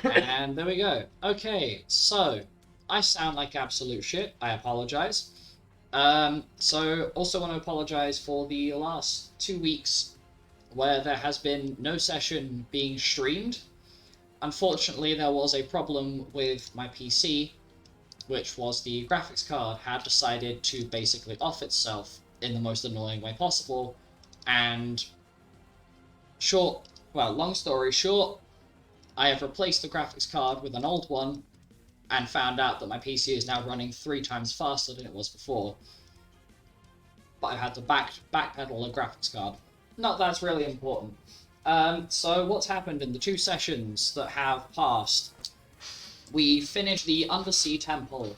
And there we go. Okay, so I sound like absolute shit. I apologize. So also want to apologize for the last 2 weeks where there has been no session being streamed. Unfortunately, there was a problem with my PC, which was the graphics card had decided to basically off itself in the most annoying way possible. And long story short, I have replaced the graphics card with an old one and found out that my PC is now running 3 times faster than it was before. But I had to backpedal a graphics card. Not that that's really important. So what's happened in the 2 sessions that have passed? We finished the Undersea Temple,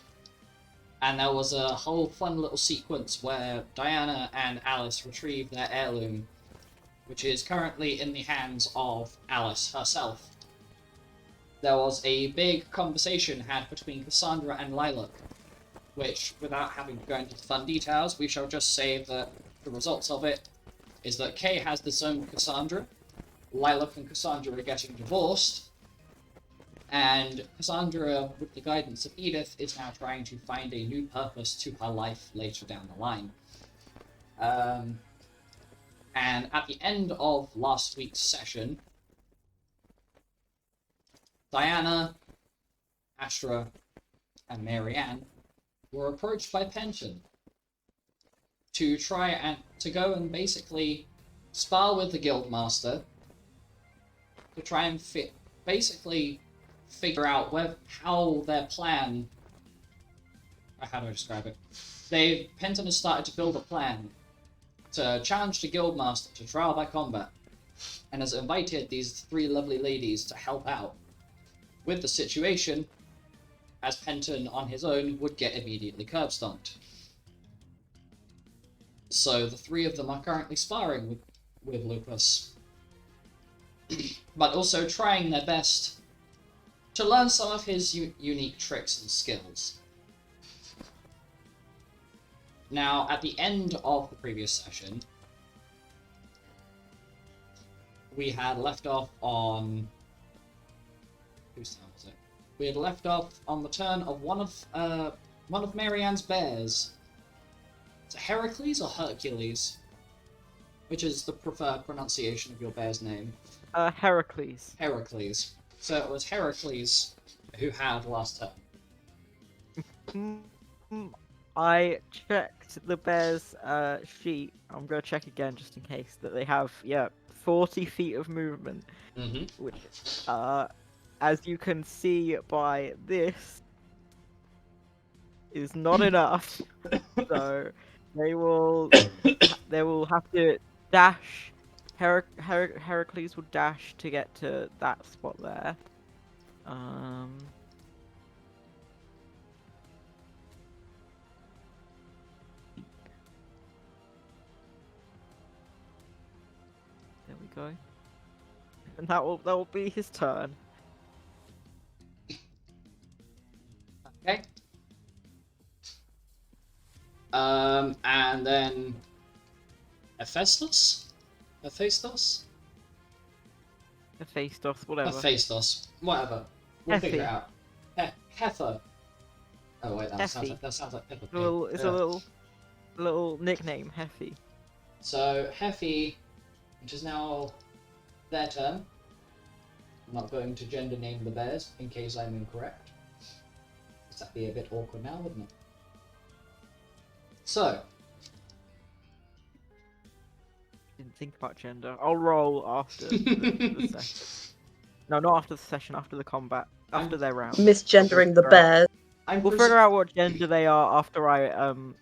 and there was a whole fun little sequence where Diana and Alice retrieve their heirloom, which is currently in the hands of Alice herself. There was a big conversation had between Cassandra and Lilac, which, without having to go into the fun details, we shall just say that the results of it is that Kay has disowned Cassandra, Lilac and Cassandra are getting divorced, and Cassandra, with the guidance of Edith, is now trying to find a new purpose to her life later down the line. And at the end of last week's session, Diana, Astra, and Marianne were approached by Penton to try and to go and basically spar with the Guildmaster to try and basically figure out how their plan. How do I describe it? Penton has started to build a plan to challenge the Guildmaster to trial by combat, and has invited these 3 lovely ladies to help out with the situation, as Penton on his own would get immediately curb stomped. So the 3 of them are currently sparring with Lupus, but also trying their best to learn some of his unique tricks and skills. Now, at the end of the previous session, we had left off on... whose turn was it? We had left off on the turn of one of Marianne's bears. Is it Heracles or Hercules? Which is the preferred pronunciation of your bear's name? Heracles. Heracles. So it was Heracles who had last turn. I checked the bear's sheet. I'm going to check again just in case that they have, 40 feet of movement. Mm-hmm. Which, as you can see by this, is not enough. So they will have to dash. Heracles will dash to get to that spot there. There we go. And that will be his turn. Okay. And then Hephaestus, whatever. Hephaestus, whatever. We'll figure it out. Heifer. Oh wait, that sounds like Peppa Pig. It's a little nickname, Heffy. So Heffy, which is now their turn. I'm not going to gender name the bears in case I'm incorrect. That'd be a bit awkward now, wouldn't it? So. Didn't think about gender. I'll roll after the session. No, not after the session, after the combat. After their round. Misgendering the bears. We'll figure out what gender they are after I'm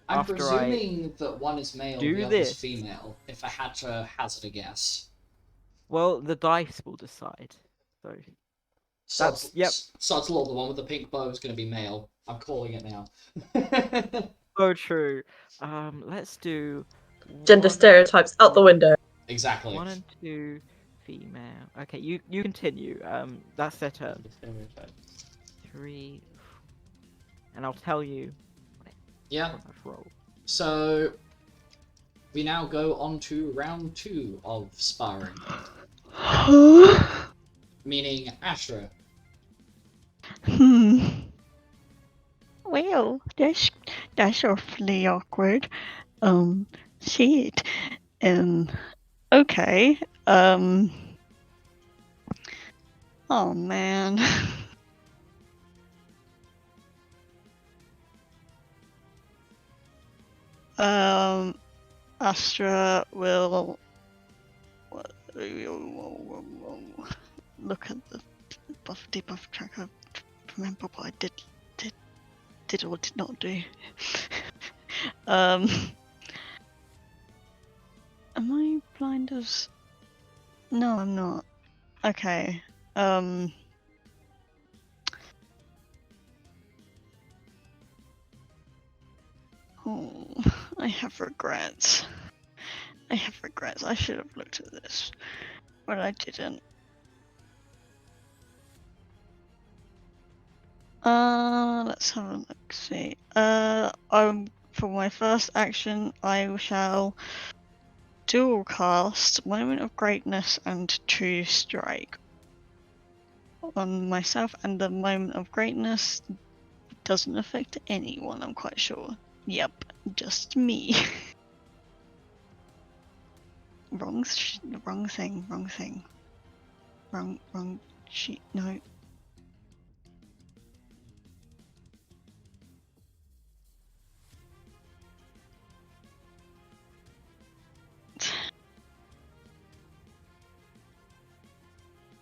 presuming that one is male and the other is female, if I had to hazard a guess. Well, the dice will decide. So Sotzlord, the one with the pink bow, is going to be male. I'm calling it now. So true. Let's do... Gender stereotypes out the window. Exactly. 1 and 2 female. Okay, you continue. That's their turn. 3... And I'll tell you... Yeah. So, we now go on to round 2 of sparring. meaning Ashra. Well, that's awfully awkward. Shit. Okay. Oh man. Astra will look at the debuff tracker. Remember what I did or did not do. Am I blind as? No, I'm not. Okay. Oh, I have regrets. I have regrets. I should have looked at this, but I didn't. Let's have a look. See. For my first action, I shall dual cast Moment of Greatness and True Strike on myself, and the Moment of Greatness doesn't affect anyone. I'm quite sure. Yep, just me. Wrong thing. Wrong sheet. No.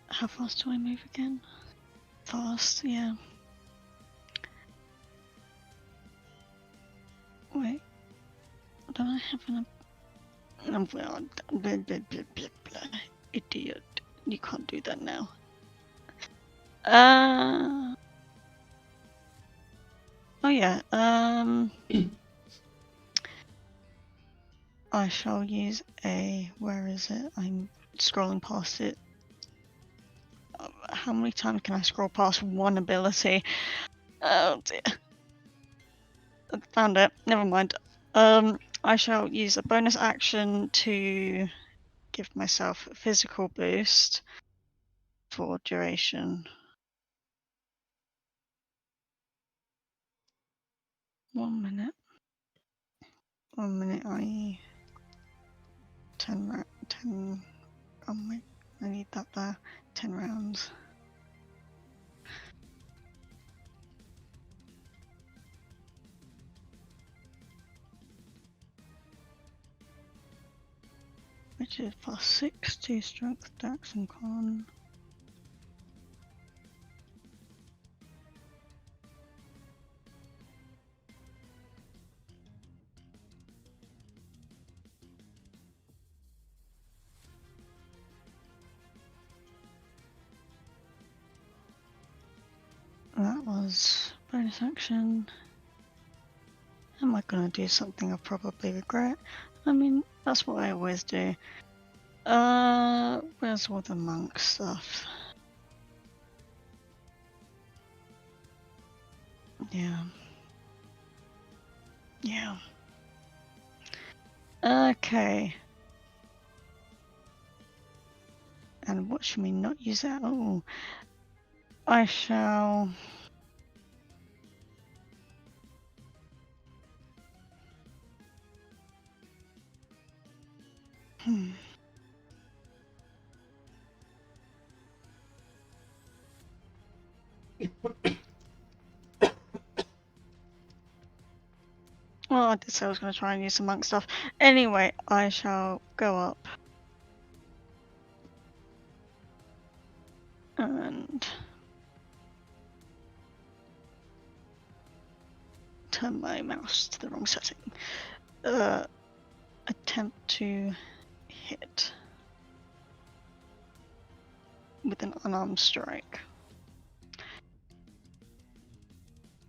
How fast do I move again? Fast, yeah. Wait. Don't I have an... Blah, blah, blah, blah. Idiot. You can't do that now. Oh yeah, I shall use a... Where is it? I'm scrolling past it. How many times can I scroll past one ability? Oh dear. I found it. Never mind. I shall use a bonus action to give myself a physical boost for duration. 1 minute. 1 minute, i.e. 10, oh my, I need that there. 10 rounds. Which is +6 to strength, dex, and con. That was bonus action. Am I gonna do something I probably regret? I mean, that's what I always do. Where's all the monk stuff? Yeah. Yeah. Okay. And what should we not use at all? I shall... Well, I did say I was going to try and use some monk stuff. Anyway, I shall go up. And... turn my mouse to the wrong setting. Attempt to hit with an unarmed strike.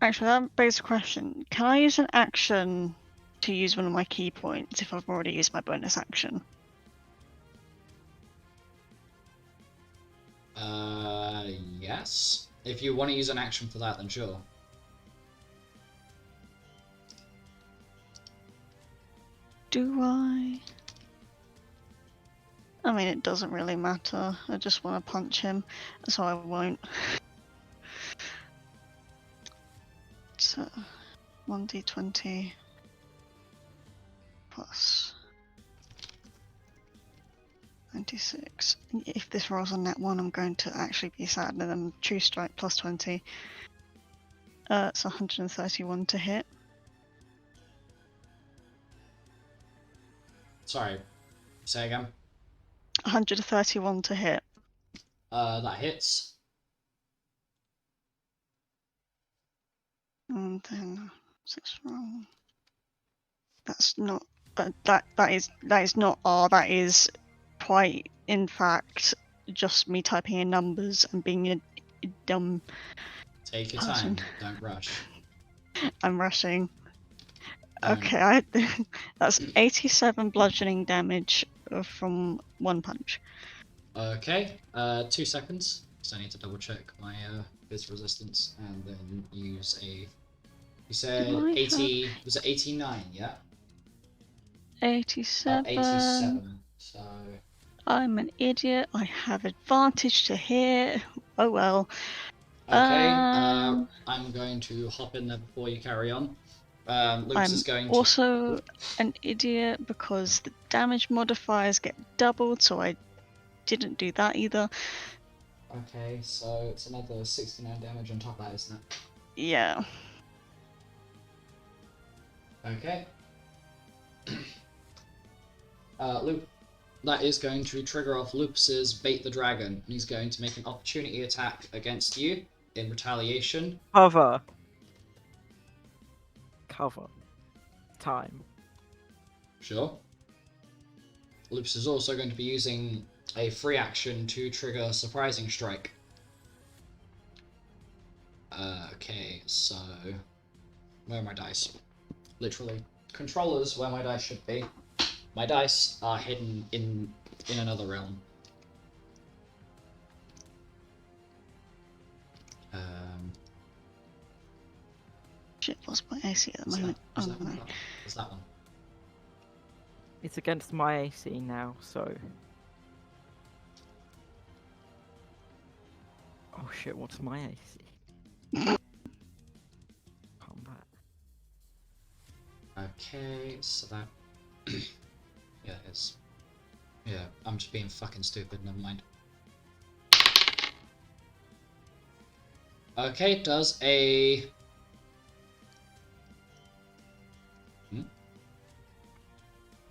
Actually, that begs the question. Can I use an action to use one of my key points if I've already used my bonus action? Yes. If you want to use an action for that, then sure. Do I? I mean, it doesn't really matter. I just want to punch him, so I won't. So, 1d20 plus 96. If this rolls on that one, I'm going to actually be sad. And then true strike plus 20. It's 131 to hit. Sorry, say again. 131 to hit. That hits. And then 6 roll. That's not. That is not R. That is quite, in fact, just me typing in numbers and being a dumb. Take your person. time. Don't rush. I'm rushing. Don't. Okay, that's 87 bludgeoning damage from one punch. Okay. 2 seconds. So I need to double check my biz resistance and then use a. You said Do I 80. Was it 89? Yeah. 87. 87. So. I'm an idiot. I have advantage to hit. Oh well. Okay. Um, I'm going to hop in there before you carry on. Lucas I'm is going also an idiot because the damage modifiers get doubled, so I didn't do that either. Okay, so it's another 69 damage on top of that, isn't it? Yeah. Okay. Luke, that is going to trigger off Lupus's Bait the Dragon, and he's going to make an opportunity attack against you in retaliation. Cover. Time. Sure. Lupus is also going to be using a free action to trigger Surprising Strike. Okay, so where are my dice? Literally, controllers where my dice should be. My dice are hidden in another realm. Shit, lost my AC at the Is moment. that Oh one? no. Is that one? It's against my AC now, so. Oh shit, what's my AC? Combat. Okay, so that. Yeah, it's. Yeah, I'm just being fucking stupid, never mind. Okay, does a.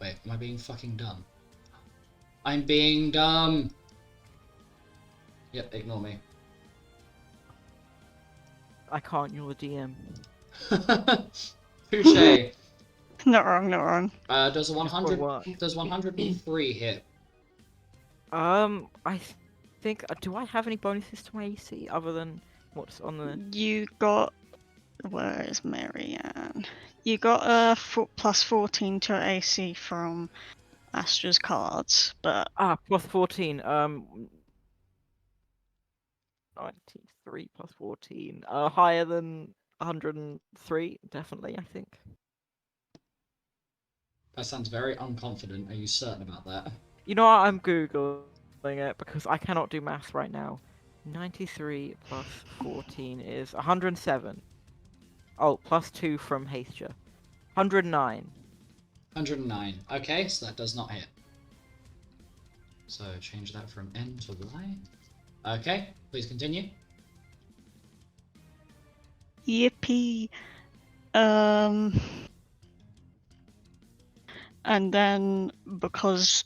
Wait, am I being fucking dumb? I'm being dumb! Yep, ignore me. I can't, you're the DM. Touche! Not wrong, not wrong. Does a 100... work. Does 103 hit? I think. Do I have any bonuses to my AC other than what's on the. You got. Where is Marianne? You got a plus 14 to AC from Astra's cards, but Plus 14. 93 plus 14. Higher than 103, definitely, I think. That sounds very unconfident. Are you certain about that? You know what? I'm Googling it because I cannot do math right now. 93 plus 14 is 107. Oh, plus 2 from Haithja. 109. 109. Okay, so that does not hit. So change that from N to Y. Okay, please continue. yippee. And then because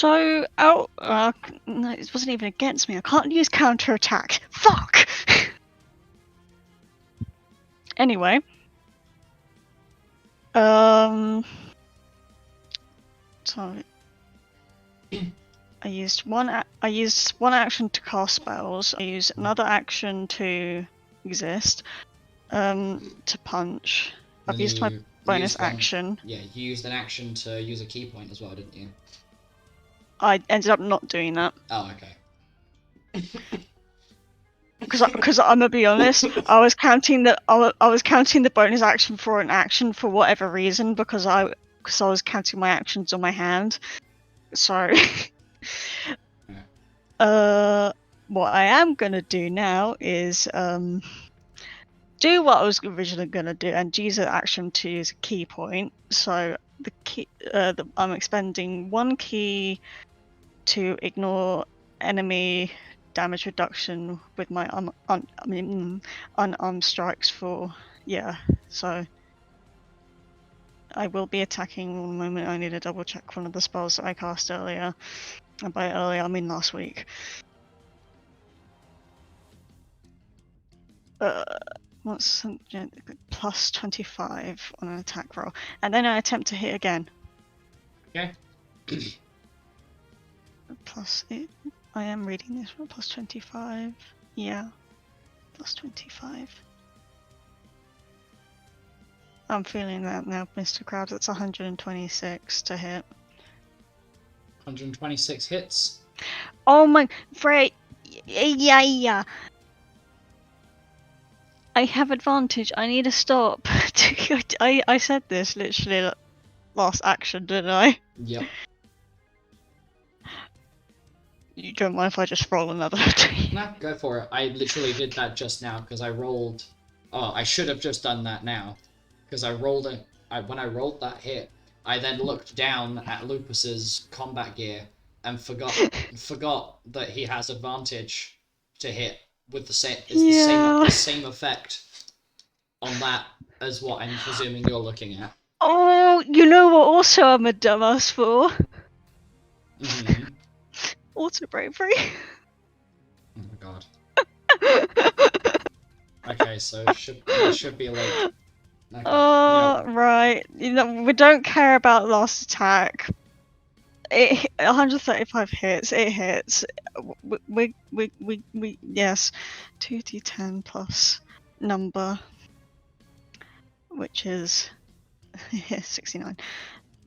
no, it wasn't even against me. I can't use counterattack. Fuck. Anyway, so I used one action to cast spells. I used another action to exist. To punch. I've And used my you bonus used one- action. Yeah, you used an action to use a key point as well, didn't you? I ended up not doing that Oh, okay. because I'm gonna be honest. I was counting the bonus action for an action for whatever reason because I was counting my actions on my hand. So What I am gonna do now is do what I was originally gonna do and use an action to use a key point. So the key, I'm expending 1 key to ignore enemy damage reduction with my unarmed strikes for So I will be attacking one moment. I need to double check one of the spells that I cast earlier. And by earlier, I mean last week. What's something plus 25 on an attack roll, and then I attempt to hit again. Okay. Plus it. I am reading this one. Plus 25. Yeah. Plus 25. I'm feeling that now, Mr. Krabs. It's 126 to hit. 126 hits. Oh my, Frey. Yeah. I have advantage. I need to stop. I said this literally last action, didn't I? Yep. You don't mind if I just roll another? Nah, go for it. I literally did that just now because I rolled. Oh, I should have just done that now because I rolled it. When I rolled that hit, I then looked down at Lupus's combat gear and forgot that he has advantage to hit with the same. It's the same effect on that as what I'm presuming you're looking at. Oh, you know what? Also, I'm a dumbass for Mm-hmm. auto bravery. Oh my god. Okay, so it should be like. Okay. Right. You know, we don't care about last attack. 135 hits. It hits. We yes. 2d10 plus number, which is 69,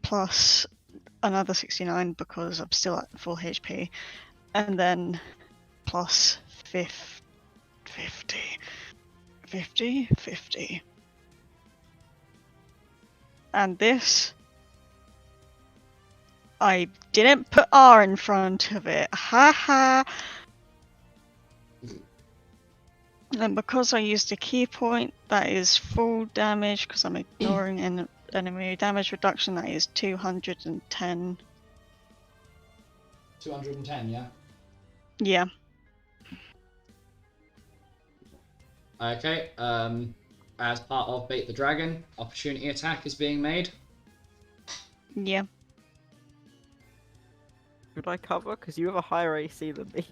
plus another 69 because I'm still at full HP, and then plus 50. And this, I didn't put R in front of it. Haha. And because I used a key point, that is full damage because I'm ignoring an enemy damage reduction. That is 210. 210, yeah. Yeah. Okay. As part of Bait the Dragon, opportunity attack is being made. Yeah. Should I cover? Because you have a higher AC than me.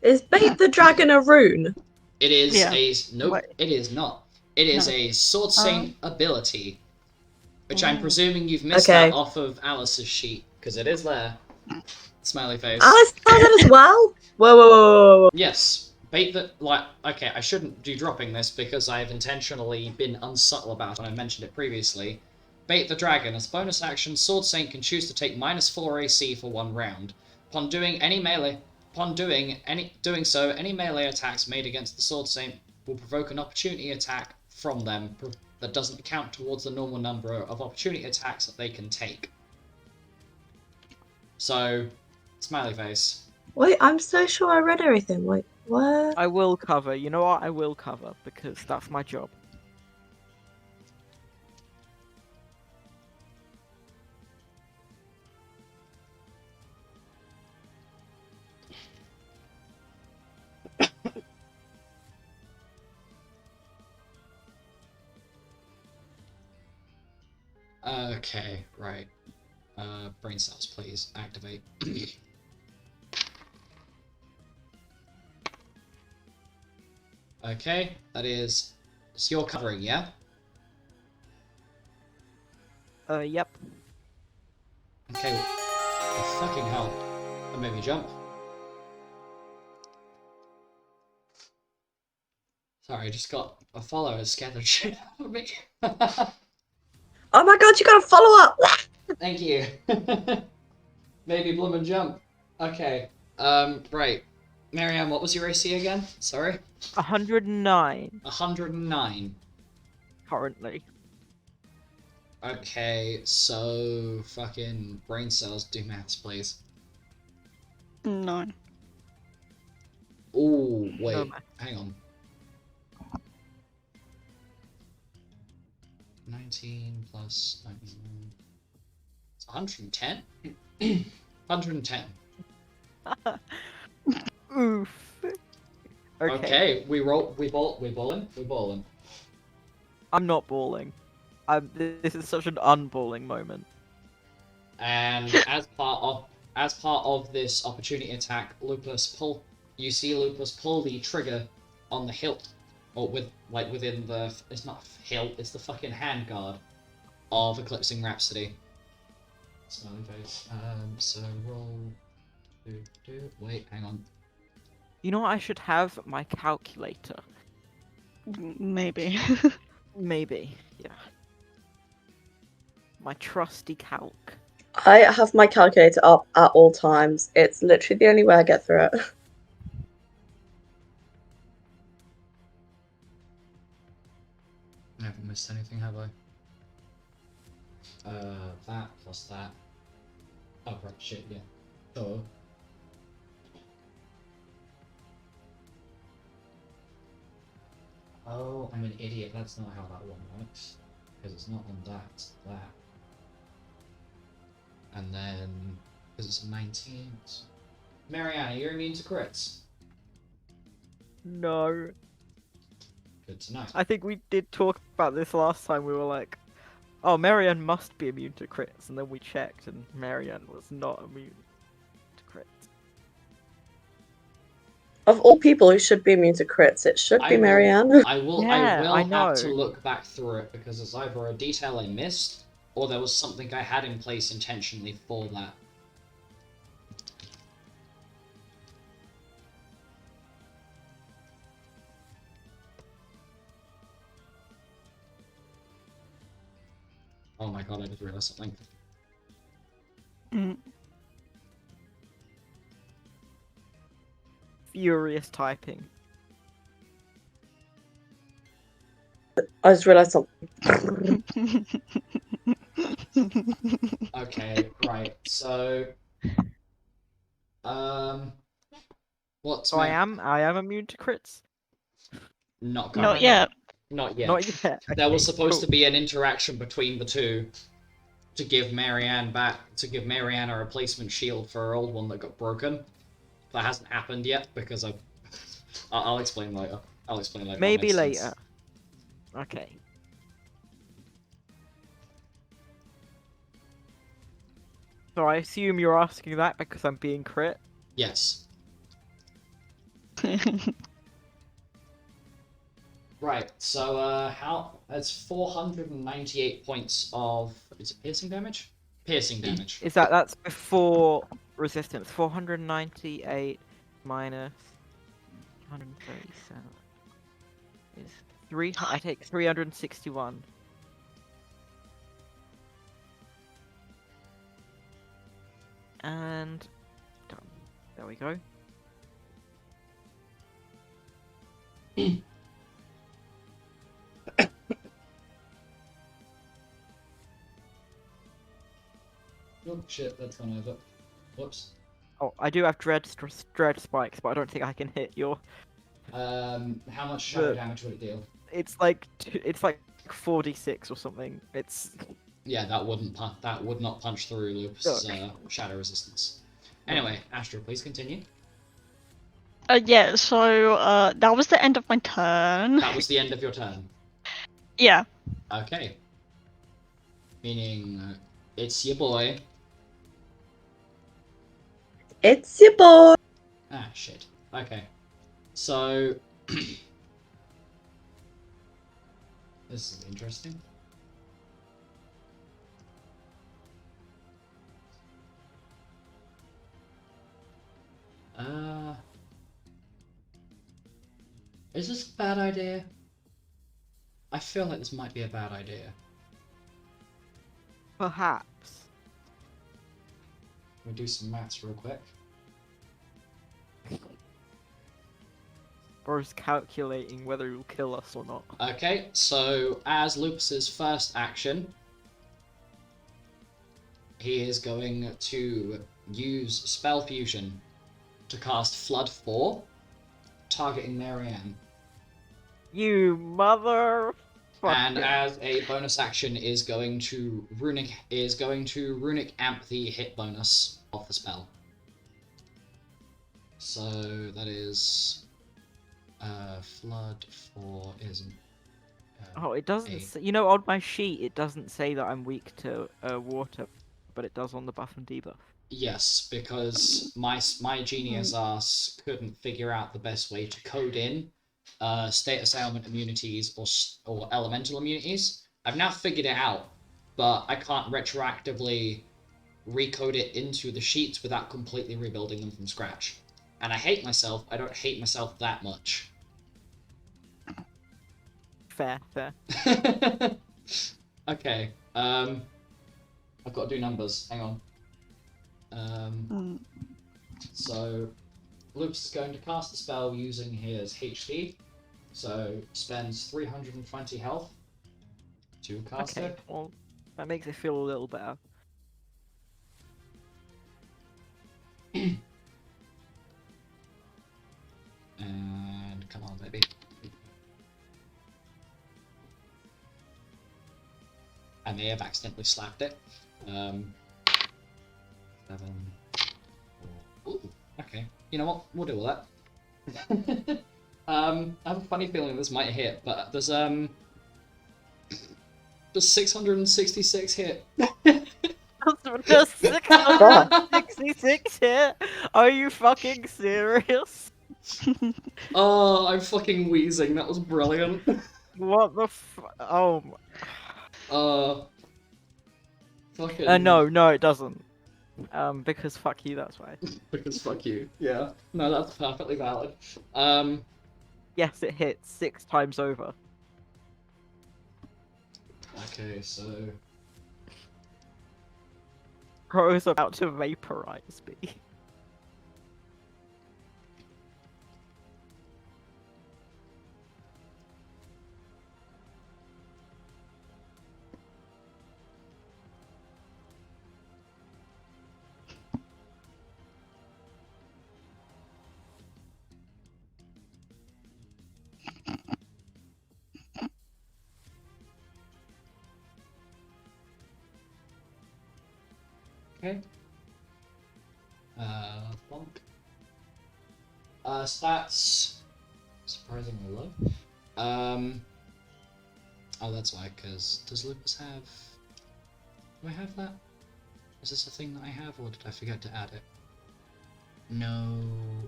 Is Bait the Dragon a rune? It is Yeah. Nope, What? it is not. It is No. a Sword Saint ability, which I'm Oh. presuming you've missed Okay. that off of Alice's sheet, because it is there. Smiley face. Alice does it as well? Whoa. Yes. Bait the... okay, I shouldn't be dropping this because I've intentionally been unsubtle about it, and I mentioned it previously. Bait the Dragon. As bonus action, Sword Saint can choose to take -4 AC for 1 round. Upon doing so, any melee attacks made against the Sword Saint will provoke an opportunity attack from them that doesn't count towards the normal number of opportunity attacks that they can take. So, smiley face. Wait, I'm so sure I read everything. Wait, what? I will cover. You know what? I will cover because that's my job. Okay, right. Brain cells, please. Activate. Okay, that is... So you're covering, yeah? Yep. Okay. Oh, fucking hell. That made me jump. Sorry, I just got a follower scared the shit out of me. Oh my god, you got a follow up! Thank you. Maybe bloom and jump. Okay. Right. Marianne, what was your AC again? Sorry? 109 109. currently. Okay, so fucking brain cells do maths, please. 9. Ooh, No wait, math. hang on. 19 plus 99. It's 110? 110. Oof. Okay, we balling. I'm not balling. This is such an unballing moment. And as part of this opportunity attack, you see Lupus pull the trigger on the hilt, or within the, it's not hilt, it's the fucking handguard of Eclipsing Rhapsody. Smiling face. So roll. Wait, hang on. You know what? I should have my calculator. Maybe. Maybe. Yeah. My trusty calc. I have my calculator up at all times. It's literally the only way I get through it. I haven't missed anything, have I? That plus that. Oh, right, shit, yeah. So. Oh, I'm an idiot. That's not how that one works. Because it's not on that, it's that. And then, because it's 19. Mariana, you're immune to crits. No. Good to know. I think we did talk about this last time. We were like, oh, Marianne must be immune to crits. And then we checked, and Marianne was not immune to crits. Of all people who should be immune to crits, it should be Marianne. I will Yeah, I have to know. look back through it because it's either a detail I missed or there was something I had in place intentionally for that. Oh my god, I just realized something. Mm. Furious typing. I just realised something. Okay, right, so... What's So I am immune to crits? Not Not currently. yet. Not yet. Not yet. There was Okay, supposed to cool. be an interaction between the two to give Marianne a replacement shield for her old one that got broken. That hasn't happened yet because I'll explain later. I'll explain later. Maybe later. Okay. So I assume you're asking that because I'm being crit? Yes. Right. So that's 498 points of, is it piercing damage? Piercing damage. That's before resistance? 498 minus 137 is 3. I take 361. And done. There we go. Oh shit, that's gone over. Whoops. Oh, I do have dread spikes, but I don't think I can hit your. How much shadow damage would it deal? It's like 4d6 or something. It's. Yeah, that would not punch through Lupus's shadow resistance. Anyway, Astro, please continue. Yeah, so that was the end of my turn. That was the end of your turn. Yeah. Okay. Meaning, it's your boy. It's your boy. Ah, shit. Okay. So... this is interesting. Is this a bad idea? I feel like this might be a bad idea. Perhaps. Let me do some maths real quick. Bro's calculating whether he'll kill us or not. Okay, so as Lupus's first action, he is going to use Spell Fusion to cast Flood 4, targeting Marianne. You mother. And as a bonus action is going to runic amp the hit bonus of the spell. So that is Flood 4 isn't. Oh, it doesn't. Eight. You know, on my sheet, it doesn't say that I'm weak to water, but it does on the buff and debuff. Yes, because my genius ass couldn't figure out the best way to code in status ailment immunities or elemental immunities. I've now figured it out, but I can't retroactively recode it into the sheets without completely rebuilding them from scratch. And I hate myself. I don't hate myself that much. Fair, fair. Okay. I've got to do numbers. Hang on. So, Lupus is going to cast the spell using his HP. So, spends 320 health to cast Okay, it. well, that makes it feel a little better. And come on, baby. I may have accidentally slapped it. 7. 4. Ooh, okay. You know what? We'll deal with that. I have a funny feeling this might hit, but there's 666 hit. Just 666 hit? Are you fucking serious? Oh, I'm fucking wheezing. That was brilliant. What the oh. Fucking. No, it doesn't. Because fuck you, that's why. Because fuck you. Yeah. No, that's perfectly valid. Yes, it hits 6 times over. Okay, so. Crow's about to vaporize me. Okay. Bonk. Stats. Surprisingly low. Oh, that's why, because does Lupus have. Do I have that? Is this a thing that I have, or did I forget to add it? No.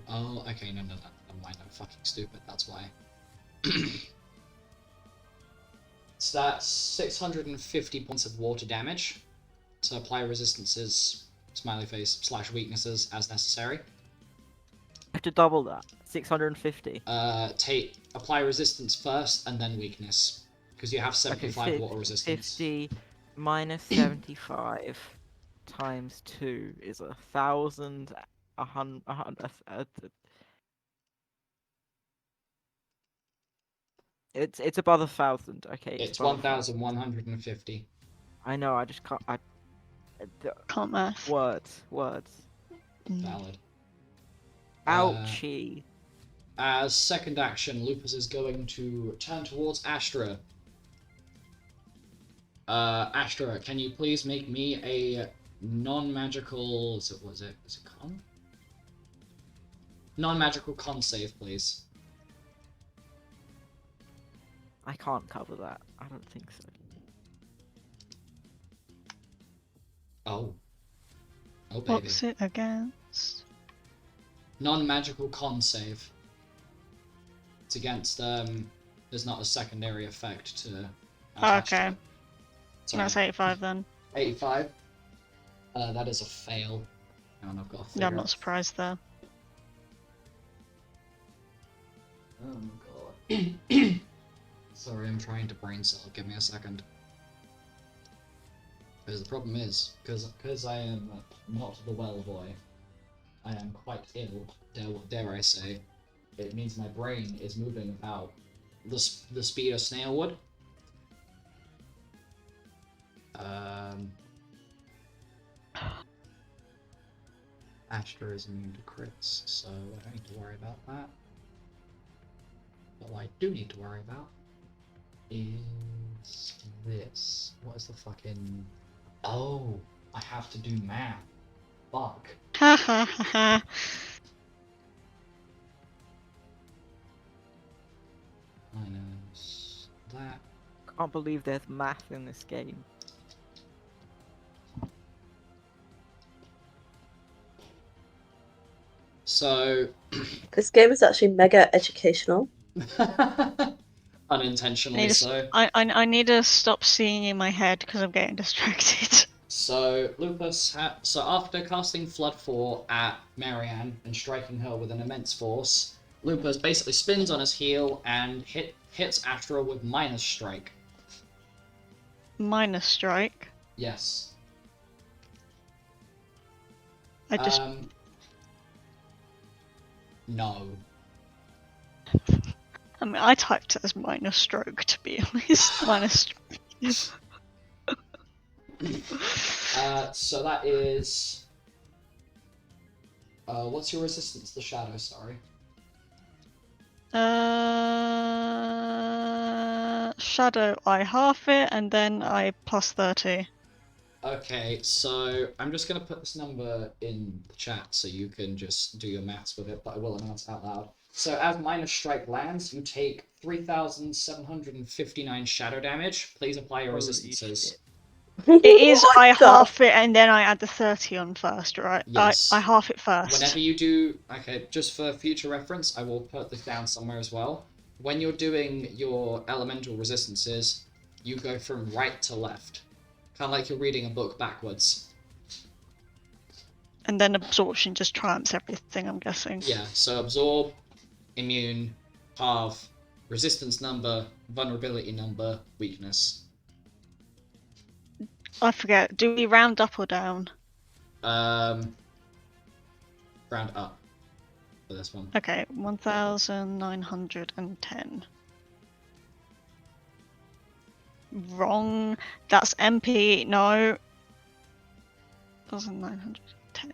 Oh, okay, no, never mind, I'm fucking stupid, that's why. Stats 650 points of water damage. To apply resistances, smiley face, / weaknesses as necessary. I have to double that. 650. Apply resistance first and then weakness. Because you have 75 water resistance. 50 minus 75 times 2 is 1,000. It's above 1,000. Okay. It's 1,150. I know. I just can't. Can't math. Words. Valid. Ouchie. As second action, Lupus is going to turn towards Astra. Astra, can you please make me a non-magical... Is it con? Non-magical con save, please. I can't cover that. I don't think so. Oh. Oh, baby. What's it against? Non-magical con save. It's against, there's not a secondary effect to... Okay. Sorry. That's 85 then. 85? That is a fail. And I've got Yeah, I'm not surprised there. Oh god. Sorry, I'm trying to brain cell. Give me a second. Because the problem is, because I am not the well boy, I am quite ill, dare I say. It means my brain is moving about the speed of snail would. Astra is immune to crits, so I don't need to worry about that. But what I do need to worry about is this. What is the fucking... Oh, I have to do math. Fuck. Ha ha ha ha. Minus that. Can't believe there's math in this game. So... This game is actually mega educational. Unintentionally so. I need to stop seeing in my head because I'm getting distracted. So Lupus, so after casting Flood 4 at Marianne and striking her with an immense force, Lupus basically spins on his heel and hits Astra with minus strike. Minus strike. Yes. I just No. I mean, I typed it as minus stroke, to be honest. Minus So that is... what's your resistance to shadow, sorry? Shadow, I half it, and then I plus 30. Okay, so I'm just going to put this number in the chat so you can just do your maths with it, but I will announce out loud. So as minus strike lands, you take 3,759 shadow damage. Please apply your Holy resistances. shit. It is, What I the- half it, and then I add the 30 on first, right? Yes. I half it first. Whenever you do... Okay, just for future reference, I will put this down somewhere as well. When you're doing your elemental resistances, you go from right to left. Kind of like you're reading a book backwards. And then absorption just triumphs everything, I'm guessing. Yeah, so absorb, immune, halve, resistance number, vulnerability number, weakness. I forget, do we round up or down? Round up for this one. Okay, 1,910. Wrong. That's MP. No. 1,910.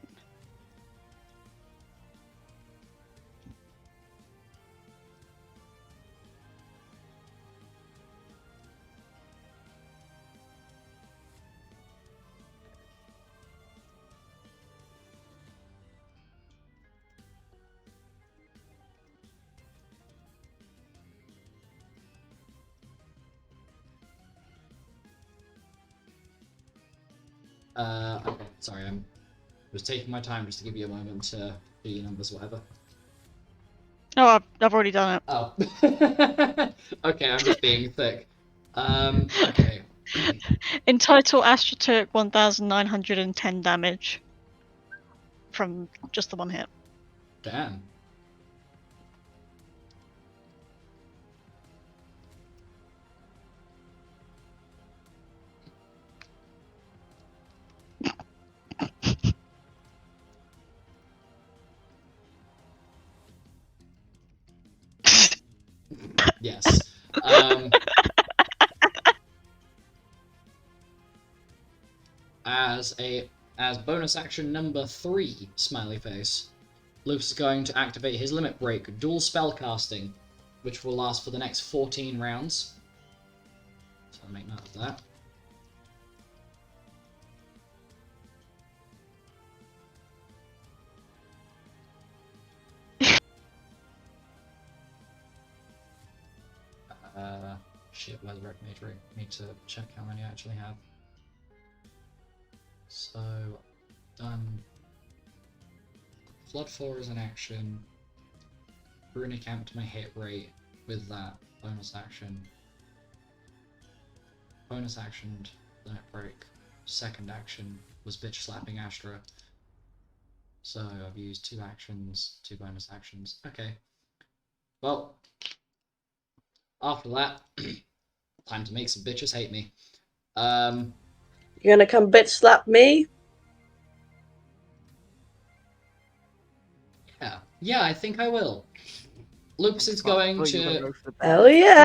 Okay, sorry, I was taking my time just to give you a moment to do your numbers, whatever. Oh, I've already done it. Oh. Okay, I'm just being thick. Okay. In total, Astra took 1,910 damage from just the one hit. Damn. Yes. As bonus action number 3, smiley face, Luke's going to activate his limit break, dual spellcasting, which will last for the next 14 rounds. So I'll make note of that. Shit, where's Rec Matrix? Need to check how many I actually have. So, done. Flood 4 is an action. Runic amped my hit rate with that bonus action. Bonus actioned Limit Break. Second action was bitch slapping Astra. So I've used 2 actions, 2 bonus actions. Okay. Well, after that, time to make some bitches hate me. You're gonna come bitch slap me? Yeah, I think I will. Lux is going to... Hell yeah!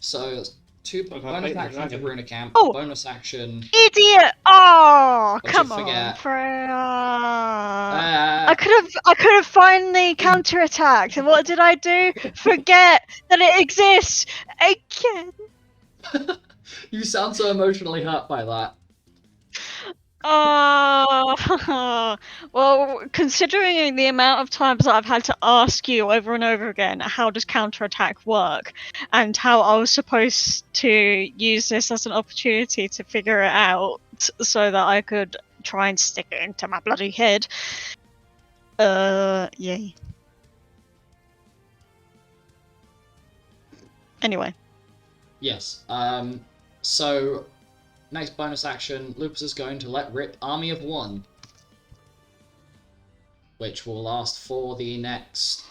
So, Two Okay, bonus wait, action to dragon. Runa Camp. Oh! Bonus action. Idiot! Oh, What'd you come on, forget? Freya. Uh, I could have finally counterattacked, and what did I do? Forget that it exists again. you sound so emotionally hurt by that. Oh, well, considering the amount of times that I've had to ask you over and over again, how does counterattack work, and how I was supposed to use this as an opportunity to figure it out so that I could try and stick it into my bloody head. Yay. Anyway. Yes. So next bonus action, Lupus is going to let rip Army of One, which will last for the next.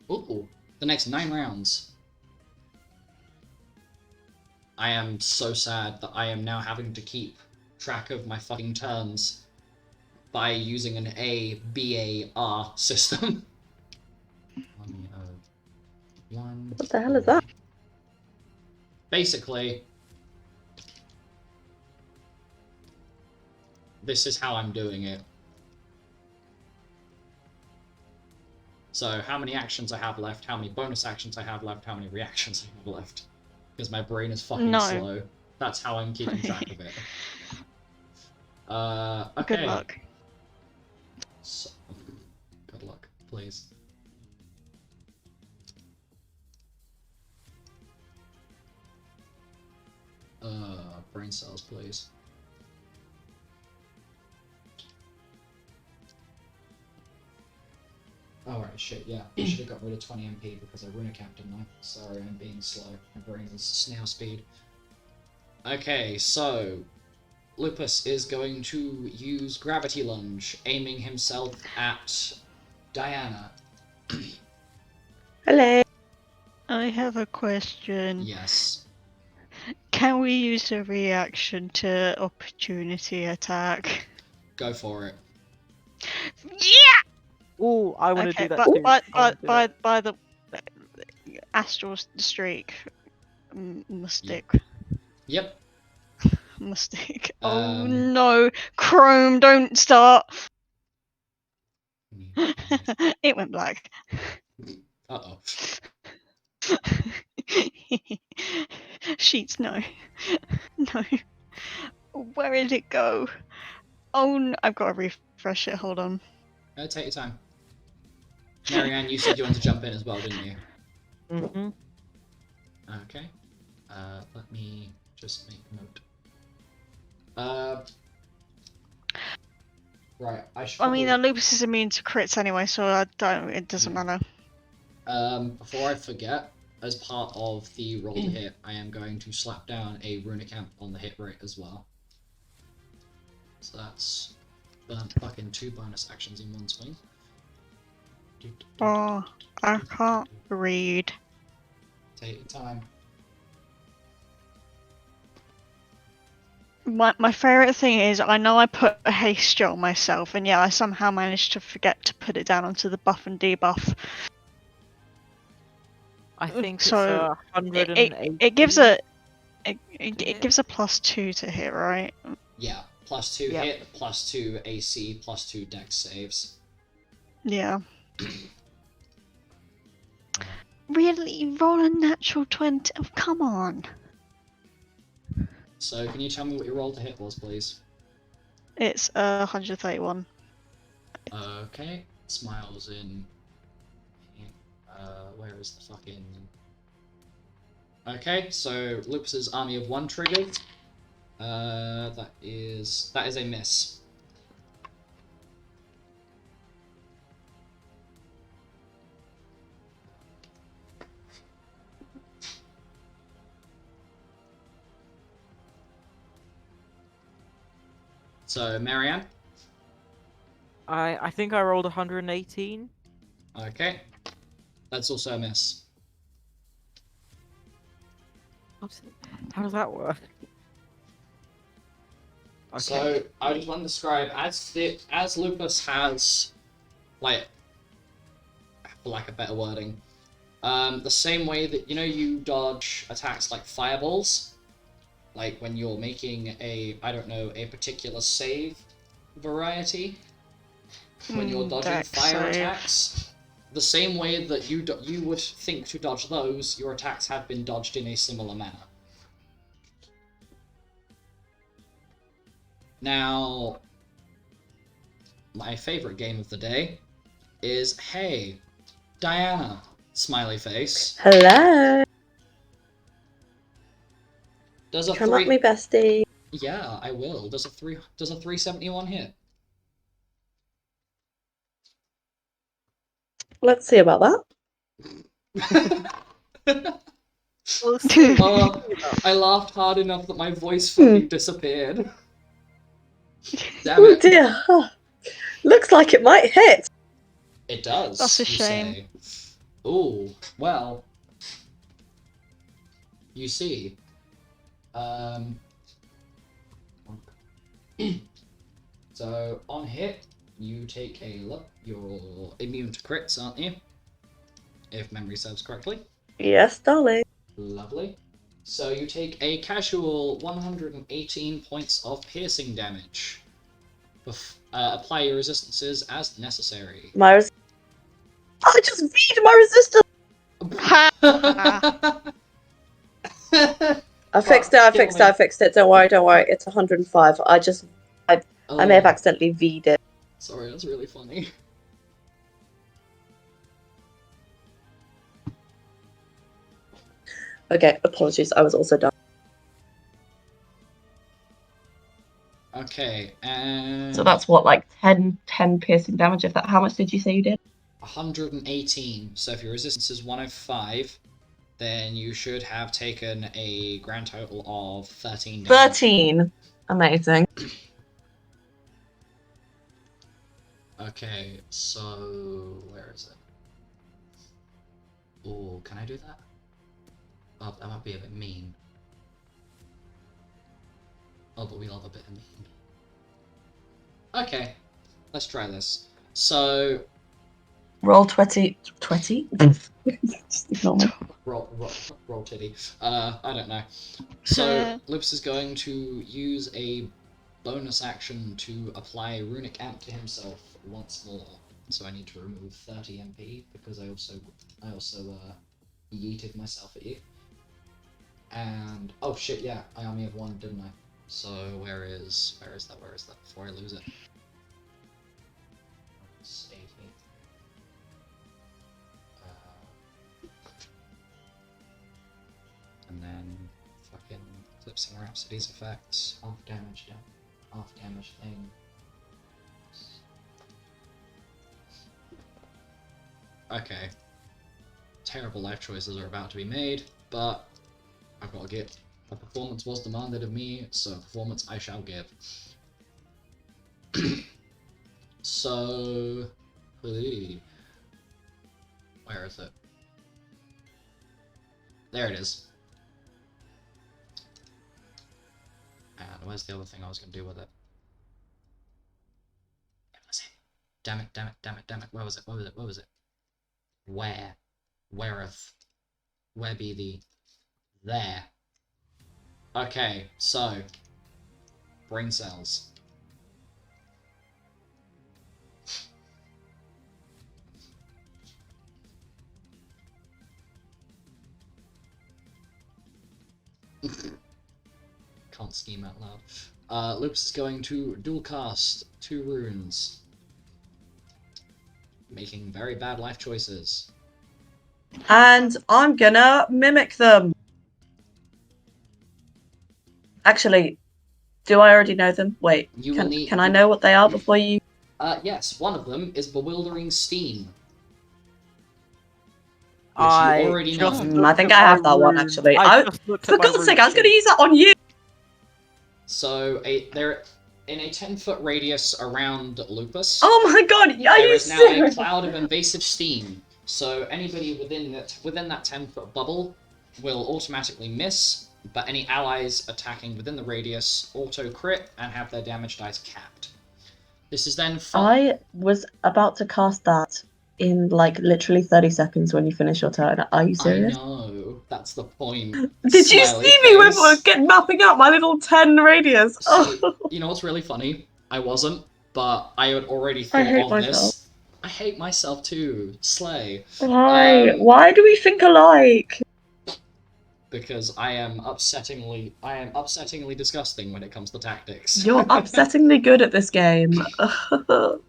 Ooh, the next 9 rounds. I am so sad that I am now having to keep track of my fucking turns by using an A-B-A-R system. Army of One. What the hell is that? Basically, this is how I'm doing it. So, how many actions I have left, how many bonus actions I have left, how many reactions I have left. Because my brain is fucking No. slow. That's how I'm keeping track of it. Okay. Good luck. So, good luck, please. Brain cells, please. Alright, shit, yeah. I should have got rid of 20 MP because I runa capped, didn't I? Sorry, I'm being slow. My brain is snail speed. Okay, so Lupus is going to use Gravity Lunge, aiming himself at Diana. Hello. I have a question. Yes. Can we use a reaction to opportunity attack? Go for it. Yeah! Ooh, I want to Okay, do that but too. I wanna do that. by the astral streak, mistake. Yep. Mistake. Oh Um, no, Chrome, don't start. It went black. Uh-oh. Sheets, no. No. Where did it go? Oh, no. I've got to refresh it. Hold on. Take your time. Marianne, you said you wanted to jump in as well, didn't you? Mm-hmm. Okay. Let me just make a note. Right, I should I mean, probably- Lupus is immune to crits anyway, so it doesn't matter. Before I forget, as part of the roll to hit, I am going to slap down a runa camp on the hit rate as well. So that's fucking 2 bonus actions in one swing. Oh, I can't read. Take your time. My favourite thing is I know I put a haste gel myself, and yeah, I somehow managed to forget to put it down onto the buff and debuff. I think So, it's 180. It gives a it gives a +2 to hit, right? Yeah, +2 Yep. hit, +2 AC, +2 dex saves. Yeah. Really? Roll a natural 20? Oh, come on. So, can you tell me what your roll to hit was, please? It's 131. Okay. Smiles in. Where is the fucking. Okay, so Lupus's Army of One triggered. That is a miss. So, Marianne? I think I rolled 118. Okay. That's also a miss. How does that work? Okay. So, I just want to describe, as Lupus has, like, for lack of better wording, The same way that, you dodge attacks like fireballs, like when you're making a particular save variety, when you're dodging Dex fire save. attacks, the same way that you would think to dodge those, your attacks have been dodged in a similar manner. Now, my favorite game of the day is, hey, Diana, smiley face. Hello. Does a Come at me, bestie. Yeah, I will. Does a 371 hit? Let's see about that. We'll see. Oh, I laughed hard enough that my voice fucking disappeared. Damn Oh it. dear. Huh. Looks like it might hit. It does. That's a you shame. Say. Ooh, well. You see. So, on hit, you take a look. You're immune to crits, aren't you? If memory serves correctly. Yes, darling. Lovely. So you take a casual 118 points of piercing damage. Apply your resistances as necessary. I just beat my resistance. I fixed it. Don't worry. It's 105. I may have accidentally V'd it. Sorry, that's really funny. Okay, apologies. I was also done. Okay, and... So that's what, like 10 piercing damage? How much did you say you did? 118. So if your resistance is 105, then you should have taken a grand total of 13 damage. 13. Amazing. Okay, so... where is it? Oh, can I do that? Oh, that might be a bit mean. Oh, but we love a bit of mean. Okay, let's try this. So... Roll 20. 20? Just ignore me. Roll titty. I don't know. So, Lupus is going to use a bonus action to apply Runic Amp to himself once more. So I need to remove 30 MP because I also yeeted myself at you. And oh shit, yeah, I only have one, didn't I? So where is that before I lose it? It's 80. And then fucking Eclipsing Rhapsody's effects, half damage thing. Okay. Terrible life choices are about to be made, but I've got to give. A performance was demanded of me, so a performance I shall give. So... where is it? There it is. And where's the other thing I was going to do with it? Where was it? Damn it. Where was it? Where? Whereth? Where be the... There. Okay, so... brain cells. Can't scheme out loud. Lupus is going to dual cast 2 runes. Making very bad life choices. And I'm gonna mimic them. Actually, do I already know them? Wait, can I know what they are before you? Yes, one of them is Bewildering Steam. Which I you already know. I think I have that one, actually. For God's sake, I was gonna use that on you! So, they're in a 10-foot radius around Lupus. Oh my god, are there you is now serious? a cloud of invasive steam. So anybody within that 10-foot bubble will automatically miss, but any allies attacking within the radius auto crit and have their damage dice capped. This is then I was about to cast that in like literally 30 seconds when you finish your turn. Are you I serious? know. That's the point. Did you Smiley see me when we were face. mapping out my little 10 radius? See, you know what's really funny? I wasn't, but I had already I thought hate of myself. this. I hate myself too. Slay. Why? Why do we think alike? Because I am upsettingly disgusting when it comes to tactics. You're upsettingly good at this game. To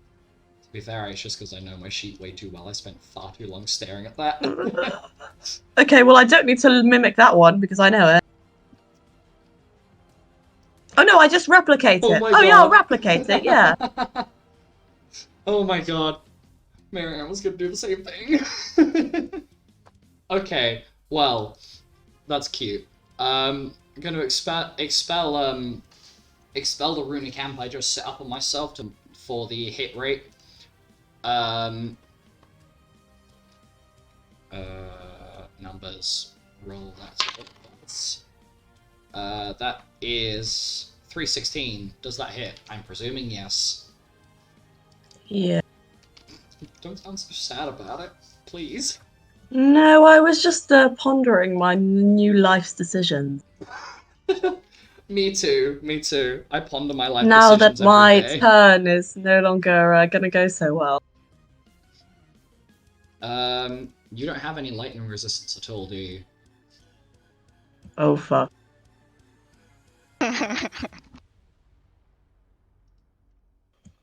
be fair, it's just because I know my sheet way too well. I spent far too long staring at that. Okay, well, I don't need to mimic that one because I know it. Oh no, I just replicate Oh it. my Oh yeah, I'll God. replicate it, yeah. Oh my god. Marianne was gonna do the same thing. Okay, well, that's cute. I'm gonna expel the runic camp I just set up on myself for the hit rate. Numbers. Roll that. That is 316. Does that hit? I'm presuming yes. Yeah. Don't sound so sad about it, please. No, I was just pondering my new life's decisions. Me too. I ponder my life Now decisions that my every day. turn is no longer gonna go so well. You don't have any lightning resistance at all, do you? Oh fuck.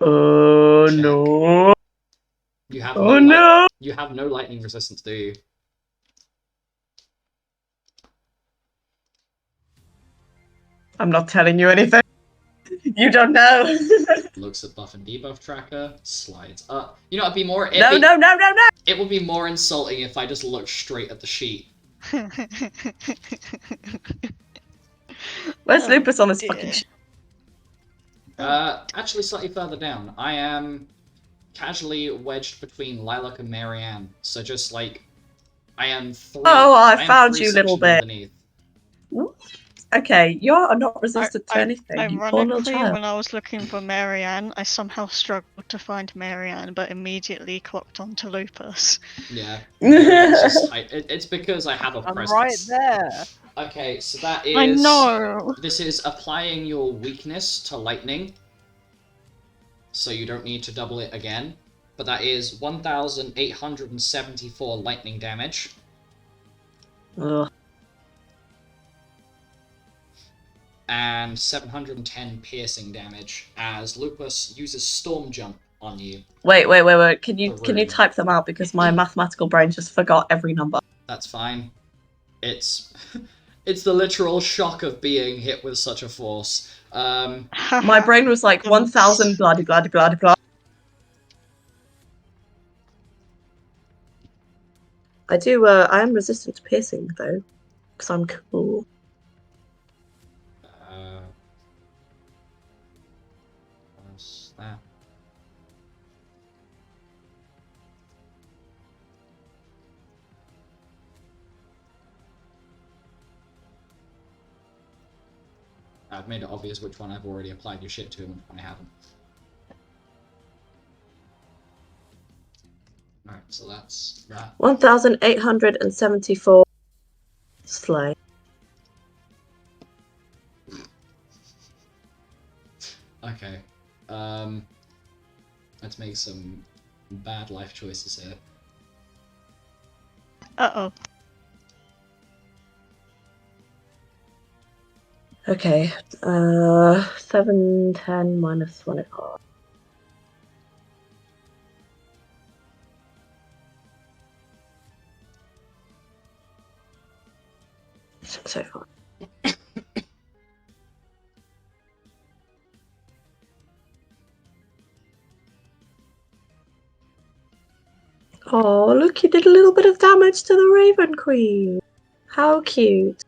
Oh Check. no. You have Oh no no. You have no lightning resistance, do you? I'm not telling you anything. You don't know. Looks at buff and debuff tracker, slides up. You know, No. It would be more insulting if I just looked straight at the sheet. Where's Oh, Lupus on this dear. fucking shit? Actually slightly further down. I am casually wedged between Lilac and Marianne. So just like, I am three. Oh, I am found three you, little sections bit. underneath. Okay, you're not resistant to anything, you poor little Ironically, child. when I was looking for Marianne, I somehow struggled to find Marianne, but immediately clocked onto Lupus. Yeah. It's because I have a I'm presence. right there. Okay, so that is. I know! This is applying your weakness to lightning. So you don't need to double it again. But that is 1,874 lightning damage. Ugh. And 710 piercing damage as Lupus uses Storm Jump on you. Wait. Can you rune. type them out because my mathematical brain just forgot every number. That's fine. It's it's the literal shock of being hit with such a force. My brain was like 1,000 blah de blah de blah de blah. I am resistant to piercing though, because I'm cool. What's that? I've made it obvious which one I've already applied your shit to and which one I haven't. Alright, so that's that. 1,874 slay. Okay. Let's make some bad life choices here. Uh-oh. Okay. 7, 10 minus 1.5. 605. Oh, look, you did a little bit of damage to the Raven Queen. How cute.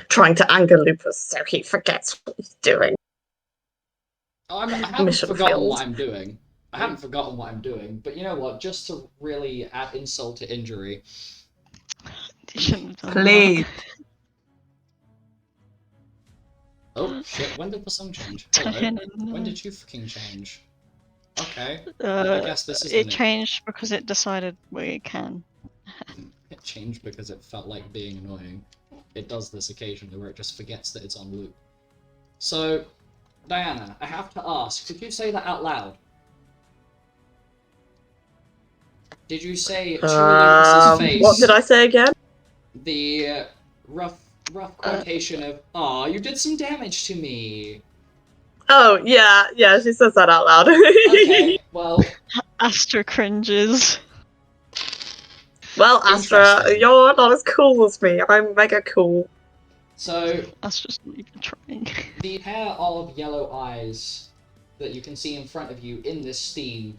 Trying to anger Lupus so he forgets what he's doing. Oh, I haven't Mission forgotten failed. what I'm doing. I haven't forgotten what I'm doing, but you know what? Just to really add insult to injury, You shouldn't have done Please. Oh shit, when did the song change? Hello. When did you fucking change? Okay. I guess this is the It new. changed because it decided we can. It changed because it felt like being annoying. It does this occasionally where it just forgets that it's on loop. So, Diana, I have to ask, did you say that out loud? Did you say to Olympus's face What did I say again? the rough quotation of, "Aw, you did some damage to me"? Oh, yeah, she says that out loud. Okay, well, Astra cringes. Well, Astra, Interesting. you're not as cool as me. I'm mega cool. So, Astra's not even trying. the pair of yellow eyes that you can see in front of you in this steam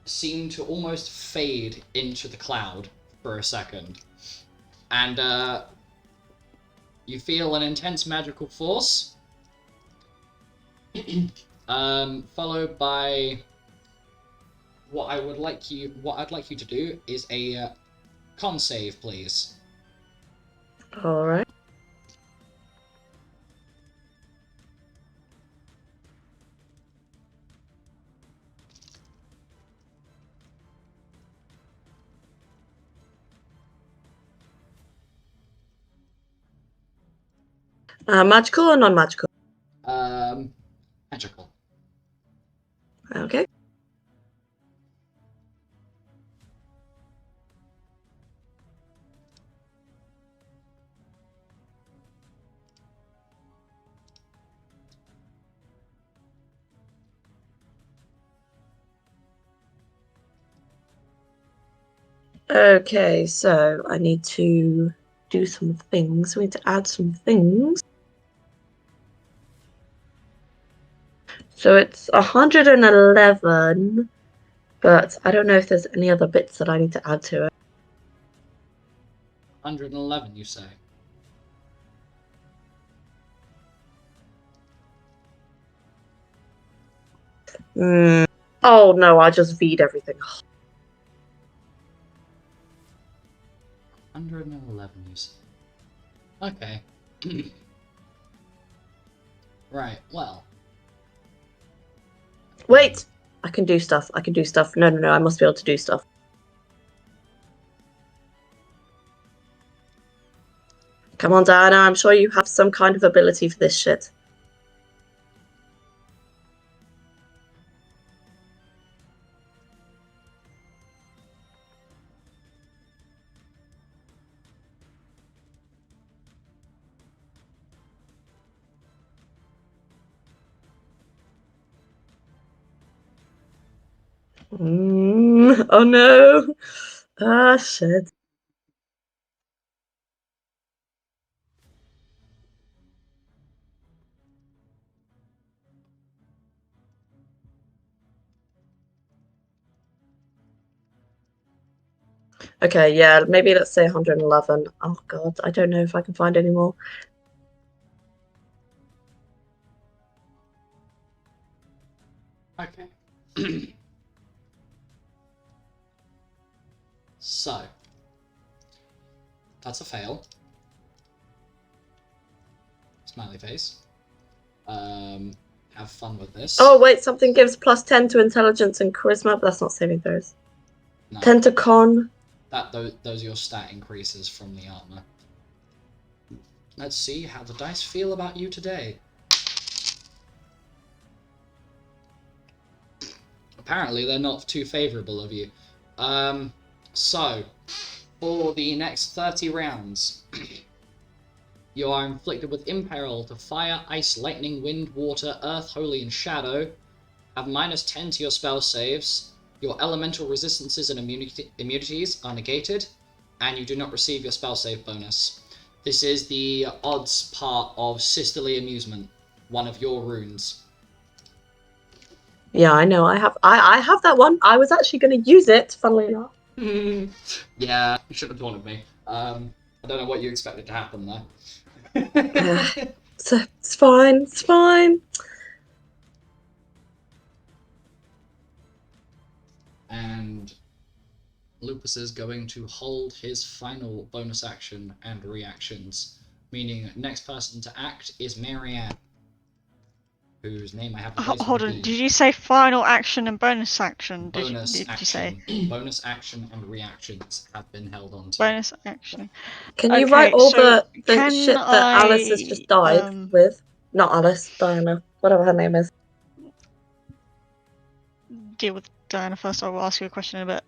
seem to almost fade into the cloud for a second. And you feel an intense magical force, followed by what I'd like you to do is a con save, please. All right. Magical or non-magical? Magical. Okay. Okay, so I need to do some things. We need to add some things. So it's 111, but I don't know if there's any other bits that I need to add to it. 111, you say? Oh no, I just V'd everything. 111, you say? Okay. Right, well. Wait! I can do stuff. No, I must be able to do stuff. Come on, Diana, I'm sure you have some kind of ability for this shit. Oh no! Ah, shit. Okay, yeah, maybe let's say 111. Oh god, I don't know if I can find any more. Okay. So. That's a fail. Smiley face. Have fun with this. Oh wait, something gives plus 10 to intelligence and charisma, but that's not saving throws. No. 10 to con. Those are your stat increases from the armor. Let's see how the dice feel about you today. Apparently, they're not too favorable of you. So, for the next 30 rounds, you are inflicted with imperil to fire, ice, lightning, wind, water, earth, holy, and shadow. Have -10 to your spell saves. Your elemental resistances and immunities are negated, and you do not receive your spell save bonus. This is the odds part of Sisterly Amusement, one of your runes. Yeah, I know. I have that one. I was actually going to use it, funnily enough. Yeah, you should have told of me. I don't know what you expected to happen there. It's fine. It's fine. And Lupus is going to hold his final bonus action and reactions, meaning next person to act is Marianne, whose name I have replaced Hold with a on, B. did you say final action and bonus action? Bonus Did you say action. Bonus action and reactions have been held on to. bonus action? Can you Okay, write all so the can shit that Alice has just died with? Not Alice, Diana, whatever her name is. Deal with Diana first. I will ask you a question in a bit.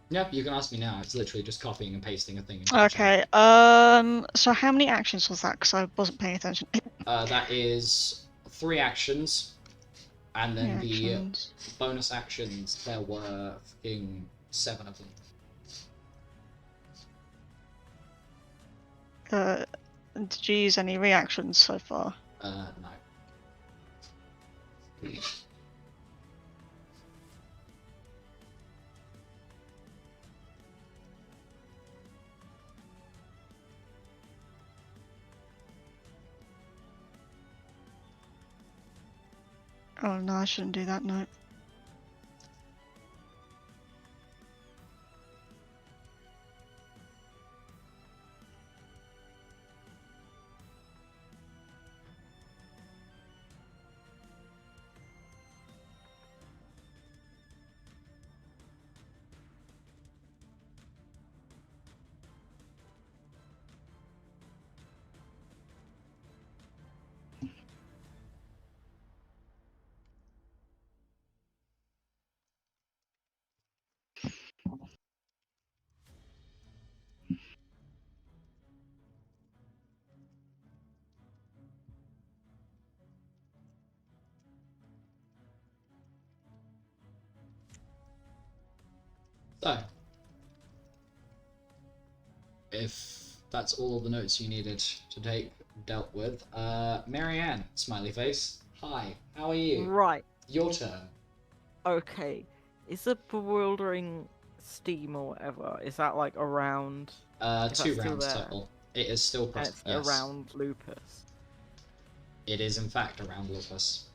Yep, you can ask me now. It's literally just copying and pasting a thing into the chat. Okay. So how many actions was that? Because I wasn't paying attention. That is 3 actions, and then the Actions. bonus actions, there were fucking 7 of them. Did you use any reactions so far? No. Oh no, I shouldn't do that. No. So, if that's all the notes you needed to take dealt with, Marianne, smiley face. Hi, how are you? Right. Your turn. Okay. Is the bewildering steam or whatever? Is that like around? Is 2 that still rounds there? total. It is still And present. it's Yes. around Lupus. It is in fact around Lupus.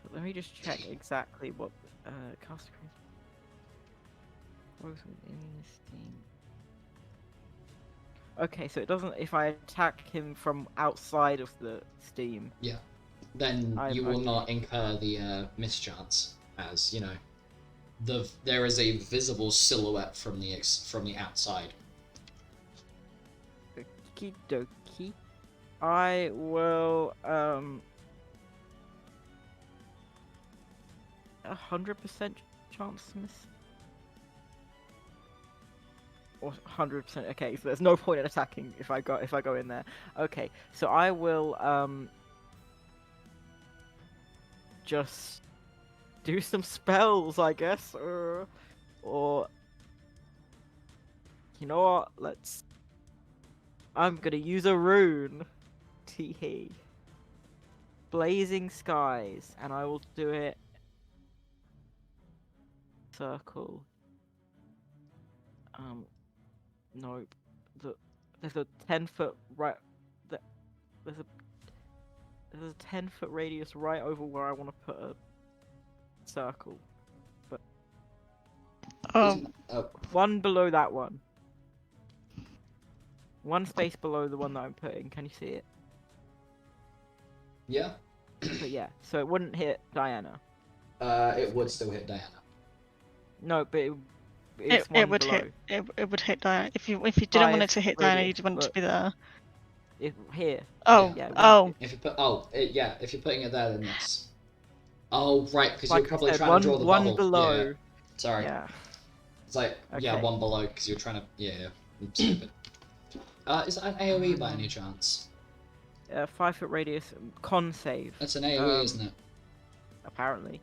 So let me just check exactly what cast screen. Works within the steam. Okay, so it doesn't. If I attack him from outside of the steam. Yeah. Then you will okay. not incur the mischance, as you know. There is a visible silhouette from the outside. Okie dokie. I will 100% chance to miss. Or 100%. Okay, so there's no point in attacking if I go in there. Okay, so I will just do some spells, I guess, or you know what? I'm gonna use a rune. Tee. Blazing Skies, and I will do it. Circle. Nope. There's a 10-foot right. There's a 10-foot radius right over where I want to put a circle. But one below that one. One space below the one that I'm putting. Can you see it? Yeah. But yeah, so it wouldn't hit Diana. It would still hit Diana. No, but it's one it would below. hit. It would hit Diana. If you didn't want it to hit Diana, you'd want it to be there. Here. Oh. Yeah. Oh. If you put if you're putting it there, then yes. Oh right, because Like you're probably I said, trying to draw the one bubble. below. Yeah. Sorry. Yeah. It's like Okay. one below because you're trying to I'm stupid. Is that an AOE by any chance? 5-foot radius con save. That's an AOE, isn't it? Apparently.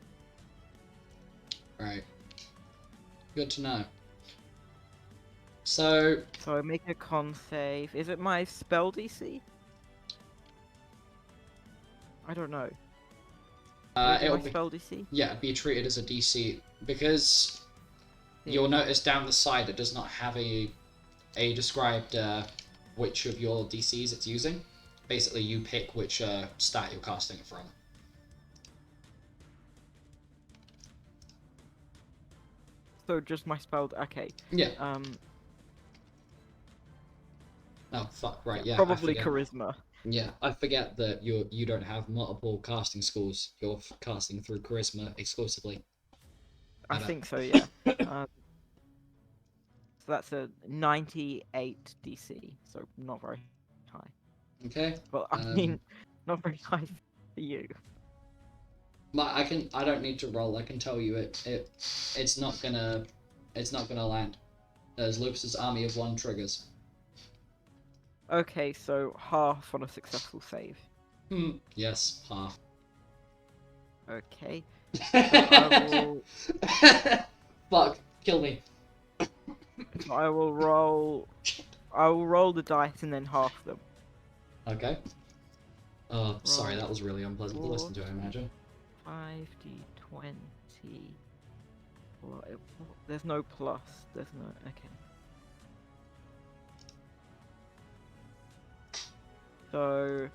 Right. Good to know. So I make a con save. Is it my spell DC? I don't know. it'll my be spell DC? yeah, be treated as a DC because you'll notice down the side it does not have a described which of your DCs it's using. Basically, you pick which stat you're casting it from. So just my spell. Okay. Yeah. Um. Oh fuck! Right. Yeah. I Probably forget. charisma. Yeah, I forget that you don't have multiple casting schools. You're casting through charisma exclusively. I bet. think so. Yeah. So that's a 98 DC. So not very high. Okay. Well, I mean, not very high for you. I don't need to roll. I can tell you it's not gonna land. As Lupus's army of one triggers. Okay, so half on a successful save. Yes, half. Okay. So I will. Fuck, kill me. So I will roll. I will roll the dice and then half them. Okay. Oh, sorry, Roll that was really unpleasant to four. listen to, I imagine. 5d20. Well, there's no plus. There's no. Okay. So,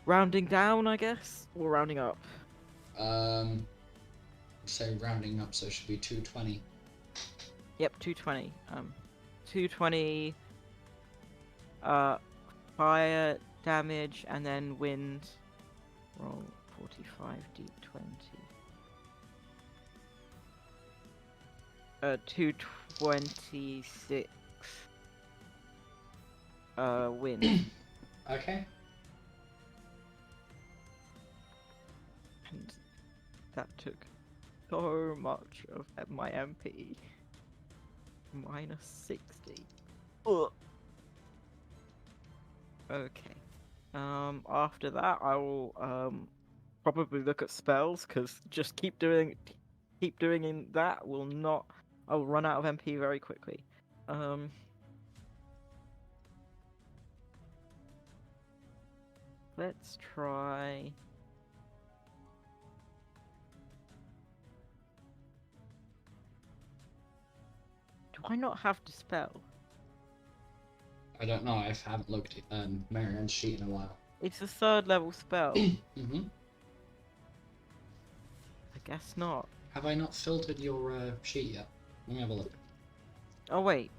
rounding down, I guess, or rounding up. So rounding up, so it should be 220. Yep, 220. 220. Fire damage and then wind. Roll 45d20. 226. Wind. Okay. And that took so much of my MP. Minus 60. Ugh. Okay. After that, I will probably look at spells because just keep doing that will not. I will run out of MP very quickly. Let's try. Do I not have Dispel? I don't know, I haven't looked at Marianne's sheet in a while. It's a 3rd level spell. Mm-hmm. I guess not. Have I not filtered your sheet yet? Let me have a look. Oh wait,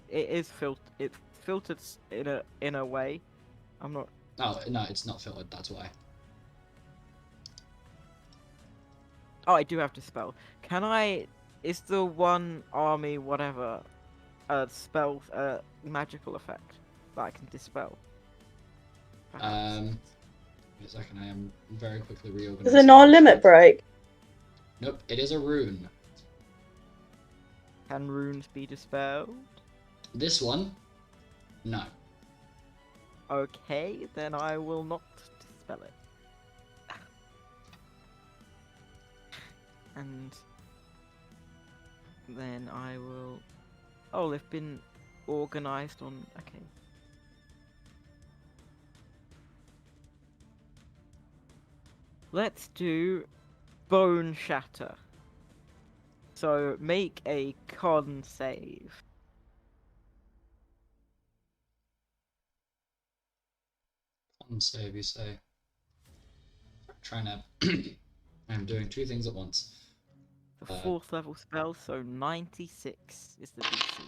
it is It's filtered in a way. I'm not. Oh, no, it's not filtered, that's why. Oh, I do have Dispel. Can I? Is the one army whatever a spell magical effect that I can dispel? Perhaps. Wait a second, I am very quickly reorganizing. Is it not a limit break? Nope, it is a rune. Can runes be dispelled? This one, no. Okay, then I will not dispel it. And then I will. Oh, they've been organized on. Okay. Let's do Bone Shatter. So make a con save. Con save, you say. Trying to. I'm doing two things at once. The 4th level spell, so 96 is the DC.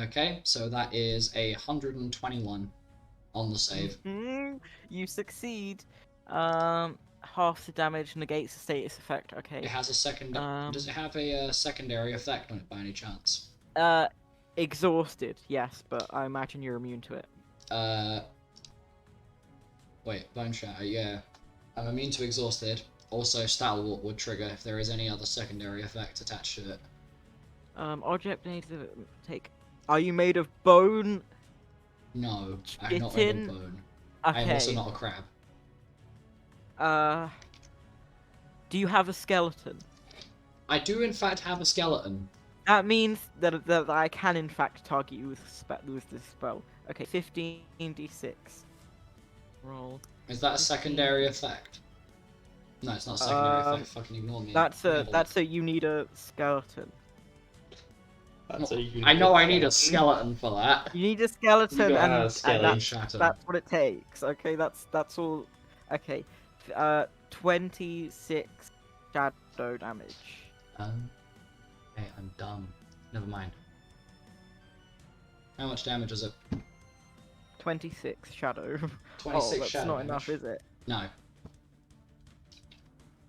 Okay, so that is a 121 on the save. You succeed. Half the damage negates the status effect. Okay. It has a second. Does it have a secondary effect on it by any chance? Exhausted, yes, but I imagine you're immune to it. Wait, Bone Shatter, yeah. I'm immune to exhausted. Also, Stalwart would trigger if there is any other secondary effect attached to it. Object needs to take. Are you made of bone? No, I'm not made of bone. Okay. I am also not a crab. Do you have a skeleton? I do, in fact, have a skeleton. That means that I can, in fact, target you with this spell. Okay, 15d6. Roll. Is that a secondary effect? No, it's not a secondary effect. Fucking ignore me. That's a you need a skeleton. I know I need a skeleton for that. You need a skeleton, and Shatter. that's what it takes. Okay, that's all. Okay, 26 shadow damage. Okay, I'm dumb. Never mind. How much damage is it? 26 shadow. 26 oh, that's shadow not damage. enough, is it? No.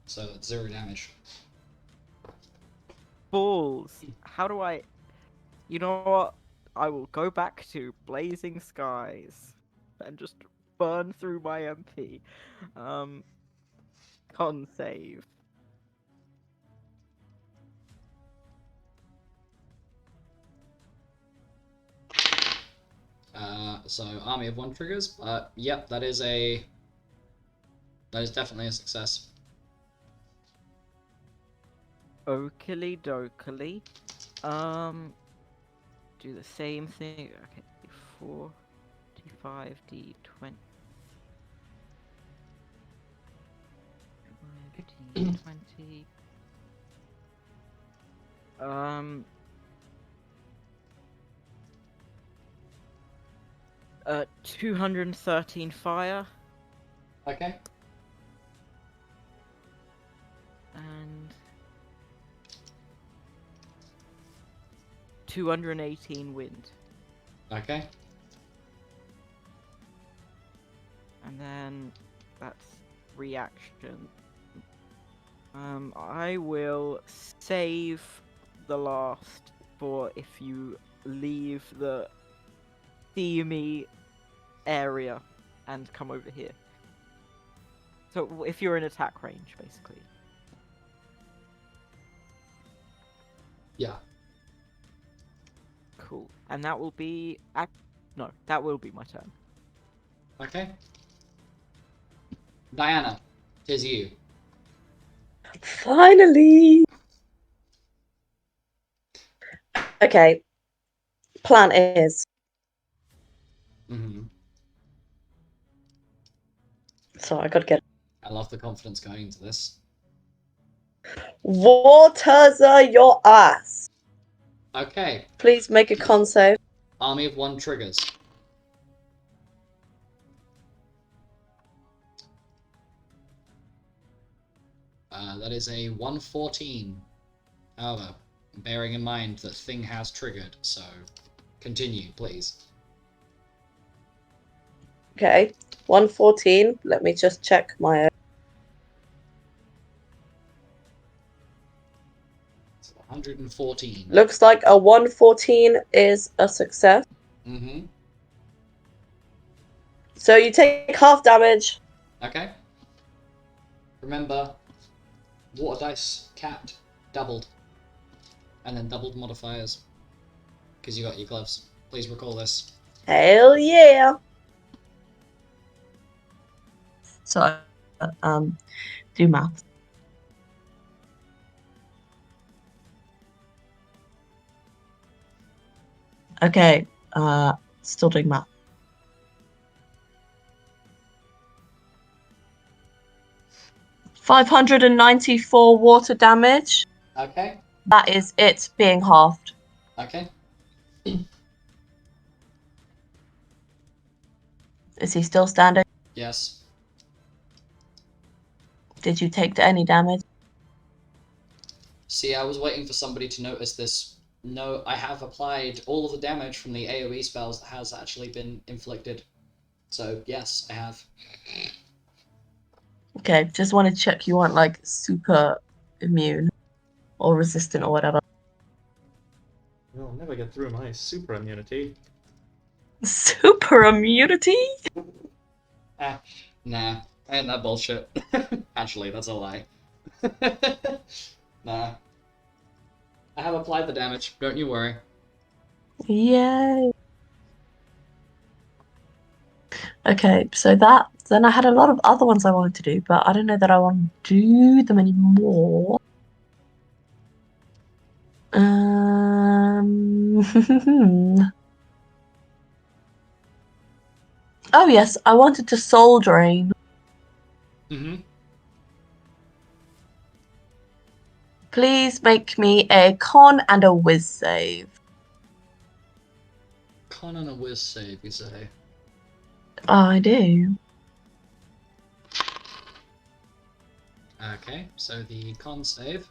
So it's 0 damage. Balls. How do I... You know what? I will go back to Blazing Skies and just burn through my MP. Con save. So army of 1 triggers, but yep, that is definitely a success. Oakley dokily. Do the same thing. Okay, D4, D5, D20. D20. 213 fire Okay. and 218 wind. Okay. And then that's reaction. I will save the last for if you leave the steamy area and come over here. So if you're in attack range, basically. Yeah. Cool. And that will be... No, that will be my turn. Okay. Diana, 'tis you. Finally! Okay. Plan is. Mm-hmm. So I gotta get. I love the confidence going into this. Waters your ass. Okay. Please make a con save. Army of 1 triggers. That is a 114. However, bearing in mind that thing has triggered, so continue, please. Okay. 114. Let me just check my. So 114. Looks like a 114 is a success. Mm-hmm. So you take half damage. Okay. Remember, water dice capped, doubled, and then doubled modifiers, because you got your gloves. Please recall this. Hell yeah! So, do math. Okay, still doing math. $594 water damage. Okay. That is it being halved. Okay. Is he still standing? Yes. Did you take any damage? See, I was waiting for somebody to notice this. No, I have applied all of the damage from the AoE spells that has actually been inflicted. So, yes, I have. Okay, just want to check you aren't like super immune or resistant or whatever. You'll never get through my super immunity. Super immunity? Nah, ain't that bullshit. Actually, that's a lie. Nah. I have applied the damage, don't you worry. Yay. Okay, so then I had a lot of other ones I wanted to do, but I don't know that I want to do them anymore. Oh yes, I wanted to soul drain. Mm-hmm. Please make me a con and a whiz save. Con and a whiz save, you say? I do. Okay, so the con save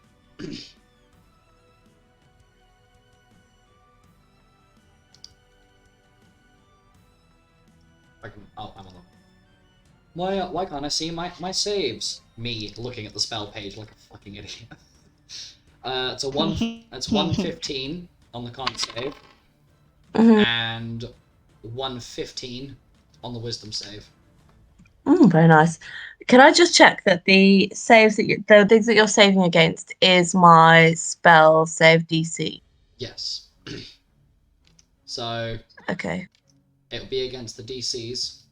Oh, I'm on the. Why can't I see my saves? Me looking at the spell page like a fucking idiot. It's 115 on the con save, Mhm. and 115 on the wisdom save. Very nice. Can I just check that the saves that the things that you're saving against is my spell save DC? Yes. So Okay. it'll be against the DCs.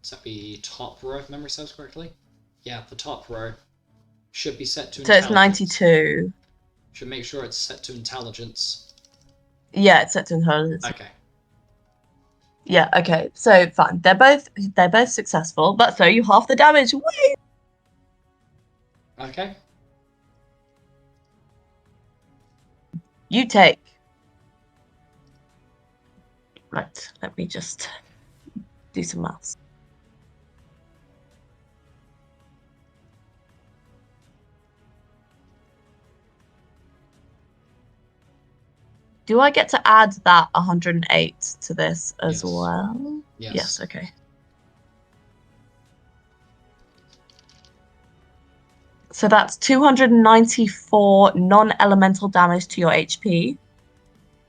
So that'd be top row, if memory serves correctly. Yeah, the top row should be set to So it's intelligence. 92. Should make sure it's set to intelligence. Yeah, it's set to intelligence. Okay. Yeah, okay. So fine. They're both successful, but so you half the damage. Whee! Okay. You take. Right, let me just do some maths. Do I get to add that 108 to this as Yes. well? Yes. Yes, okay. So that's 294 non-elemental damage to your HP.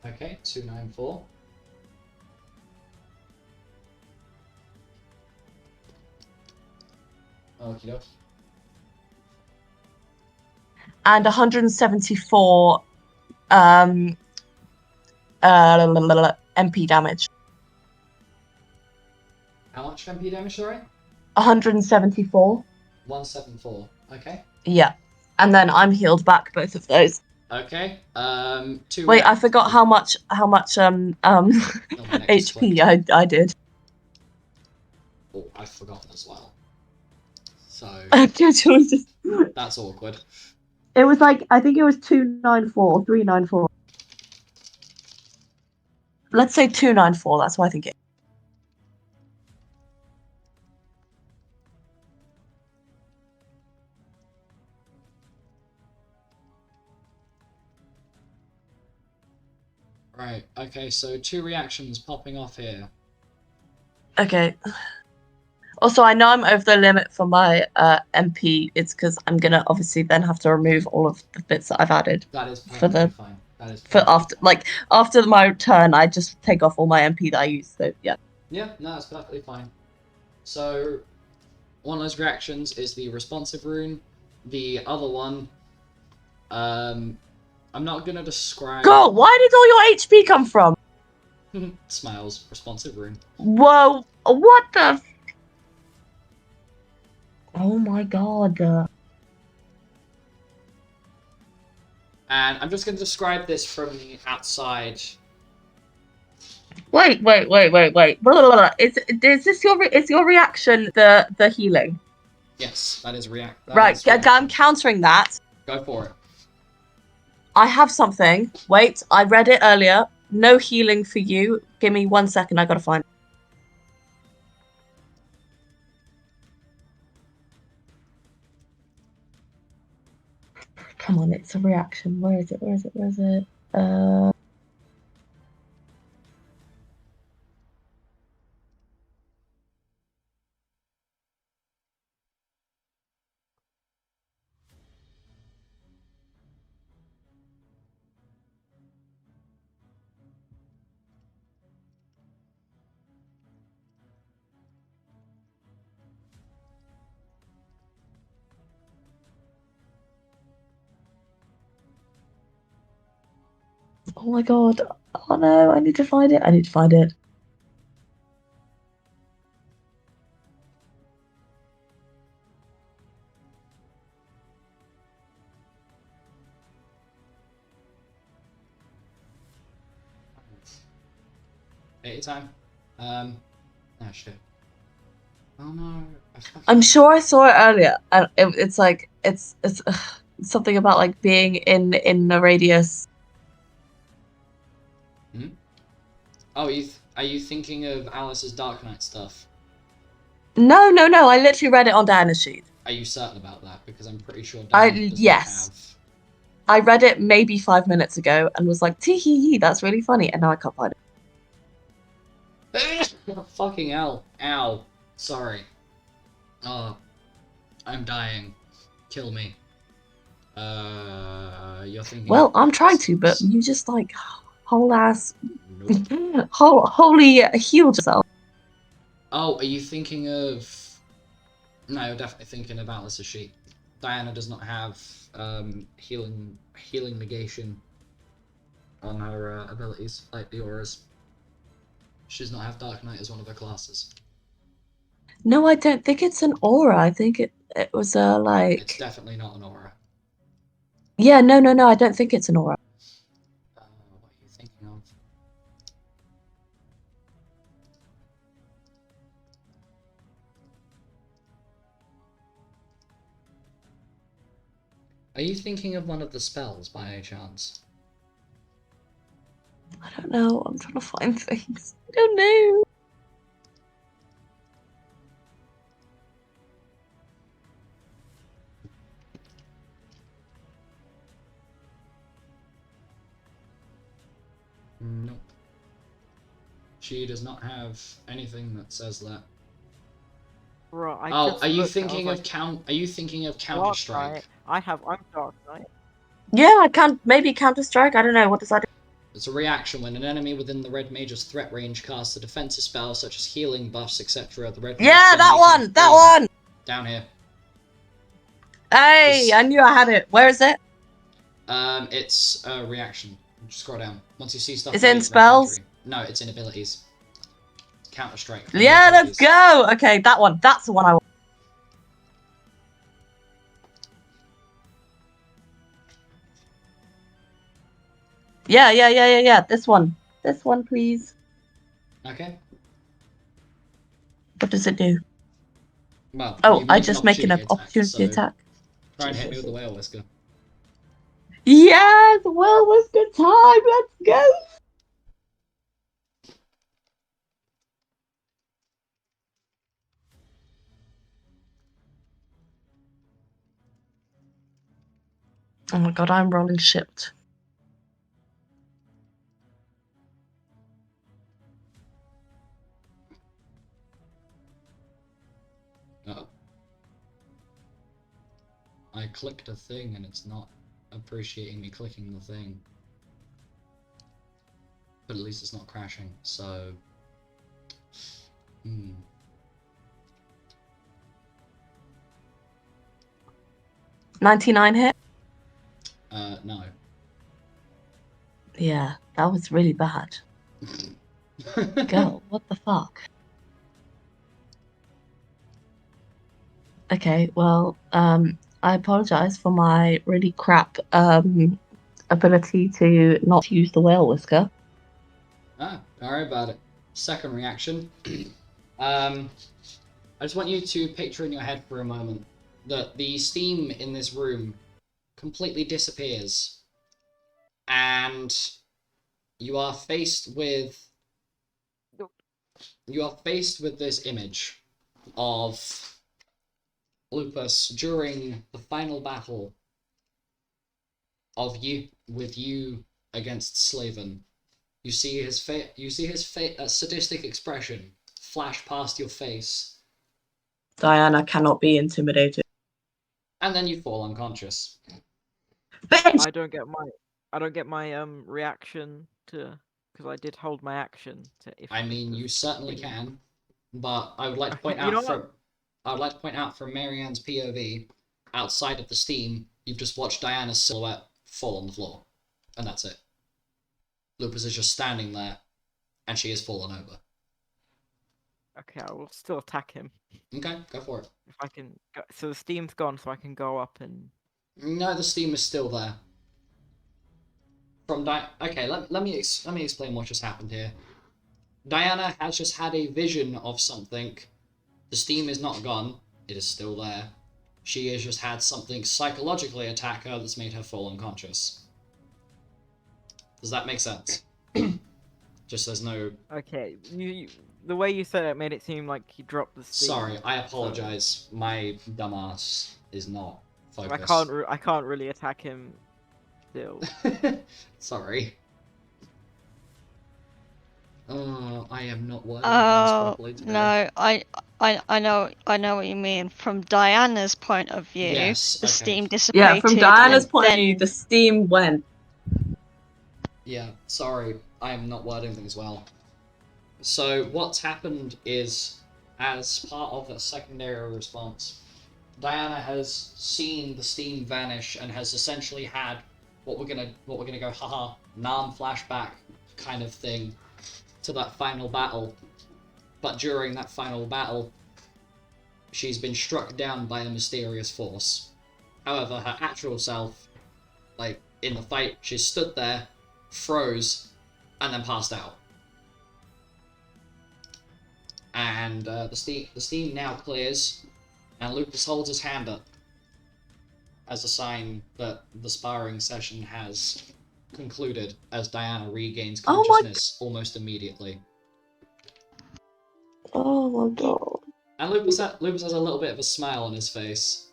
Okay, 294. Okie dokie. And 174 MP damage. How much MP damage, sorry? 174. 174. Okay. Yeah. And then I'm healed back both of those. Okay. Wait, I forgot how much Oh, my neck just HP clicked. I did. Oh, I've forgotten as well. So It that's awkward. was like, I think it was 294, 394. Let's say 294, that's what I think it is. Right. Okay. So 2 reactions popping off here. Okay. Also, I know I'm over the limit for my MP. It's because I'm gonna obviously then have to remove all of the bits that I've added. That is For the- perfectly fine. That is For perfectly after my turn, I just take off all my MP that I use. So yeah. Yeah, no, that's perfectly fine. So, one of those reactions is the responsive rune. The other one, I'm not gonna describe. Girl, why did all your HP come from? Smiles, responsive rune. Whoa! What the? Oh my god! And I'm just gonna describe this from the outside. Wait! Blah, blah, blah. Is this your reaction? The healing. Yes, that is react. Right, I'm reaction. countering that. Go for it. I have something. Wait, I read it earlier. No healing for you. Give me 1 second. I gotta find. Come on, it's a reaction. Where is it? Oh my god. Oh no, I need to find it. Take your time. Oh shit. Oh no. I'm sure I saw it earlier, and it's like it's something about like being in a radius. Oh, are you thinking of Alice's Dark Knight stuff? No. I literally read it on Diana's sheet. Are you certain about that? Because I'm pretty sure I- Diana does yes. not have. I read it maybe 5 minutes ago and was like, tee hee hee, that's really funny, and now I can't find it. Fucking hell. Ow. Sorry. Oh, I'm dying. Kill me. You're thinking. Well, I'm trying to, but you just like whole ass, Nope. holy healed yourself. Oh, are you thinking of? No, you're definitely thinking of Alice's sheet. Diana does not have healing negation on her abilities like the auras. She does not have Dark Knight as one of her classes. No, I don't think it's an aura. I think it was a like. It's definitely not an aura. Yeah, no. I don't think it's an aura. What are you thinking of? Are you thinking of one of the spells by any chance? I don't know. I'm trying to find things. I don't know. Nope. She does not have anything that says that. Right, I Oh, just are you looked and I was thinking of like, Are you thinking of Dark Counter Strike? Knight. I'm Dark Knight. Yeah, I can't. Maybe Counter Strike. I don't know. What does that do? It's a reaction when an enemy within the Red Mage's threat range casts a defensive spell such as healing, buffs, etc. The Red Mage Yeah, then that may one. That complete- one. Down here. Hey, I knew I had it. Where is it? It's a reaction. Just scroll down. Once you see stuff. It's in like spells? injury. No, it's in abilities. Counter Strike. Yeah, let's go. Okay, that one. That's the one I want. Yeah. This one. This one, please. Okay. What does it do? Well, Oh, you I make just make an opportunity so attack. try and hit me with the whale whisker. Yes, well, was good time. Let's go. Oh my god, I'm rolling shit. Uh-oh. I clicked a thing and it's not appreciating me clicking the thing. But at least it's not crashing, so... 99 hit? No. Yeah, that was really bad. Girl, what the fuck? Okay, well, I apologize for my really crap ability to not use the whale whisker. Don't worry about it. Second reaction. I just want you to picture in your head for a moment that the steam in this room completely disappears, and you are faced with this image of Lupus during the final battle of you against Slaven. You see his sadistic expression flash past your face, Diana cannot be intimidated. and then you fall unconscious. Bitch! I don't get my reaction to, because I did hold my action to. I mean, you certainly can, but I would like to point You know out what? from Marianne's POV, outside of the steam, you've just watched Diana's silhouette fall on the floor, and that's it. Lupus is just standing there, and she has fallen over. Okay, I will still attack him Okay, go for it. if I can. So the steam's gone, so I can go up and. No, the steam is still there. Okay, let me explain what just happened here. Diana has just had a vision of something. The steam is not gone. It is still there. She has just had something psychologically attack her that's made her fall unconscious. Does that make sense? Just there's no... Okay, the way you said it made it seem like he dropped the steam. Sorry, I apologize. My dumbass is not focused. I can't really attack him still. Sorry. I am not wording things Oh properly today. no, I know what you mean. From Diana's point of view, Yes, the okay. steam dissipated. Yeah, from Diana's and point of then- view, the steam went. Yeah, sorry, I am not wording things well. So what's happened is, as part of a secondary response, Diana has seen the steam vanish and has essentially had what we're gonna go haha Nam flashback kind of thing to that final battle. But during that final battle, she's been struck down by a mysterious force. However, her actual self, like in the fight, she stood there, froze, and then passed out. And the steam now clears, and Lucas holds his hand up as a sign that the sparring session has concluded, as Diana regains Oh my consciousness almost immediately. Oh my god. And Lucas has a little bit of a smile on his face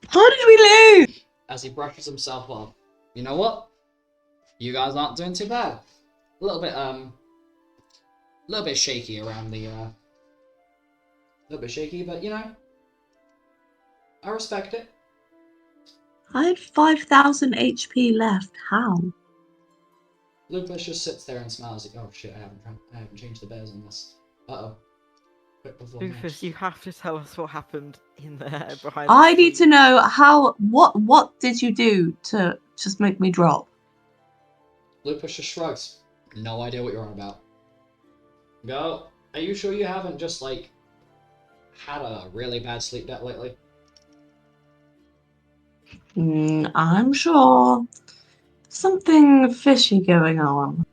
How did we lose? as he brushes himself off. You know what? You guys aren't doing too bad. A little bit shaky around the little bit shaky, but you know, I respect it. I had 5,000 HP left. How? Lucas just sits there and smiles. Like, oh shit, I haven't changed the bears on this. Uh-oh. Quick before Rufus, match. you have to tell us what happened in there behind. I the need to scenes. know what did you do to just make me drop? Lupus just shrugs. No idea what you're on about. Go. Are you sure you haven't just, like, had a really bad sleep debt lately? I'm sure. Something fishy going on.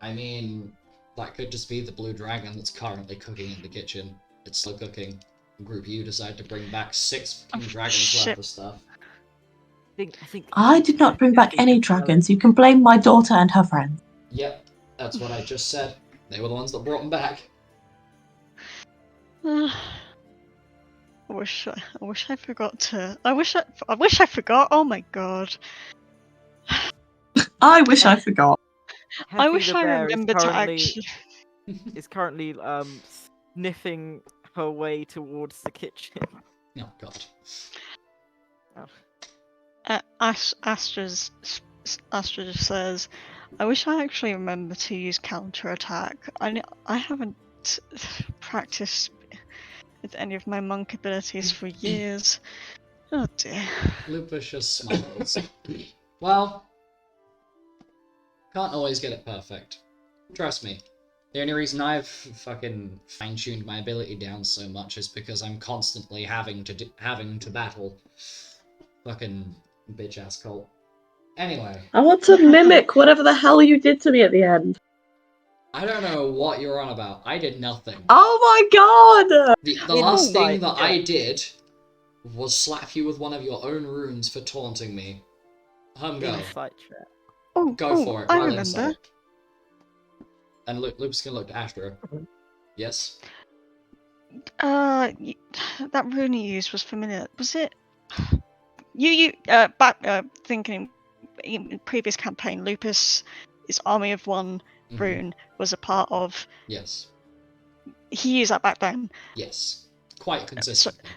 I mean, that could just be the blue dragon that's currently cooking in the kitchen. It's slow cooking. Group U decided to bring back 6 fucking dragons shit. worth of stuff. I think. I did not bring back any dragons. You can blame my daughter and her friends. Yep, that's what I just said. They were the ones that brought them back. I wish I forgot to. I wish I forgot. Oh my god. I wish I forgot. I Heffy wish the I bear remembered to actually. is currently sniffing her way towards the kitchen. Oh god. Astra just says, "I wish I actually remember to use counterattack. I haven't practiced with any of my monk abilities for years. Oh dear." Lupus just smiles. Well, can't always get it perfect. Trust me. The only reason I've fucking fine-tuned my ability down so much is because I'm constantly having to battle fucking bitch-ass cult. Anyway, I want to mimic whatever the hell you did to me at the end. I don't know what you're on about. I did nothing. Oh my god! The In last thing hindsight, that yeah. I did was slap you with one of your own runes for taunting me. Go. Insight check. Go for it. I Roll remember. insight. And Luke's gonna look after her. Yes? That rune you used was familiar. Was it? You thinking in previous campaign, Lupus's army of one Mhm. rune was a part of. Yes. He used that back then. Yes. Quite consistently.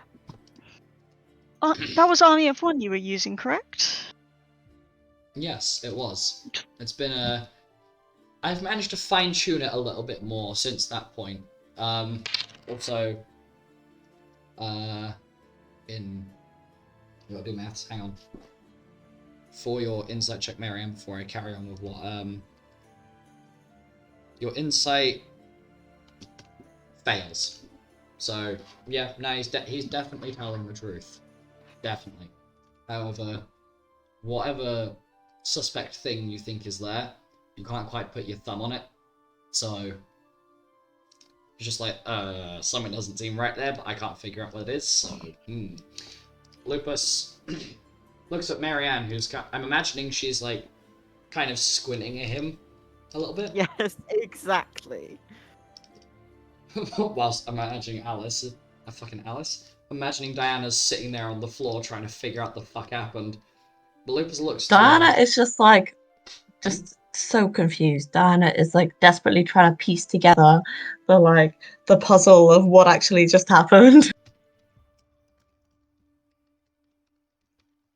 That was army of one you were using, correct? Yes, it was. It's been a... I've managed to fine-tune it a little bit more since that point. Also... in... I gotta do maths, hang on. For your insight check, Miriam, before I carry on with what, your insight... fails. So, yeah, no, he's definitely telling the truth. Definitely. However, whatever suspect thing you think is there, you can't quite put your thumb on it. So, you're just like, something doesn't seem right there, but I can't figure out what it is, so, Lupus looks at Marianne, who's, I'm imagining she's, like, kind of squinting at him a little bit. Yes, exactly. Whilst I'm imagining Alice, imagining Diana's sitting there on the floor trying to figure out the fuck happened. But Lupus looks to Diana is just like, just so confused. Diana is like desperately trying to piece together the puzzle of what actually just happened.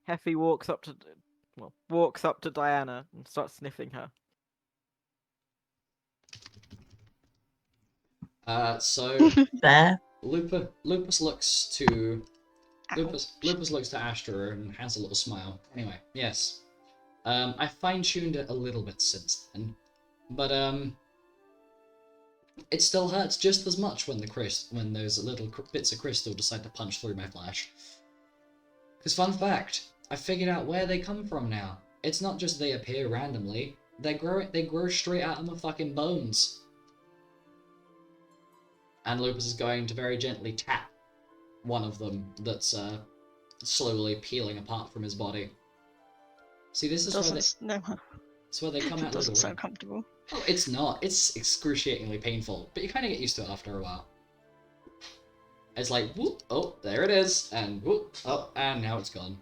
Heffy walks up to Diana and starts sniffing her. So There. Lupus looks to Astra and has a little smile. Anyway, yes. I fine-tuned it a little bit since then, but it still hurts just as much when those little bits of crystal decide to punch through my flesh. Because fun fact, I figured out where they come from now. It's not just they appear randomly. They grow straight out of my fucking bones. And Lupus is going to very gently tap one of them that's slowly peeling apart from his body. See, this is where they come It out doesn't little sound red. comfortable. Oh, it's not. It's excruciatingly painful, but you kind of get used to it after a while. It's like, whoop, oh, there it is, and whoop, oh, and now it's gone.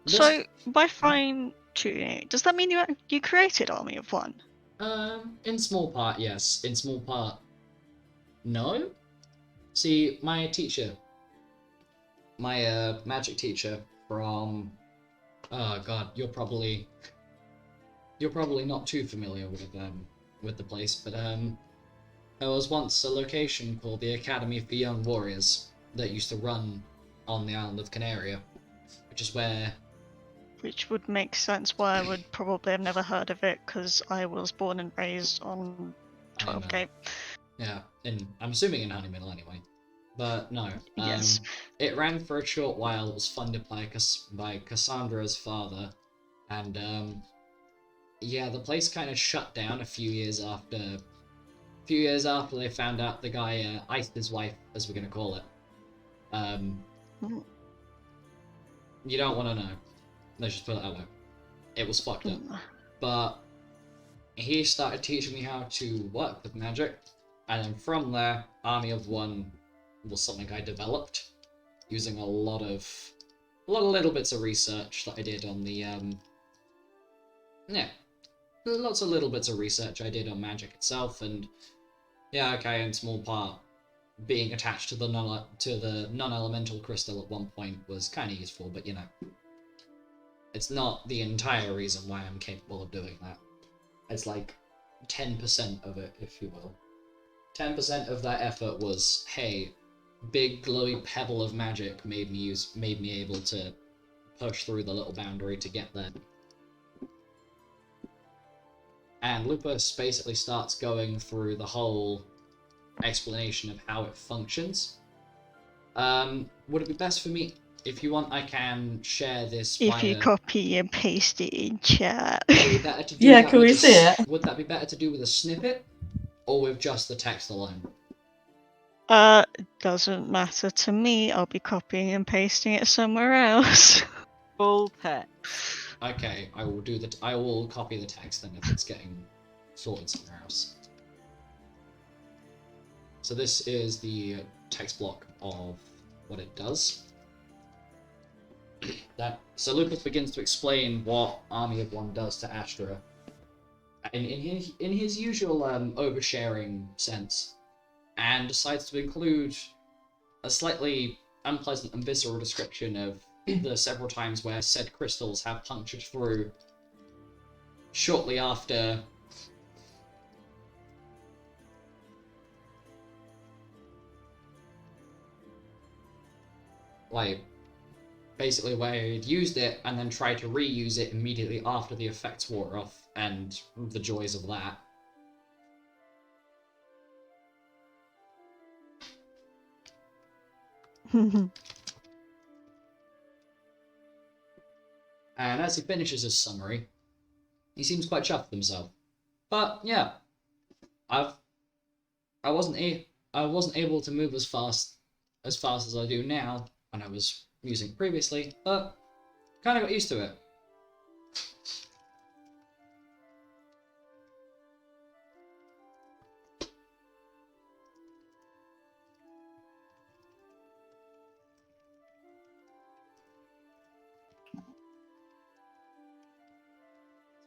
So, by fine tuning, does that mean you created Army of One? In small part, yes. In small part, no. See, my teacher, my magic teacher from, oh god, you're probably not too familiar with the place, but there was once a location called the Academy for Young Warriors that used to run on the island of Canaria, which is where... Which would make sense why I would probably have never heard of it, because I was born and raised on 12 Gate. Yeah, I'm assuming in Honeymiddle anyway. But no. Yes. It ran for a short while. It was funded by Cassandra's father. And yeah, the place kind of shut down a few years after they found out the guy iced his wife, as we're going to call it. You don't want to know. Let's just put it that way. It was fucked up. But he started teaching me how to work with magic, and then from there, Army of One was something I developed using a lot of little bits of research that I did on the lots of little bits of research I did on magic itself, and yeah, okay, in small part, being attached to the non-elemental crystal at one point was kind of useful, but you know, it's not the entire reason why I'm capable of doing that. It's like 10% of it, if you will. 10% of that effort was, hey, big glowy pebble of magic made me able to push through the little boundary to get there. And Lupus basically starts going through the whole explanation of how it functions. Would it be best for me, if you want, I can share this If you copy and paste it in chat. Would it be better to do Yeah, that can with we see it? Would that be better to do with a snippet, or with just the text alone? Doesn't matter to me. I'll be copying and pasting it somewhere else. Full text. Okay, I will copy the text then if it's getting sorted somewhere else. So this is the text block of what it does. So Lupus begins to explain what Army of One does to Astra, in his usual oversharing sense, and decides to include a slightly unpleasant and visceral description of the several times where said crystals have punctured through shortly after basically where he'd used it and then tried to reuse it immediately after the effects wore off, and the joys of that. And as he finishes his summary, he seems quite chuffed with himself. But yeah, I wasn't able to move as fast as I do now when I was using it previously, but kind of got used to it.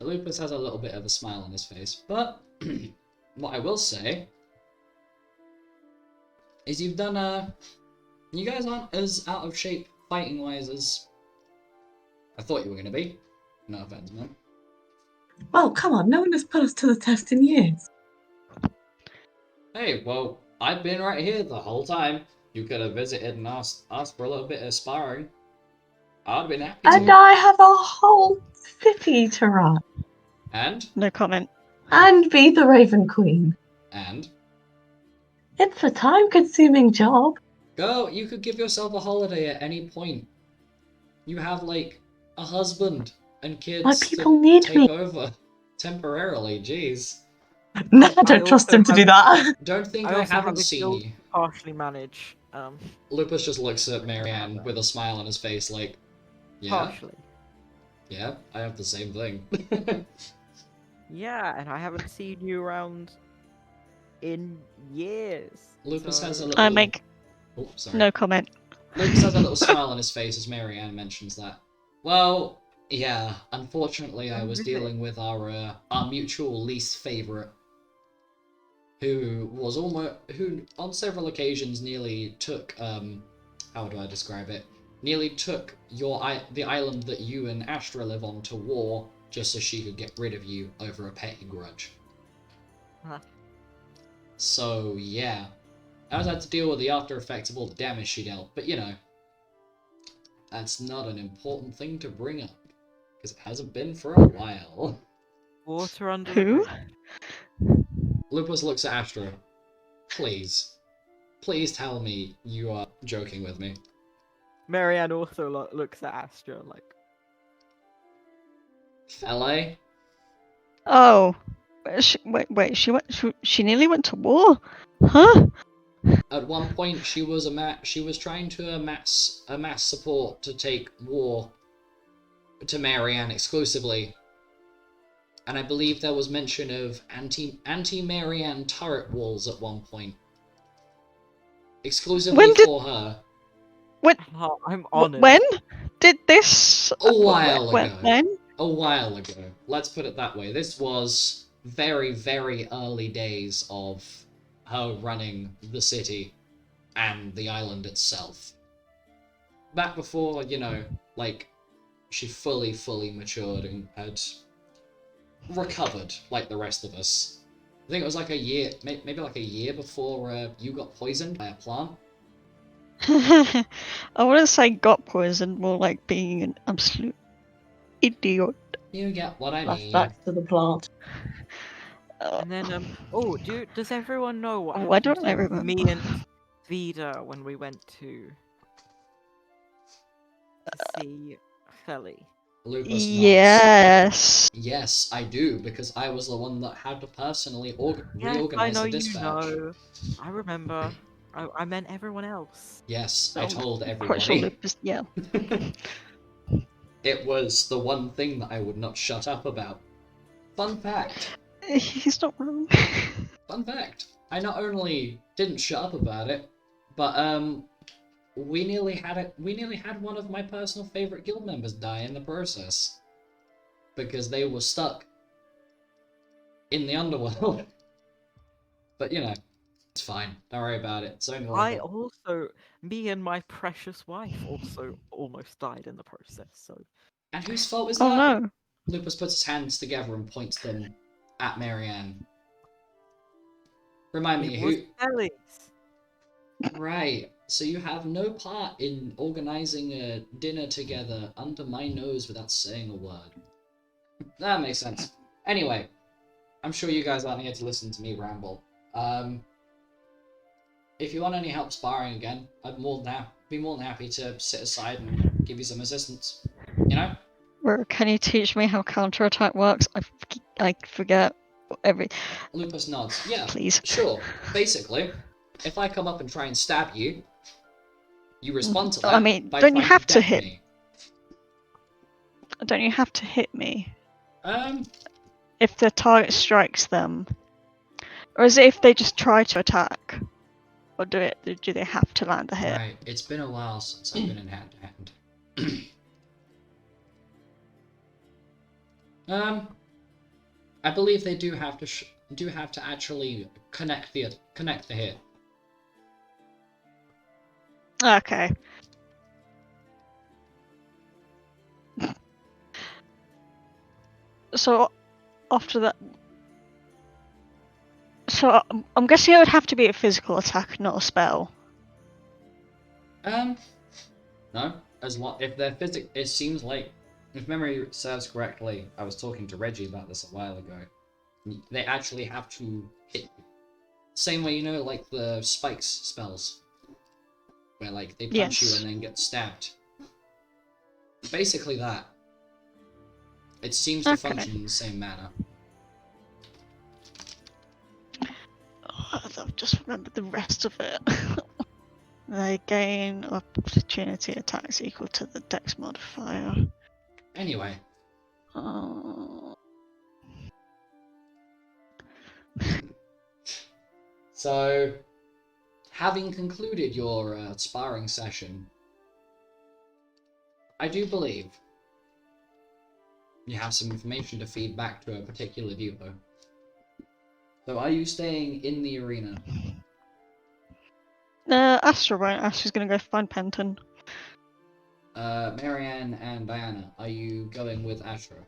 Lupus has a little bit of a smile on his face, but what I will say is you've done you guys aren't as out of shape fighting wise as I thought you were gonna be. No offense, man. Well, come on, no one has put us to the test in years. Hey, well, I've been right here the whole time. You could have visited and asked for a little bit of sparring. I'd have been happy And to. I have a whole city to run. And? No comment. And be the Raven Queen. And? It's a time-consuming job. Girl, you could give yourself a holiday at any point. You have, like, a husband and kids My people need take me. over temporarily, jeez. No, I I don't trust also him to do that. Don't think I I also have haven't a seen guild you. to partially manage. Lupus just looks at Marianne with a smile on his face like, yeah, Partially. yeah, I have the same thing. Yeah, and I haven't seen you around in years. Lupus has a so- little... I make Oh, sorry. no comment. Lupus has a little smile on his face as Marianne mentions that. Well, yeah, unfortunately I was dealing with our mutual least favourite, who on several occasions nearly took, how do I describe it? Nearly took the island that you and Astra live on to war just so she could get rid of you over a petty grudge. Huh. So, yeah. I also had to deal with the after effects of all the damage she dealt, but you know, that's not an important thing to bring up, because it hasn't been for a while. Water under Who? the bridge. Lupus looks at Astra. Please. Please tell me you are joking with me. Marianne also looks at Astra like, Fele? Oh, wait. She nearly went to war, huh? At one point, she was trying to amass support to take war to Marianne exclusively, and I believe there was mention of anti-Marianne turret walls at one point, exclusively for her. oh, I'm honoured. When did this? A while ago. When? A while ago. Let's put it that way. This was very, very early days of her running the city and the island itself. Back before, you know, like, she fully matured and had recovered like the rest of us. I think it was like a year, maybe like a year before you got poisoned by a plant. I wouldn't say got poisoned, more like being an absolute idiot. You get what I mean. Flashbacks to the plant. And then, does everyone know what Why happened don't I to remember? me and Vida when we went to see Feli? Lupus nods. Yes. Yes, I do, because I was the one that had to personally Yes, I reorganize know the you dispatch. know. I remember. I meant everyone else. Yes, I told Quite sure everybody. Lupus. Yeah. It was the one thing that I would not shut up about. Fun fact. He's not wrong. Fun fact. I not only didn't shut up about it, but we nearly had one of my personal favorite guild members die in the process. Because they were stuck in the underworld. But you know, it's fine. Don't worry about it. It's only like Me and my precious wife also almost died in the process, so. And whose fault is Oh that? no. Lupus puts his hands together and points them at Marianne. Remind me, It was who... Feli's. Right, so you have no part in organising a dinner together under my nose without saying a word. That makes sense. Anyway, I'm sure you guys aren't here to listen to me ramble. If you want any help sparring again, I'd be more than happy to sit aside and give you some assistance. You know? Can you teach me how counterattack works? I forget every. Lupus nods. Yeah, Please. sure. Basically, if I come up and try and stab you, you respond to that I mean, by don't you trying have to deck hit? me. Don't you have to hit me Um, if the target strikes them, or is it if they just try to attack, or do they have to land a hit? right. It's been a while since I've been in hand-to-hand. I believe they do have to actually connect the hit. Okay. So after that, so I'm guessing it would have to be a physical attack, not a spell. No, if they're it seems like, if memory serves correctly, I was talking to Reggie about this a while ago. They actually have to hit you. Same way, like the spikes spells, where like they punch you Yes. and then get stabbed. Basically that. It seems to Okay. function in the same manner. Oh, I've just remembered the rest of it. They gain opportunity attacks equal to the dex modifier. Anyway, Uh, so having concluded your sparring session, I do believe you have some information to feed back to a particular duo. So are you staying in the arena? Astra won't. Astra's gonna go find Penton. Marianne and Diana, are you going with Ashra?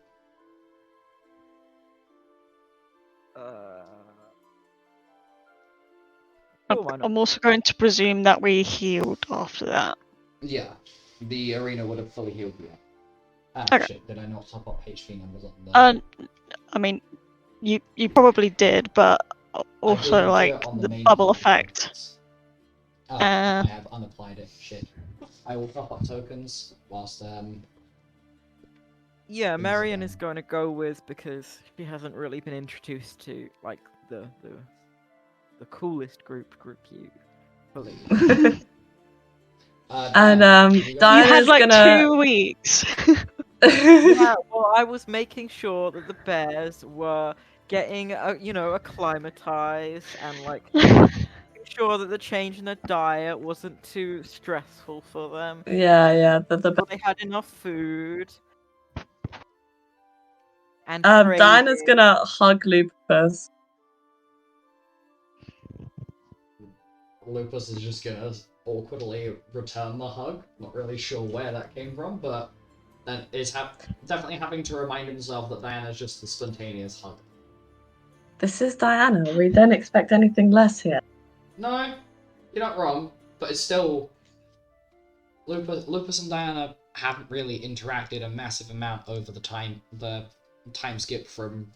Sure, why not? I'm also going to presume that we healed after that. Yeah, the arena would have fully healed you. Ah, Okay. shit, did I not top up HP numbers on the... I mean, you probably did, but also didn't do like it on the main bubble party effect. tokens. I have unapplied it, shit. I will top up tokens whilst, Yeah, things Marion are is done. going to go with because she hasn't really been introduced to like the coolest group you believe. And Diana, you go You first. had Diana's like gonna. 2 weeks. Yeah, well, I was making sure that the bears were getting acclimatized and like making sure that the change in their diet wasn't too stressful for them. Yeah. So they had enough food and Diana's training. gonna hug Lupe first. Lupus is just gonna awkwardly return the hug. Not really sure where that came from, but then is definitely having to remind himself that Diana's just a spontaneous hug. This is Diana. We don't expect anything less here. No, you're not wrong, but it's still Lupus and Diana haven't really interacted a massive amount over the time skip from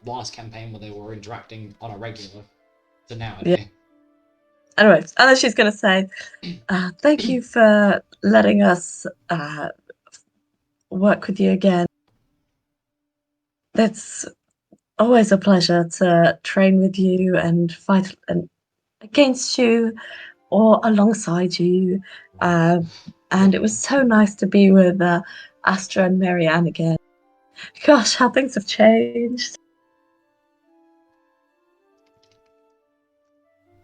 last campaign where they were interacting on a regular to nowadays. Yeah. Anyways, and then she's gonna say, "Thank you for letting us work with you again. It's always a pleasure to train with you and fight against you or alongside you. And it was so nice to be with Astra and Marianne again. Gosh, how things have changed."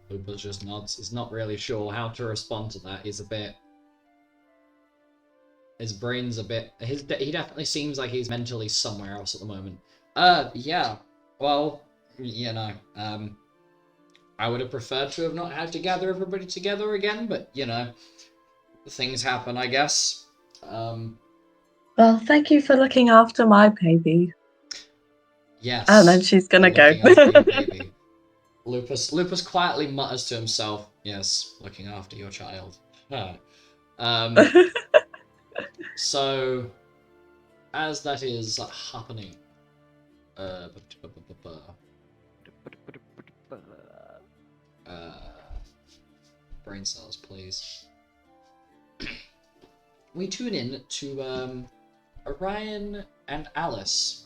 Lupus just nods. He's not really sure how to respond to that. He's a bit... His brain's a bit... He definitely seems like he's mentally somewhere else at the moment. Yeah. Well, I would have preferred to have not had to gather everybody together again, but, things happen, I guess. Well, thank you for looking after my baby. Yes. And then she's gonna go. Looking after your baby. Lupus quietly mutters to himself, yes, looking after your child. So, as that is happening, brain cells, please. We tune in to Orion and Alice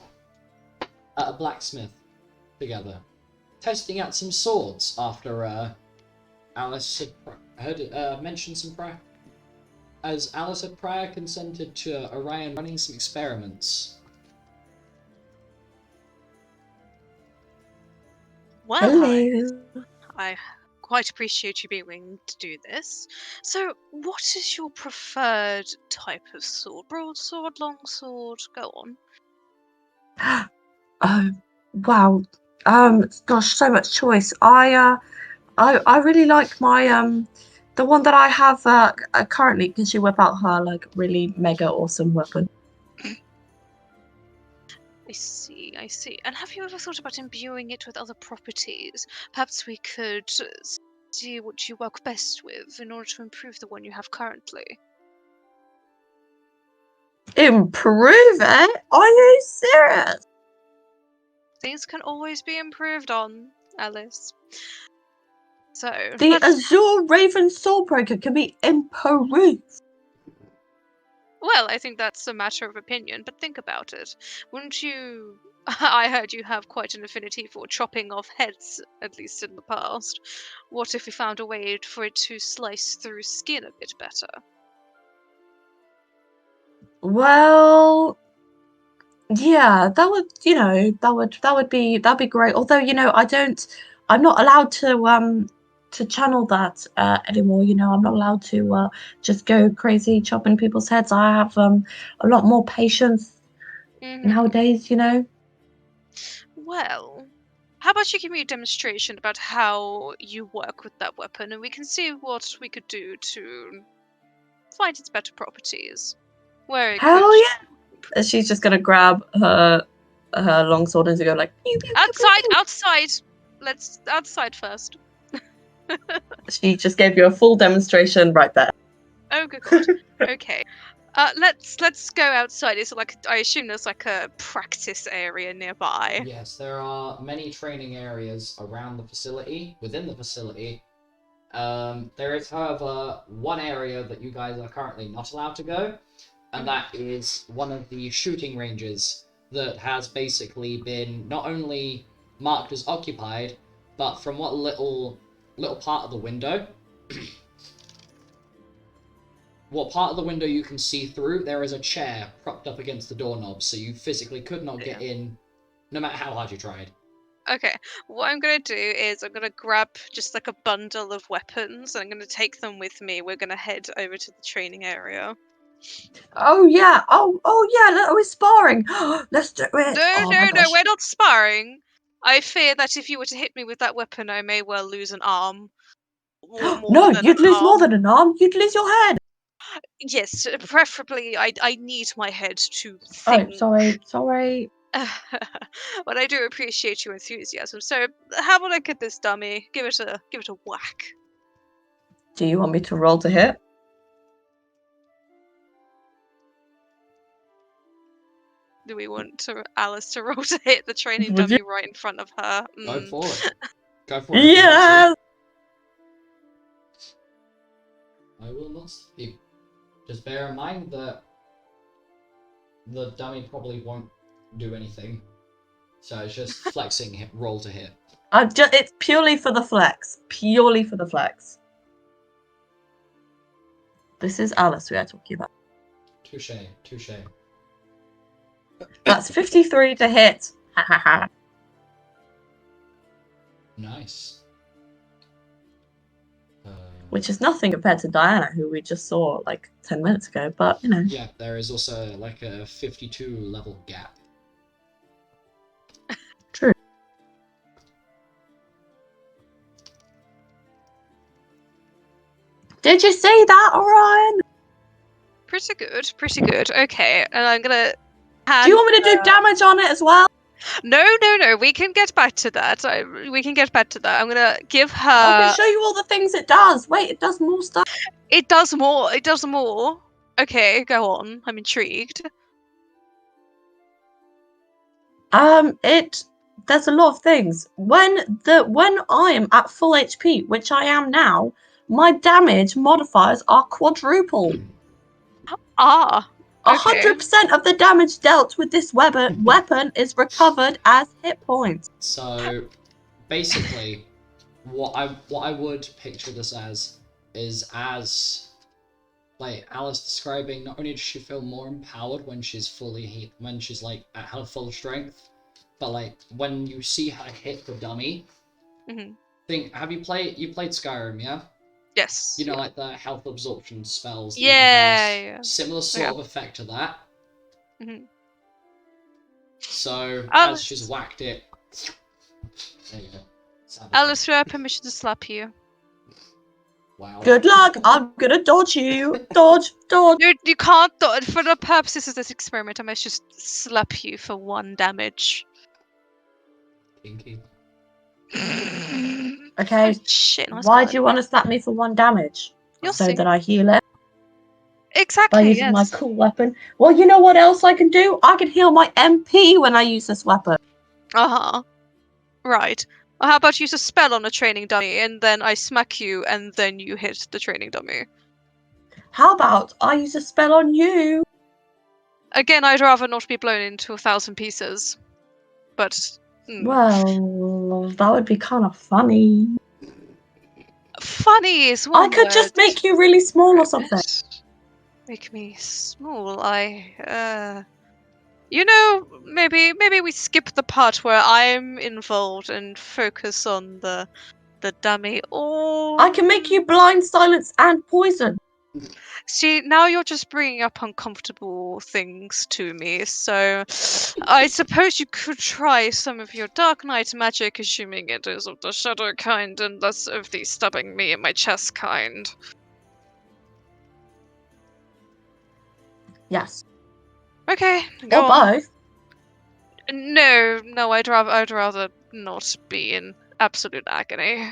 at a blacksmith together, testing out some swords after Alice had mentioned some prior. As Alice had prior consented to Orion running some experiments. Well, Hello. I quite appreciate you being willing to do this. So, what is your preferred type of sword? Broadsword, longsword? Go on. Wow. Gosh, so much choice. I really like my the one that I have currently because she whip out her like really mega awesome weapon. I see, I see. And have you ever thought about imbuing it with other properties? Perhaps we could see what you work best with in order to improve the one you have currently. Improve it? Are you serious? Things can always be improved on, Alice. So, The Azure Raven Soulbreaker can be improved. well, I think that's a matter of opinion, but think about it. Wouldn't you... I heard you have quite an affinity for chopping off heads, at least in the past. What if we found a way for it to slice through skin a bit better? Well, yeah, that would, that'd be great. Although, I'm not allowed to channel that anymore. I'm not allowed to just go crazy chopping people's heads. I have a lot more patience nowadays. Well, how about you give me a demonstration about how you work with that weapon, and we can see what we could do to find its better properties. Where it could... Hell yeah! And she's just gonna grab her longsword and to go like pew, pew, pew, pew, Outside, pew. outside! Let's outside first. She just gave you a full demonstration right there. Oh good god. Okay. Let's go outside. Is it like I assume there's like a practice area nearby. Yes, there are many training areas around the facility, within the facility. There is, however, one area that you guys are currently not allowed to go, and that is one of the shooting ranges that has basically been not only marked as occupied, but from what little part of the window, what part of the window you can see through, there is a chair propped up against the doorknob, so you physically could not get in, no matter how hard you tried. Okay, what I'm gonna do is I'm gonna grab just like a bundle of weapons and I'm gonna take them with me. We're gonna head over to the training area. Oh yeah, oh yeah, we're sparring. Let's do it. No, Oh no, my no, gosh. we're not sparring. I fear that if you were to hit me with that weapon, I may well lose an arm. Or more No, than you'd an lose more arm. than an arm. You'd lose your head. Yes, preferably I need my head to Oh, think. sorry. But I do appreciate your enthusiasm. So how about I get this dummy? Give it a whack. Do you want me to roll to hit? Do we want Alice to roll to hit the training Would you? dummy right in front of her? Go for it. Go for it if you want Yes. to. I will not sleep. Just bear in mind that the dummy probably won't do anything. So it's just flexing hit, roll to hit. It's purely for the flex. Purely for the flex. This is Alice we are talking about. Touche. That's 53 to hit. Ha ha ha. Nice. Which is nothing compared to Diana, who we just saw like 10 minutes ago, but Yeah, there is also like a 52 level gap. True. Did you see that, Orion? Pretty good. Okay, and I'm gonna Do you want me to do damage on it as well? No, we can get back to that. We can get back to that. I'm gonna give her... I can show you all the things it does. Wait, it does more stuff. It does more. Okay, go on. I'm intrigued. There's a lot of things. When I am at full HP, which I am now, my damage modifiers are quadrupled. Ah, okay. 100% of the damage dealt with this weapon is recovered as hit points. So basically, what I would picture this as is as like Alice describing. Not only does she feel more empowered when she's like at her full strength, but like when you see her hit the dummy. Have you played Skyrim? Yeah. Yes. You know, like the health absorption spells. Yeah. Similar sort of effect to that. So as she's whacked it There you go. Sound Alice, effect. do I have permission to slap you? Wow. Good luck. I'm gonna dodge you. Dodge, dodge. You can't. For the purposes of this experiment, I must just slap you for 1 damage. Kinky. Okay. Shit, nice Why card. do you want to slap me for 1 damage? You'll So see. that I heal it by Exactly, using my yes. cool weapon. Well, you know what else I can do? I can heal my MP when I use this weapon. Uh-huh. Right. Well, how about you use a spell on a training dummy, and then I smack you, and then you hit the training dummy? How about I use a spell on you? Again, I'd rather not be blown into 1,000 pieces. But... Well, that would be kind of funny. funny is I one could just word. make you really small or something. Make me small. You know, maybe we skip the part where I'm involved and focus on the dummy. Or I can make you blind, silence, and poison. see, now you're just bringing up uncomfortable things to me. So I suppose you could try some of your Dark Knight magic, assuming it is of the shadow kind and less of the stabbing me in my chest kind. Yes. Okay, go Or on. both. No, I'd rather not be in absolute agony.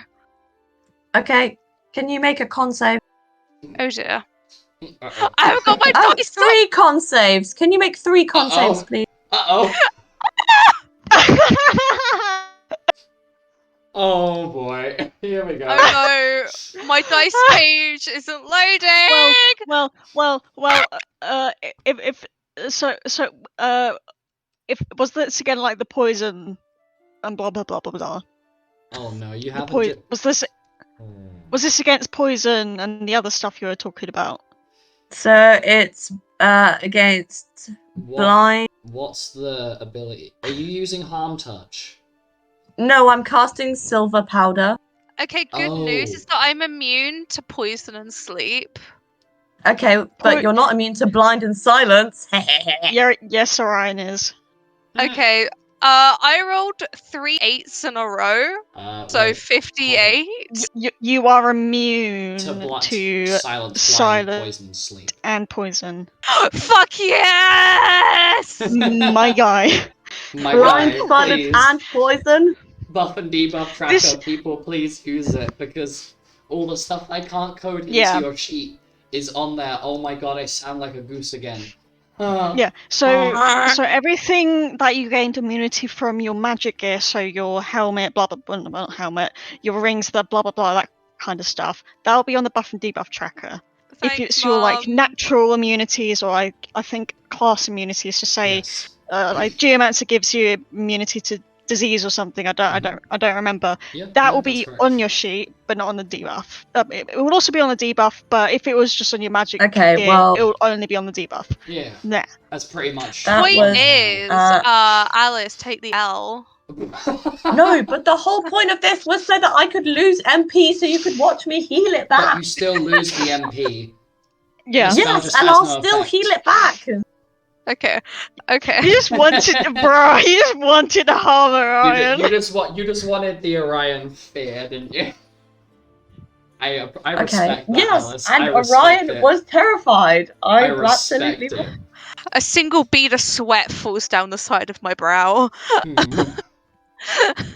Okay. Can you make a con save? Oh dear. Uh-oh. I haven't got my Oh, dice! 3 con saves. Can you make 3 con Uh-oh. saves, please? Uh-oh. Oh boy. Here we go. Oh no, my dice page isn't loading! If was this again like the poison and blah blah blah blah blah? Oh no, you The haven't poison was this against poison and the other stuff you were talking about? So it's against blind. What's the ability? Are you using harm touch? No, I'm casting silver powder. Okay, good news Oh. is that I'm immune to poison and sleep. Okay, but you're not immune to blind and silence. Yes, Orion is. Okay, I rolled 3 8s in a row, so Wait, 58. You are immune to silence, blind, poison, sleep. and poison. Fuck yes! My guy. My Blind, guy, silence, please. and poison. Buff and debuff tracker, This- people, please use it, because all the stuff I can't code into Yeah. your sheet is on there. Oh my god, I sound like a goose again. Ah. Yeah, so everything that you gained immunity from your magic gear, so your helmet, blah blah blah, well, not helmet, your rings, the blah blah blah, that kind of stuff, that'll be on the buff and debuff tracker. Thanks, if it's your like Mom. natural immunities or I think class immunities, to say Yes. like Geomancer gives you immunity to disease or something. I don't remember. Yeah, That yeah, will that's be correct. on your sheet, but not on the debuff. It will also be on the debuff, but if it was just on your magic Okay, gear, well- it will only be on the debuff. Yeah, Nah. that's pretty much. That Point was, is, uh, Alice, take the L. No, but the whole point of this was so that I could lose MP so you could watch me heal it But back. you still lose the MP. Yeah. The spell Yes, just and has I'll no still effect. heal it back. Okay. You just wanted, bro. You just wanted to harm Orion. You just wanted the Orion fear, didn't you? I Okay. respect that, Yes, Alice. and I respect Orion it. was terrified. I I respect absolutely. it. A single bead of sweat falls down the side of my brow. Hmm.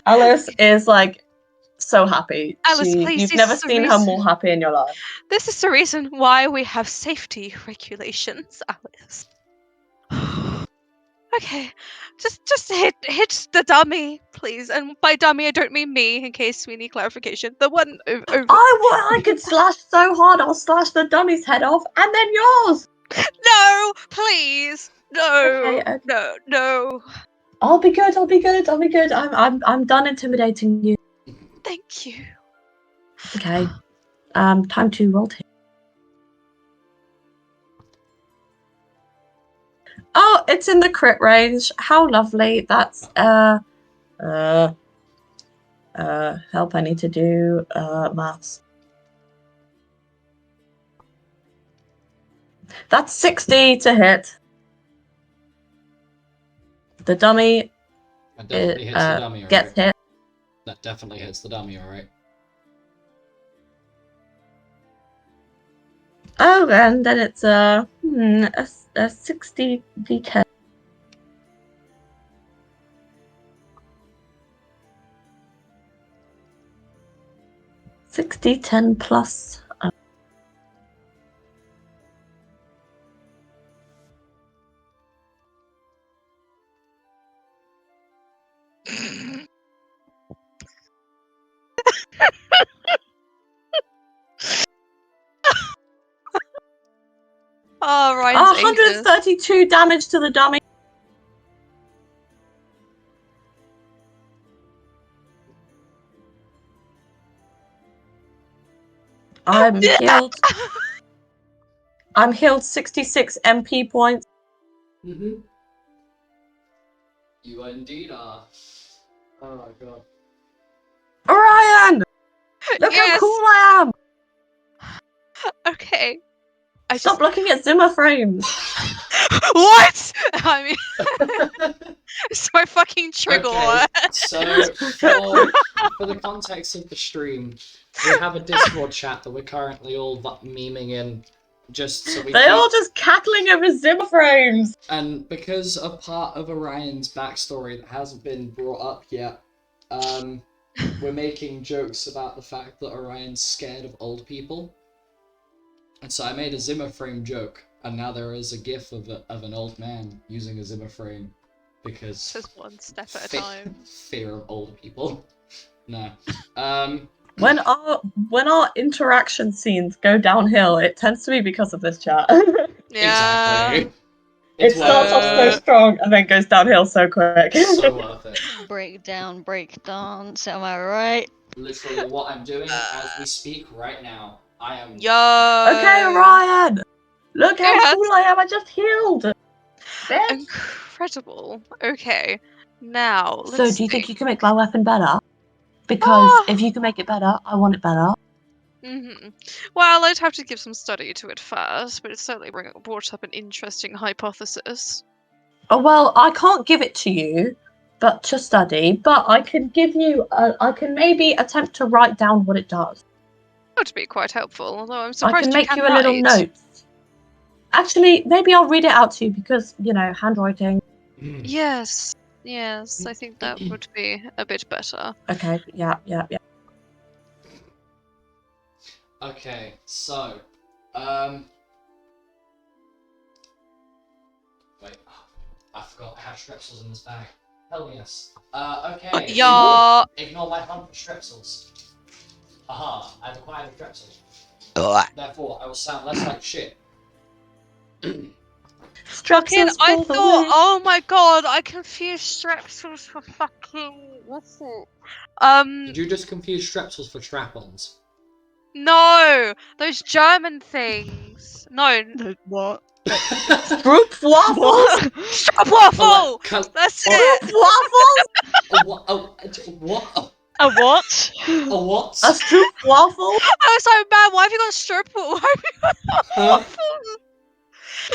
Alice is like so happy. Alice, please, You've this never is the seen her reason- more happy in your life. This is the reason why we have safety regulations, Alice. Okay, just hit the dummy, please. And by dummy, I don't mean me. In case we need clarification, the one over. I could slash so hard. I'll slash the dummy's head off, and then yours. No, please, no, Okay. no. I'll be good. I'll be good. I'll be good. I'm done intimidating you. Thank you. Okay. Time to roll tape. Oh, it's in the crit range. How lovely. That's help. I need to do maths. That's 60 to hit. The dummy That definitely it hits the dummy, gets alright? hit. That definitely hits the dummy, alright? Oh, and then it's a 60 d10. $60, 10 plus. Oh, Ryan's ages. 132 damage to the dummy. I'm healed. I'm healed 66 MP points. Mm-hmm. You indeed are. Oh my god. Orion! Look how Yes. cool I am! Okay. I Stop just. looking at Zimmer frames. What? I mean, it's my fucking trigger Okay, word. so for the context of the stream, we have a Discord chat that we're currently all memeing in, just so we They're keep... all just cackling over Zimmer frames. And because a part of Orion's backstory that hasn't been brought up yet, we're making jokes about the fact that Orion's scared of old people. And so I made a Zimmer frame joke, and now there is a gif of an old man using a Zimmer frame because Just one step at a time. fear of old people. No. When our interaction scenes go downhill, it tends to be because of this chat. Yeah. Exactly. It starts off so strong and then goes downhill so quick. So worth it. Breakdown, breakdance, am I right? Literally what I'm doing as we speak right now. I am... Yo. Okay, Orion! Look how Yes. cool I am, I just healed! Bitch. Incredible. Okay. Now, let's So, do you think see. you can make my weapon better? Because Ah. if you can make it better, I want it better. Well, I'd have to give some study to it first, but it certainly brought up an interesting hypothesis. Oh, well, I can't give it to you, but to study. But I can give you. I can maybe attempt to write down what it does. That would be quite helpful, although I'm I surprised can make can you a little write. note. Actually, maybe I'll read it out to you because handwriting. Yes, I think that would be a bit better. Okay. Yeah. Okay, so... Wait, I forgot I have strepsils in this bag. Hell yes. Okay. Yeah. Ignore my hunt for strepsils. Aha, I've acquired a strepsil. Therefore, I will sound less like shit. Strepsils I for the thought, win. oh my god, I confused strepsils for fucking what's it? Did you just confuse strepsils for strap-ons? No, those German things. No, What? Stroop waffles. What? waffle. That's it. Stroop waffles. What? What? A what? A what? A stroop waffle. I was so bad. Why have you got strip? Why have you got Huh? waffles?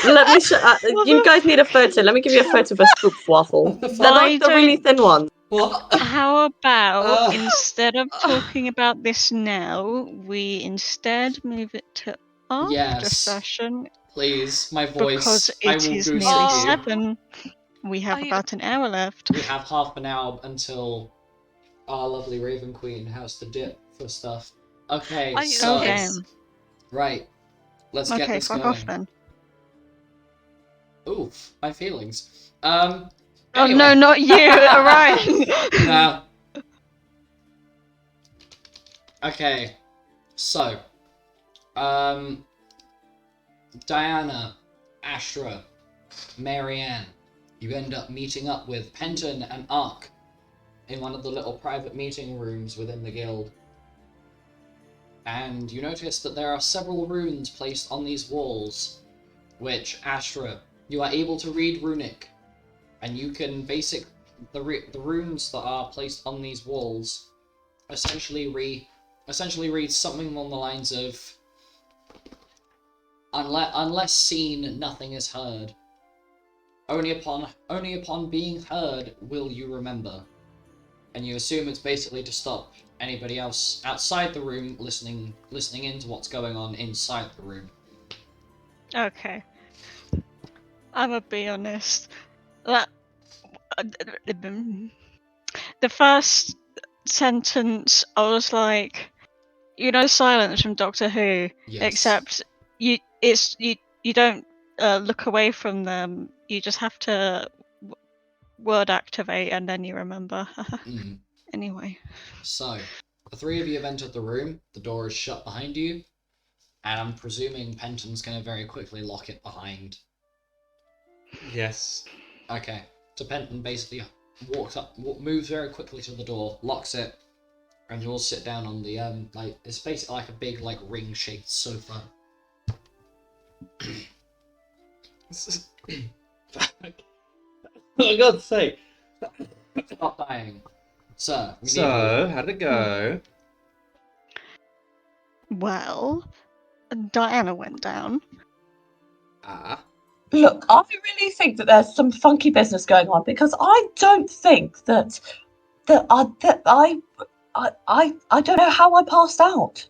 Let me show. You guys need a photo. Let me give you a photo of a stroop waffle. What the They're fuck? like the really thin ones. What? How about Uh. instead of talking about this now, we instead move it to after Yes. session Please, my voice. because I it will is goose nearly you. 7. We have Are you- about an hour left. We have half an hour until our lovely Raven Queen has to dip for stuff. Okay, Are you so Okay. right, let's get Okay, this fuck going. off then. Oof, my feelings. Oh Anyway. no, not you, Orion! No. Okay, so, Diana, Ashra, Marianne, you end up meeting up with Penton and Ark in one of the little private meeting rooms within the guild. And you notice that there are several runes placed on these walls, which, Ashra, you are able to read runic, and you can the runes that are placed on these walls essentially read something along the lines of unless seen, nothing is heard. Only upon being heard will you remember. And you assume it's basically to stop anybody else outside the room listening into what's going on inside the room. Okay. I'ma be honest. That the first sentence, I was like, you know, silence from Doctor Who. Yes. Except you don't look away from them. You just have to word activate, and then you remember. Mm. Anyway. So, the three of you have entered the room. The door is shut behind you, and I'm presuming Penton's going to very quickly lock it behind. Yes. Okay. So Penton basically moves very quickly to the door, locks it, and you all sit down on the like it's basically like a big like ring-shaped sofa. For God's sake. Stop dying, sir. We need So, how did it go? Well, Diana went down. Ah. Look, I really think that there's some funky business going on because I don't think that I don't know how I passed out.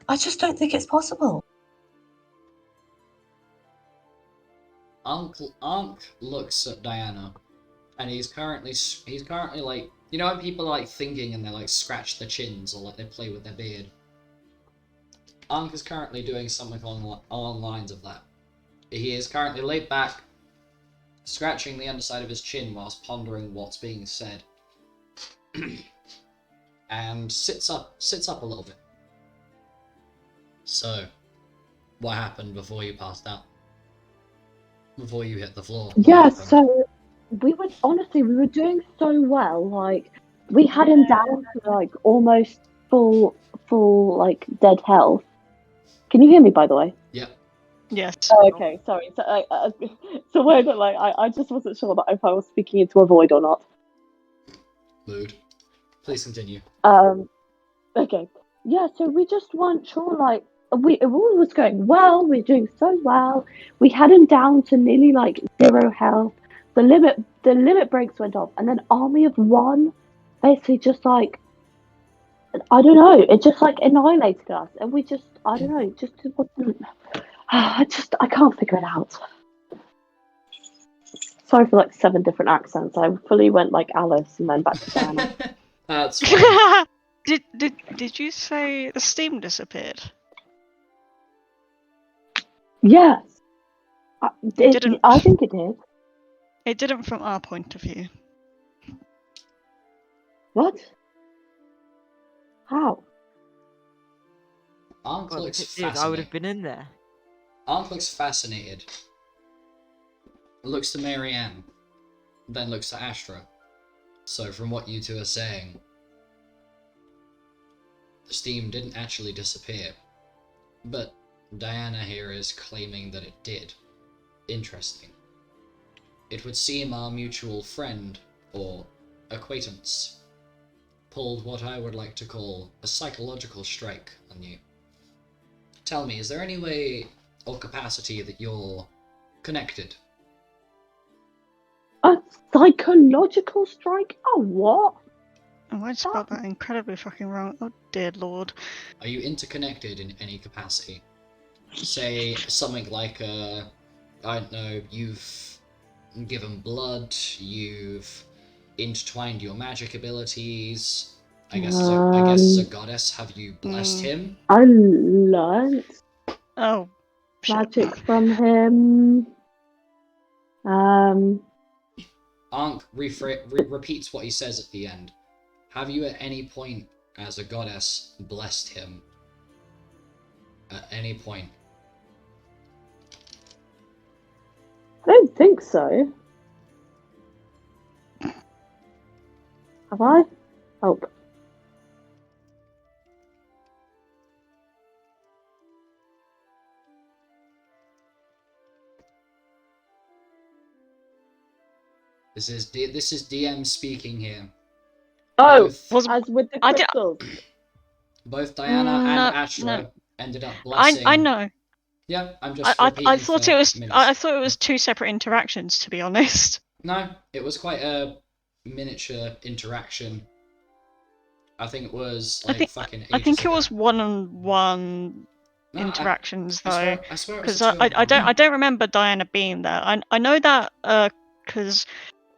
I just don't think it's possible. Unc looks at Diana, and he's currently like, you know when people are like thinking and they like scratch their chins or like they play with their beard. Unc is currently doing something along the lines of that. He is currently laid back, scratching the underside of his chin whilst pondering what's being said, and sits up a little bit. So, what happened before you passed out? Before you hit the floor? What Yeah, happened? so we were doing so well. Like we had him down to like almost full like dead health. Can you hear me, by the way? Yep. Yes. Oh, okay, sorry. So it's a way that like I just wasn't sure that if I was speaking into a void or not. Mood. Please continue. Okay. Yeah, so we just weren't sure. Like it all was going well. We're doing so well. We had him down to nearly like 0 health. The limit breaks went off, and then Army of One basically just like I don't know. It just like annihilated us, and we just I don't know. It just wasn't. I can't figure it out. Sorry for like 7 different accents. I fully went like Alice and then back to Diana. That's fine. Did you say the steam disappeared? Yes. It didn't. I think it did. It didn't from our point of view. What? How? Unc Well, looks if it did, I would have fascinated. been in there. Unc looks fascinated. Looks to Marianne, then looks to Astra. So from what you two are saying, the steam didn't actually disappear. But Diana here is claiming that it did. Interesting. It would seem our mutual friend, or acquaintance, pulled what I would like to call a psychological strike on you. Tell me, is there any way or capacity that you're connected? A psychological strike? Oh, what? Oh, I spelled that incredibly fucking wrong. Oh dear lord. Are you interconnected in any capacity? Say something like, I don't know, you've given blood, you've intertwined your magic abilities. I guess as a goddess, have you blessed him? I learned Oh. Shit. magic from him. Ankh repeats what he says at the end. Have you at any point, as a goddess, blessed him? At any point? I don't think so. Have I? Oh. This is DM speaking here. Oh, Both, as with the I did- crystals. both Diana and No, Astra no. ended up blessing. I know. Yeah, I'm just I repeating thought for it was minutes. I thought it was two separate interactions, to be honest. No, it was quite a miniature interaction. I think it was like fucking ages I think it ago. was one-on-one No, interactions I though, swear it was because a two-on-one. I don't remember Diana being there. I know that because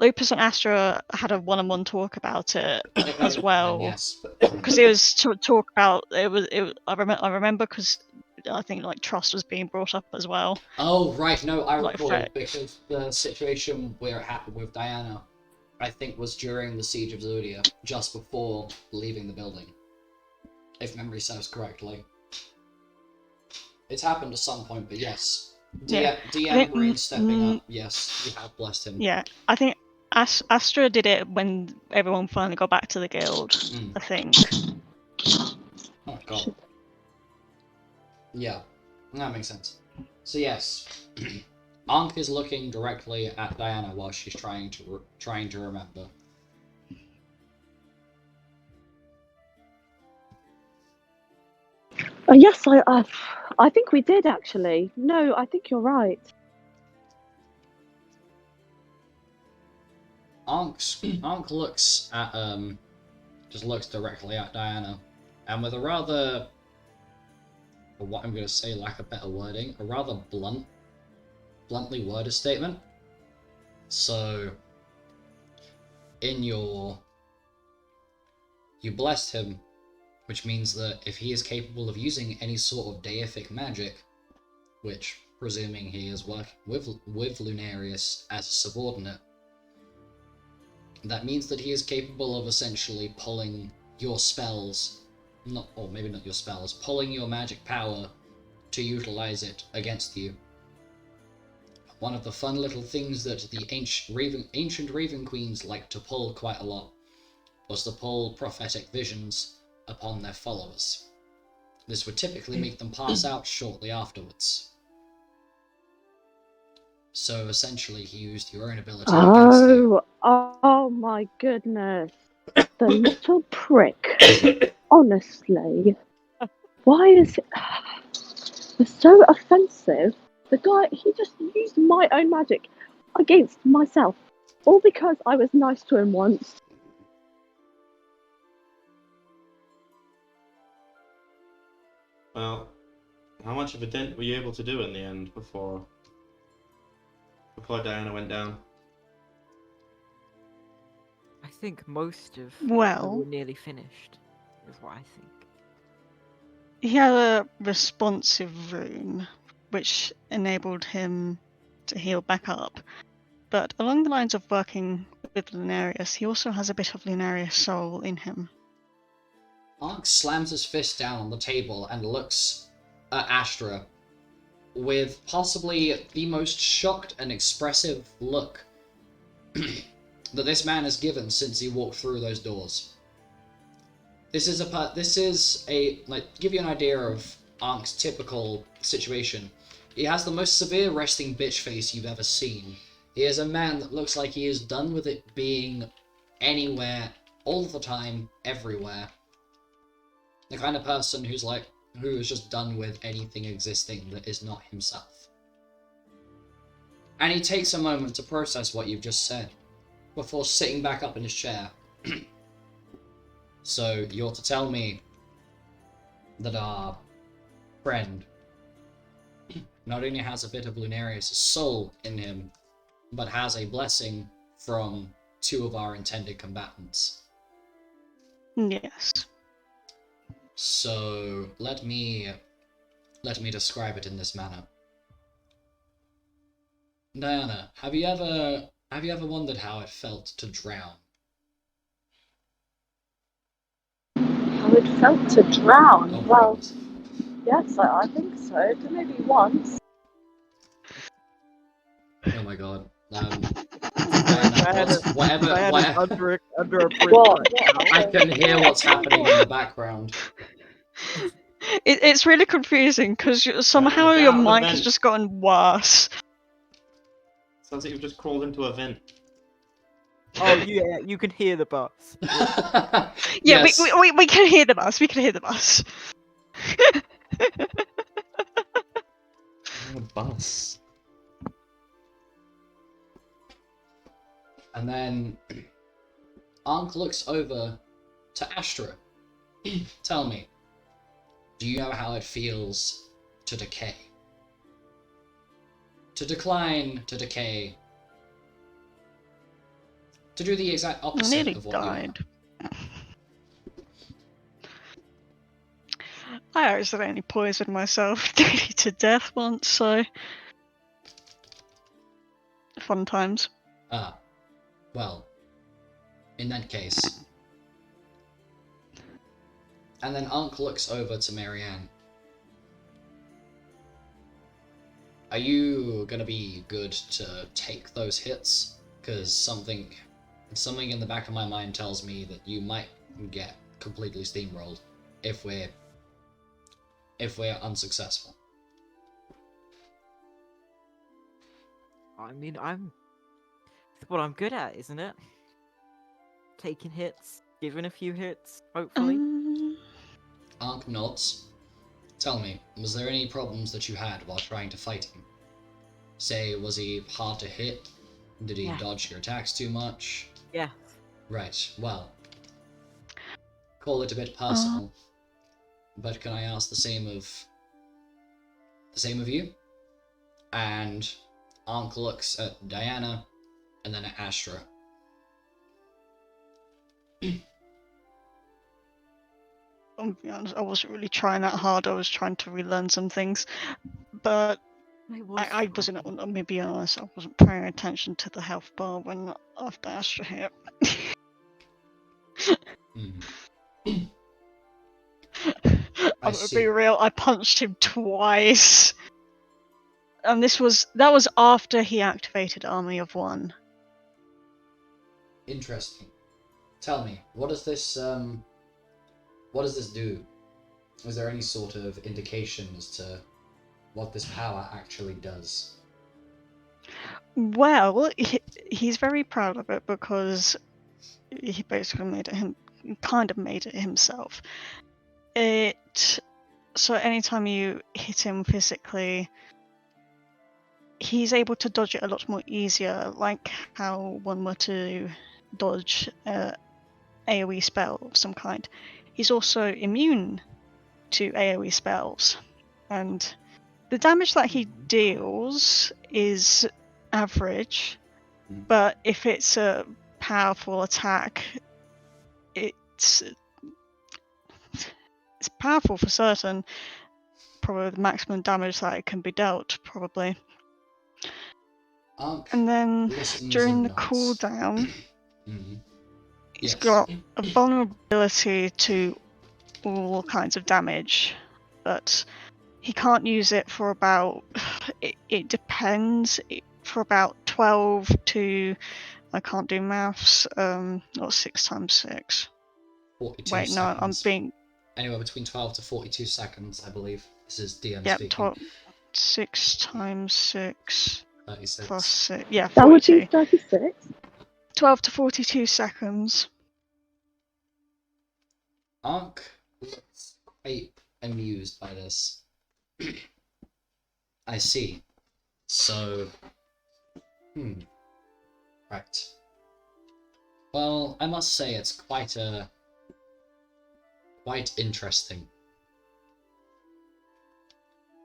Lupus and Astra had a one-on-one talk about it as well. Yes. Because it was to talk about I remember because I think like trust was being brought up as well. Oh right, no, I Like recall fact. because the situation where it happened with Diana, I think, was during the Siege of Zodia, just before leaving the building. If memory serves correctly. It's happened at some point, but yes. DM Marine stepping up, yes, you have blessed him. Yeah, I think Astra did it when everyone finally got back to the guild. I think. Oh god. Yeah, that makes sense. So yes, Ankh is looking directly at Diana while she's trying to remember. Yes, I think we did actually. No, I think you're right. Ankh looks at just looks directly at Diana, and with a rather, or what I'm going to say, lack of better wording, a rather bluntly worded statement. So, you blessed him, which means that if he is capable of using any sort of deific magic, which, presuming he is working with Lunarius as a subordinate, that means that he is capable of essentially pulling your spells, or maybe not your spells, pulling your magic power to utilize it against you. One of the fun little things that the ancient Raven Queens liked to pull quite a lot was to pull prophetic visions upon their followers. This would typically make them pass out shortly afterwards. So essentially he used your own ability against you. Oh my goodness. The little prick. Honestly. Why is it it's so offensive? The guy, he just used my own magic against myself. All because I was nice to him once. Well, how much of a dent were you able to do in the end before Diana went down? I think most of Well, we were nearly finished, is what I think. he had a responsive rune, which enabled him to heal back up. But along the lines of working with Lunarius, he also has a bit of Lunarius soul in him. Ankh slams his fist down on the table and looks at Astra with possibly the most shocked and expressive look that this man has given since he walked through those doors. This is give you an idea of Ankh's typical situation. He has the most severe resting bitch face you've ever seen. He is a man that looks like he is done with it being anywhere, all the time, everywhere. The kind of person who is just done with anything existing that is not himself. And he takes a moment to process what you've just said, before sitting back up in his chair. So, you're to tell me that our friend not only has a bit of Lunarius' soul in him, but has a blessing from two of our intended combatants. Yes. So, let me describe it in this manner. Diana, have you ever wondered how it felt to drown? How it felt to drown. Oh my Well, goodness. yes, I think so. Maybe once. Oh my god. Diana, whatever. Under a bridge. What? I can hear what's happening in the background. It's really confusing because somehow Get your out of the mic has vent. just gotten worse. Sounds like you've just crawled into a vent. Oh yeah, you can hear the bus. Yeah, Yes. we can hear the bus. We can hear the bus. Yes. And then Ankh looks over to Astra. Tell me, do you know how it feels to decay? To decline, to decay. To do the exact I opposite nearly of what you are. died. I accidentally poisoned myself nearly to death once, so fun times. Ah, well, in that case. And then Ankh looks over to Marianne. Are you gonna be good to take those hits? Because something in the back of my mind tells me that you might get completely steamrolled if we're unsuccessful. I mean, it's what I'm good at, isn't it? Taking hits, giving a few hits, hopefully. Ankh nods. Tell me, was there any problems that you had while trying to fight him? Say, was he hard to hit? Did he Yeah. dodge your attacks too much? Yeah. Right, well, call it a bit personal, but can I ask the same of you? And Ankh looks at Diana, and then at Astra. I'll be honest, I wasn't really trying that hard. I was trying to relearn some things, but I wasn't. Let me be honest. I wasn't paying attention to the health bar when after Astra hit. Mm. I'm gonna see. be real. I punched him twice, and that was after he activated Army of One. Interesting. Tell me, what does this do? Is there any sort of indication as to what this power actually does? Well, he's very proud of it because he basically kind of made it himself. So anytime you hit him physically, he's able to dodge it a lot more easier, like how one were to dodge AoE spell of some kind. He's also immune to AoE spells, and the damage that he deals is average, but if it's a powerful attack, it's powerful for certain. Probably the maximum damage that it can be dealt, probably. And then during the cooldown, he's got a vulnerability to all kinds of damage, but he can't use it for about, it depends, for about 12 to, I can't do maths, not 6 times 6. 42 Wait, no, I'm seconds. being... Anywhere between 12 to 42 seconds, I believe. This is DM Yep, speaking. 6 times 6 36. plus 6, yeah, That would 42. be 36. 12 to 42 seconds. Ankh looks quite amused by this. I see. So... Right. Well, I must say it's quite interesting.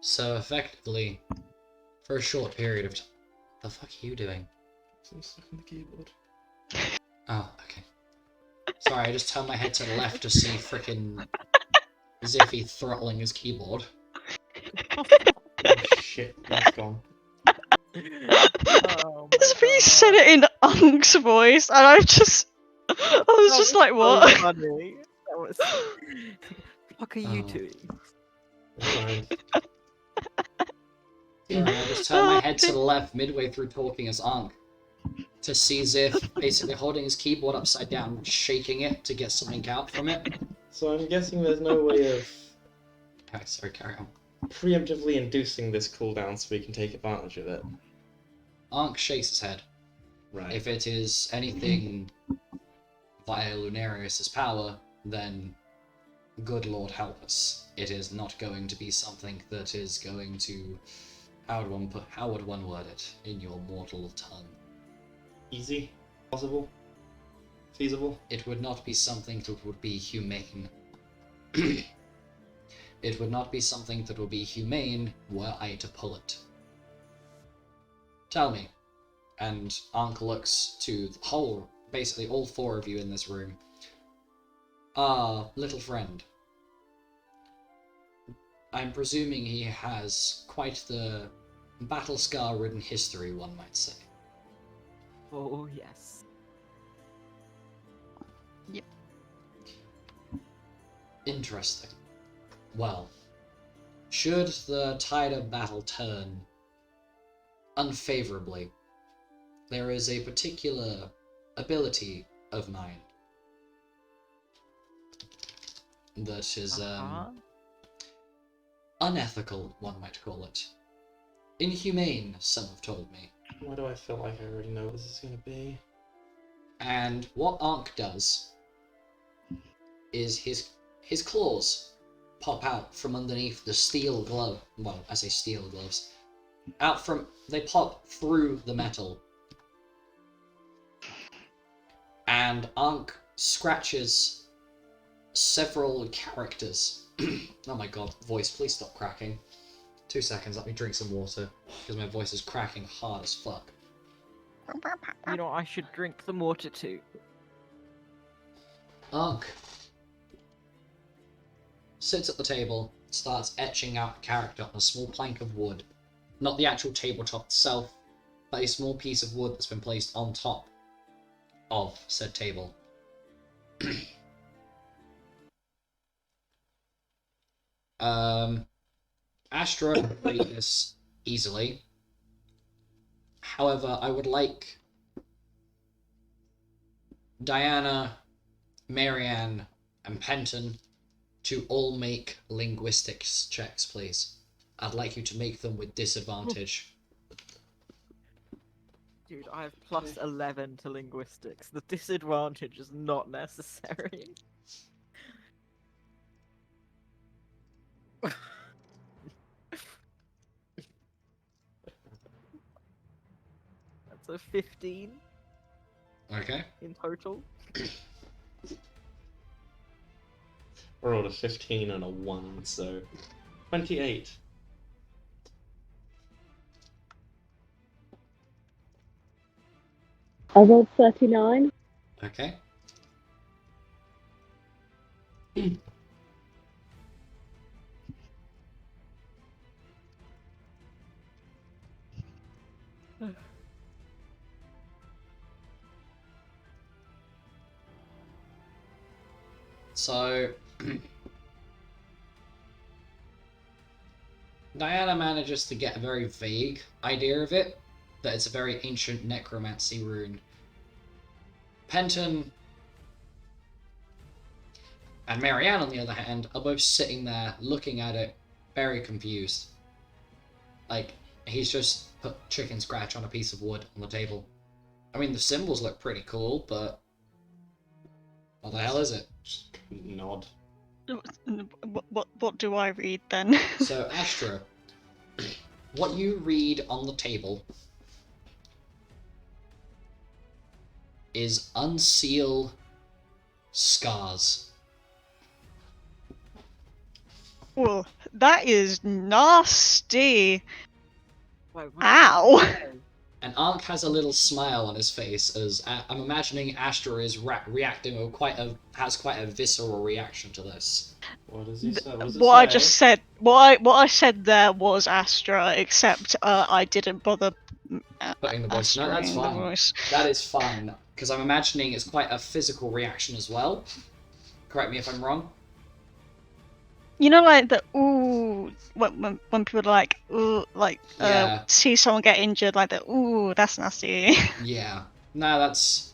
So effectively, for a short period of time... The fuck are you doing? I'm stuck on the keyboard. Oh, okay. Sorry, I just turned my head to the left to see frickin' Ziffy throttling his keyboard. Oh shit, that's gone. Oh It's but you said it in Unks voice, and I was just like, what? So funny. That was... Fuck are you Oh. doing? Fine. Sorry, I just turned my head to the left midway through talking as Ankh to see Ziff basically holding his keyboard upside down, shaking it to get something out from it. So I'm guessing there's no way of Okay, sorry, carry on. preemptively inducing this cooldown so we can take advantage of it. Ankh shakes his head. Right. If it is anything via Lunarius's power, then good Lord help us. It is not going to be something that is going to How would one word it in your mortal tongue? Easy? Possible? Feasible? It would not be something that would be humane. It would not be something that would be humane were I to pull it. Tell me. And Ankh looks to the whole, basically all four of you in this room. Ah, little friend. I'm presuming he has quite the battle scar-ridden history, one might say. Oh, yes. Yep. Interesting. Well, should the tide of battle turn unfavorably, there is a particular ability of mine that is unethical, one might call it. Inhumane, some have told me. Why do I feel like I already know what this is going to be? And what Ankh does is his claws pop out from underneath the steel glove. Well, I say steel gloves. They pop through the metal. And Ankh scratches several characters. Oh my god, voice, please stop cracking. 2 seconds, let me drink some water, because my voice is cracking hard as fuck. You know, I should drink some water too. Ankh sits at the table, starts etching out a character on a small plank of wood. Not the actual tabletop itself, but a small piece of wood that's been placed on top of said table. Astra can read this easily. However, I would like Diana, Marianne, and Penton to all make linguistics checks, please. I'd like you to make them with disadvantage. Dude, I have plus 11 to linguistics. The disadvantage is not necessary. That's a 15 Okay. in total. I rolled a 15 and a 1, so 28. I rolled 39. Okay. So, Diana manages to get a very vague idea of it, that it's a very ancient necromancy rune. Penton and Marianne, on the other hand, are both sitting there looking at it, very confused. Like, he's just put chicken scratch on a piece of wood on the table. I mean, the symbols look pretty cool, but what the hell is it? Just nod. What do I read then? So, Astra, what you read on the table is unseal scars. Well, that is nasty. Wait, what? Ow! And Ankh has a little smile on his face as I'm imagining Astra is reacting with has quite a visceral reaction to this. What does he say? What does it What I say? just said, what I said there was Astra, except I didn't bother Putting the voice. No, that's Astra-ing the fine. voice. That is fine because I'm imagining it's quite a physical reaction as well. Correct me if I'm wrong. You know, like the ooh, when people are like ooh, like Yeah. see someone get injured, like the ooh, that's nasty. Yeah. No, that's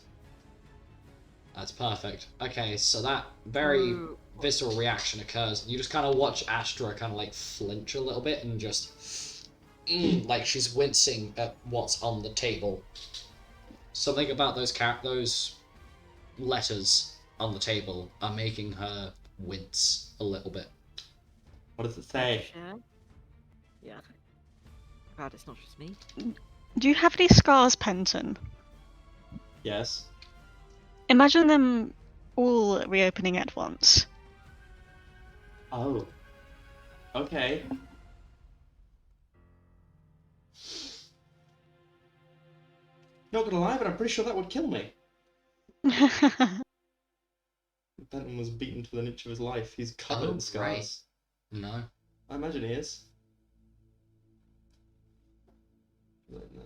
perfect. Okay, so that very Ooh. visceral reaction occurs. You just kind of watch Astra kind of like flinch a little bit and just like she's wincing at what's on the table. Something about those letters on the table are making her wince a little bit. What does it say? Share? Yeah. Glad it's not just me. Do you have any scars, Penton? Yes. Imagine them all reopening at once. Oh. Okay. Not gonna lie, but I'm pretty sure that would kill me. Benton was beaten to the niche of his life. He's covered in scars. Right. No. I imagine he is. Right there.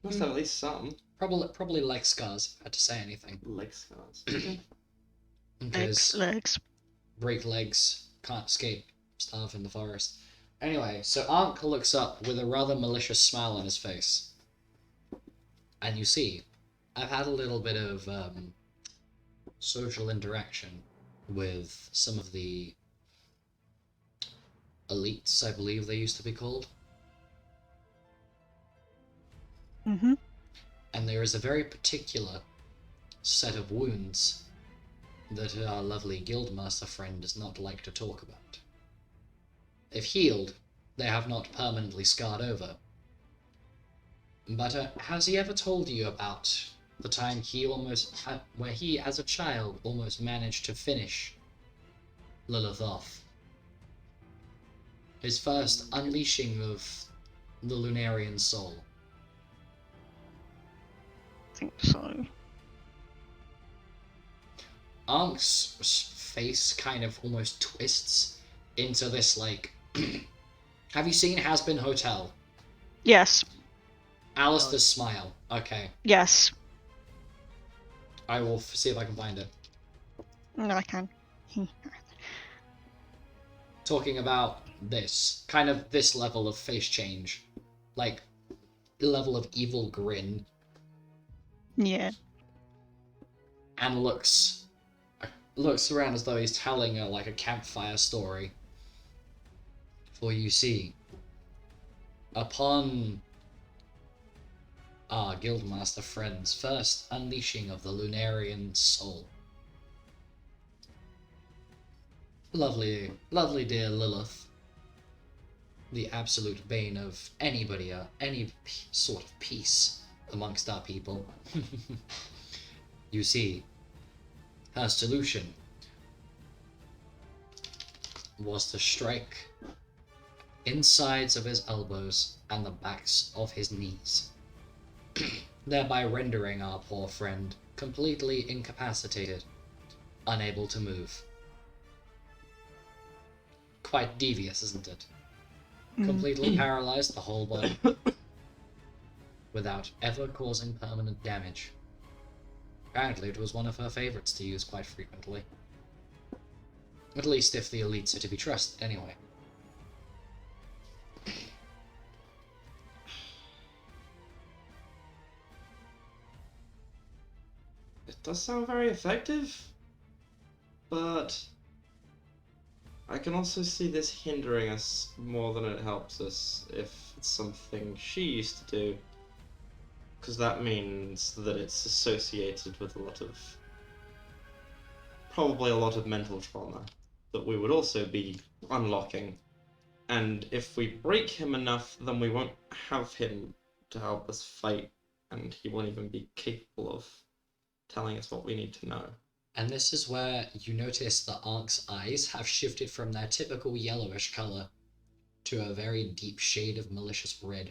Must have at least some Probably leg scars, if I had to say anything. leg scars. Because Legs. break legs, can't escape, starve in the forest. Anyway, so Ankh looks up with a rather malicious smile on his face. And you see, I've had a little bit of social interaction with some of the elites, I believe they used to be called. Mm-hmm. And there is a very particular set of wounds that our lovely guildmaster friend does not like to talk about. They've healed, they have not permanently scarred over. But has he ever told you about the time where he, as a child, almost managed to finish Lilith off? His first unleashing of the Lunarian soul. I think so. Ankh's face kind of almost twists into this, like... Have you seen Has Been Hotel? Yes. Alistair's smile. Okay. Yes. I will see if I can find it. No, I can. Talking about this. Kind of this level of face change. Like, the level of evil grin. Yeah. And looks around as though he's telling like a campfire story. For you see, upon our guildmaster friend's first unleashing of the Lunarian soul, lovely dear Lilith, the absolute bane of anybody, any sort of peace amongst our people. You see, her solution was to strike insides of his elbows and the backs of his knees, thereby rendering our poor friend completely incapacitated, unable to move. Quite devious, isn't it? Completely paralyzed the whole body, without ever causing permanent damage. Apparently it was one of her favorites to use quite frequently. At least if the elites are to be trusted, anyway. It does sound very effective, but I can also see this hindering us more than it helps us if it's something she used to do. Because that means that it's associated with probably a lot of mental trauma that we would also be unlocking. And if we break him enough, then we won't have him to help us fight, and he won't even be capable of telling us what we need to know. And this is where you notice that Ankh's eyes have shifted from their typical yellowish color to a very deep shade of malicious red.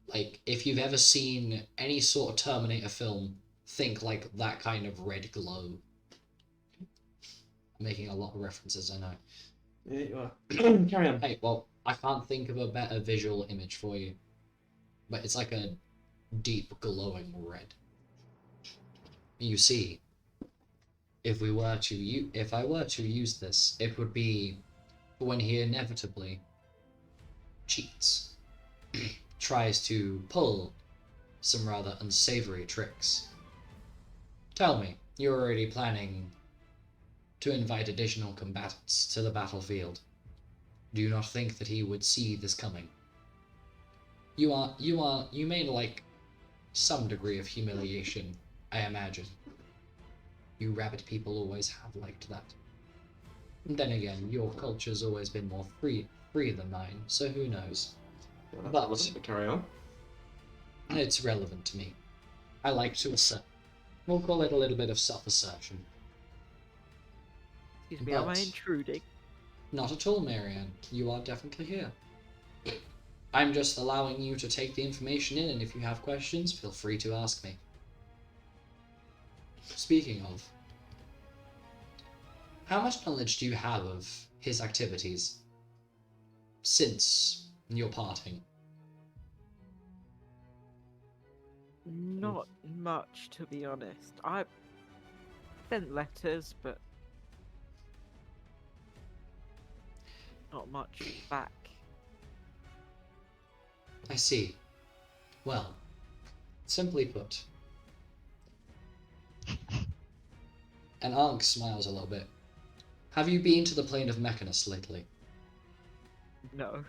Like, if you've ever seen any sort of Terminator film, think like that kind of red glow. I'm making a lot of references, I know. Yeah, you are. Carry on. Hey, well, I can't think of a better visual image for you. But it's like a deep glowing red. You see, if I were to use this, it would be when he inevitably cheats, tries to pull some rather unsavory tricks. Tell me, you're already planning to invite additional combatants to the battlefield. Do you not think that he would see this coming? You may like some degree of humiliation, I imagine. You rabbit people always have liked that. Then again, your culture's always been more free than mine, so who knows? Yeah, that's But- relevant, but carry on. It's relevant to me. I like to assert. We'll call it a little bit of self-assertion. Excuse me, am I But- intruding? Not at all, Marianne. You are definitely here. I'm just allowing you to take the information in, and if you have questions, feel free to ask me. Speaking of, how much knowledge do you have of his activities since your parting? Not much, to be honest. I sent letters, but not much back. I see. Well, simply put, and Ankh smiles a little bit. Have you been to the plane of Mechanus lately? No.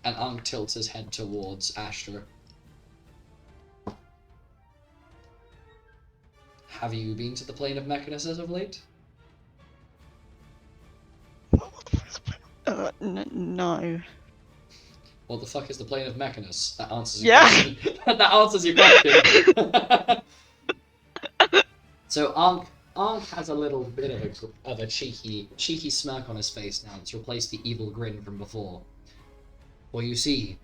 And Ankh tilts his head towards Astra. Have you been to the plane of Mechanus as of late? No. What the fuck is the plane of Mechanus? That answers your Yeah. question. That answers your question. So Ankh has a little bit of a cheeky smirk on his face now. It's replaced the evil grin from before. Well, you see,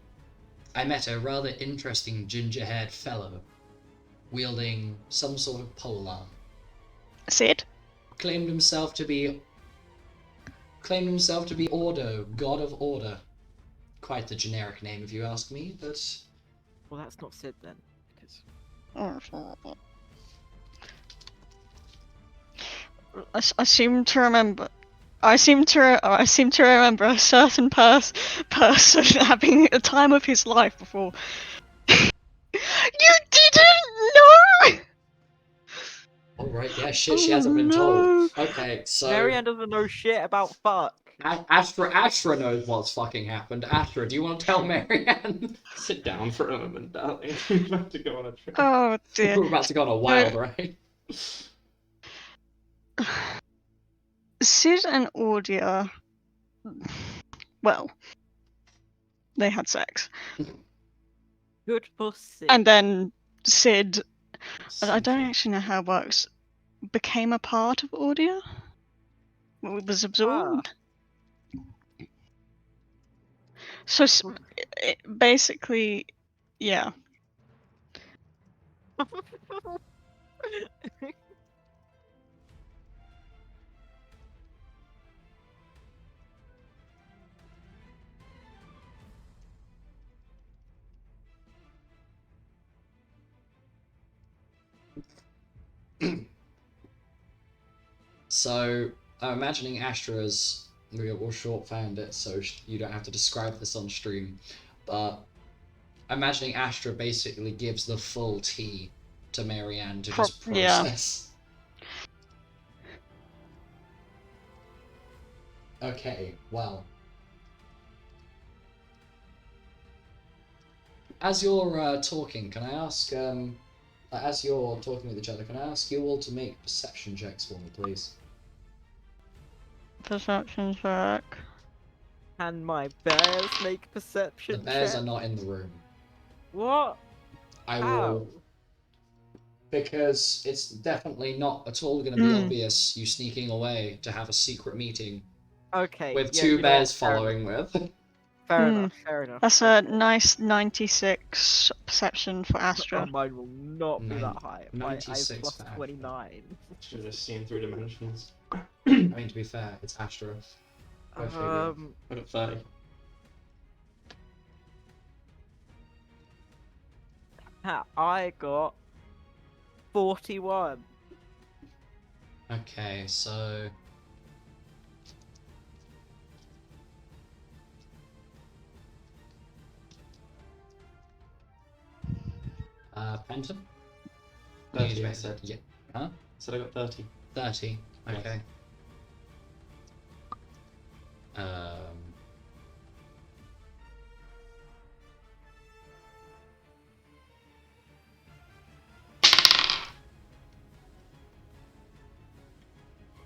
I met a rather interesting ginger-haired fellow, wielding some sort of polearm. Sid? Claimed himself to be Ordo, god of order. Quite the generic name, if you ask me, but Well, that's not Sid then, because I seem to remember. I seem to remember a certain person having a time of his life before. You didn't know. alright, yeah, shit, she hasn't been told. Okay, so Marianne doesn't know shit about fuck. Astra knows what's fucking happened. Astra, do you want to tell Marianne? Sit down for a moment, darling. We're about to go on a trip. Oh dear. We're about to go on a wild ride. Sid and Audia. Well, they had sex, Good for Sid. and then Sid. I don't actually know how it works. Became a part of Audia. Was absorbed. So basically, yeah. So, I'm imagining Astra's. We'll short found it so you don't have to describe this on stream. But I'm imagining Astra basically gives the full tea to Marianne to just Yeah. process. Okay, well. As you're talking, can I ask, as you're talking with each other, can I ask you all to make perception checks for me, please? Perception check. Can my bears make The perception bears check? are not in the room. What? I How? will, because it's definitely not at all going to be obvious you sneaking away to have a secret meeting Okay. with yeah, two you know bears what, fair following with. enough, Fair Hmm. enough. Fair enough. That's a nice 96 perception for Oh, Astra. mine will not be that high. I have 96 plus for Astra. 29. Should have just seen 3 dimensions. I mean, to be fair, it's Astra. Go figure. I got 30. I got 41. Okay, so. Penton? 30, I said. Yeah. Huh? Said I got 30. 30. Yes. Okay.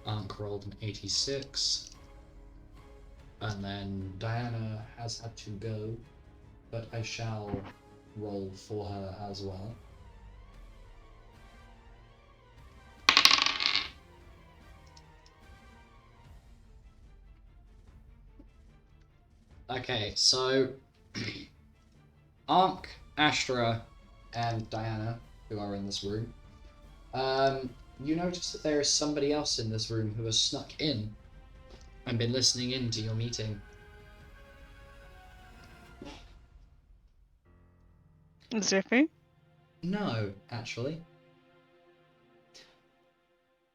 Ankh rolled an 86. And then Diana has had to go, but I shall roll for her as well. Okay, so Ankh, Astra, and Diana, who are in this room, you notice that there is somebody else in this room who has snuck in and been listening in to your meeting. Zippy? No, actually.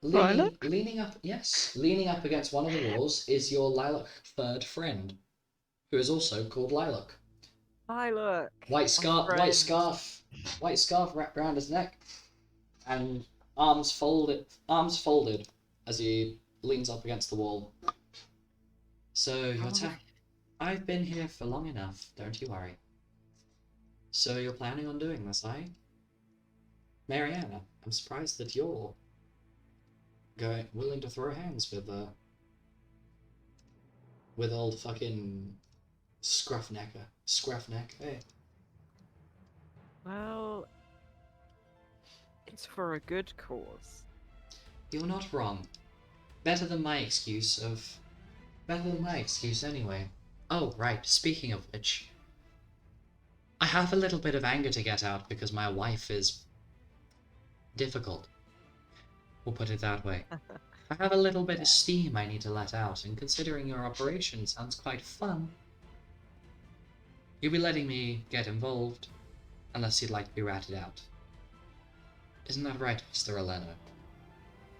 Lilac? Leaning up against one of the walls is your lilac furred friend, who is also called Lilac. Hi, look. White friend. scarf wrapped around his neck, and arms folded as he leans up against the wall. So I've been here for long enough, don't you worry. So you're planning on doing this, eh? Mariana, I'm surprised that you're willing to throw hands with old fucking Scruffneck, hey. Well, it's for a good cause. You're not wrong. Better than my excuse anyway. Oh, right, speaking of which, I have a little bit of anger to get out because my wife is difficult. We'll put it that way. I have a little bit of steam I need to let out, and considering your operation sounds quite fun, you'll be letting me get involved, unless you'd like to be ratted out. Isn't that right, Mr. Eleno?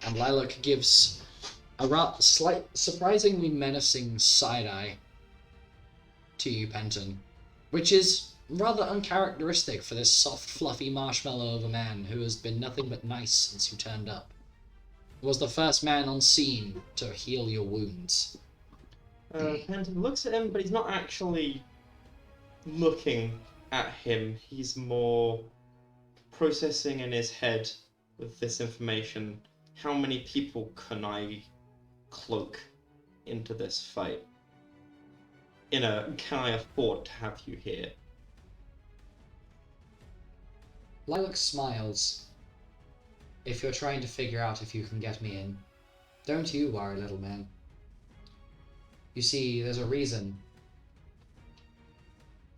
And Lilac gives a surprisingly menacing side-eye to you, Penton, which is rather uncharacteristic for this soft, fluffy marshmallow of a man who has been nothing but nice since you turned up. Was the first man on scene to heal your wounds. Penton looks at him, but he's not actually looking at him. He's more processing in his head with this information. How many people can I cloak into this fight? Can I afford to have you here? Lilac smiles. If you're trying to figure out if you can get me in, don't you worry, little man. You see, there's a reason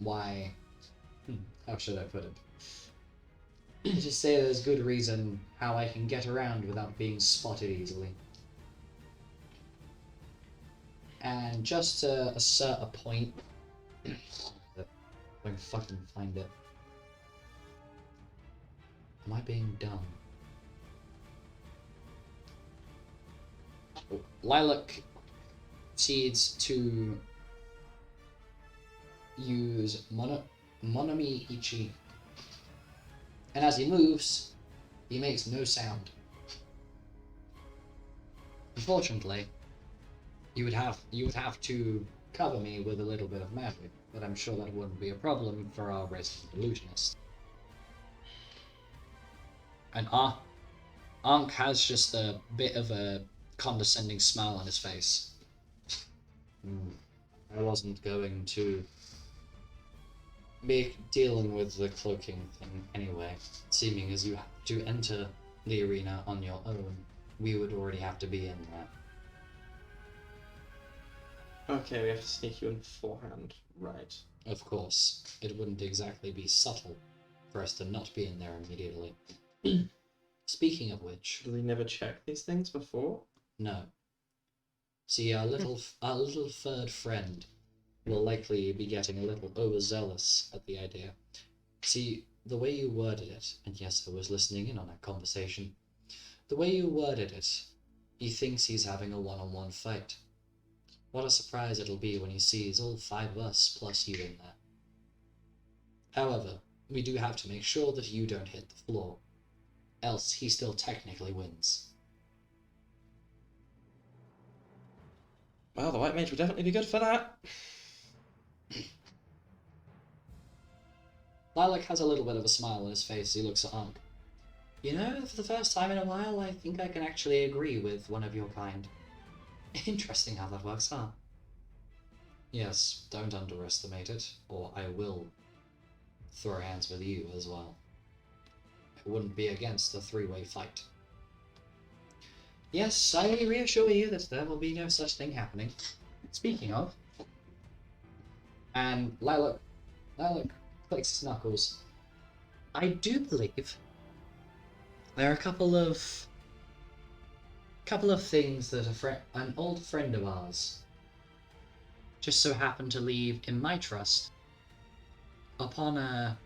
why... How should I put it? Just say there's good reason how I can get around without being spotted easily. And just to assert a point... I can fucking find it. Am I being dumb? Lilac proceeds to use Monami Ichi. And as he moves, he makes no sound. Unfortunately, you would have to cover me with a little bit of magic, but I'm sure that wouldn't be a problem for our resident illusionist. And Ankh has just a bit of a condescending smile on his face. I wasn't going to be dealing with the cloaking thing anyway, seeming as you have to enter the arena on your own. We would already have to be in there. Okay, we have to sneak you in beforehand. Right. Of course, it wouldn't exactly be subtle for us to not be in there immediately. Speaking of which... Do they never check these things before? No. See, our little third friend will likely be getting a little overzealous at the idea. See, the way you worded it, and yes, I was listening in on that conversation, the way you worded it, he thinks he's having a one-on-one fight. What a surprise it'll be when he sees all 5 of us plus you in there. However, we do have to make sure that you don't hit the floor, else he still technically wins. Well, the white mage would definitely be good for that. Lilac has a little bit of a smile on his face as he looks at Ankh. You know, for the first time in a while, I think I can actually agree with one of your kind. Interesting how that works, huh? Yes, don't underestimate it, or I will throw hands with you as well. I wouldn't be against a three-way fight. Yes, I reassure you that there will be no such thing happening. Speaking of, and Lilac clicks his knuckles. I do believe there are a couple of things that an old friend of ours just so happened to leave in my trust upon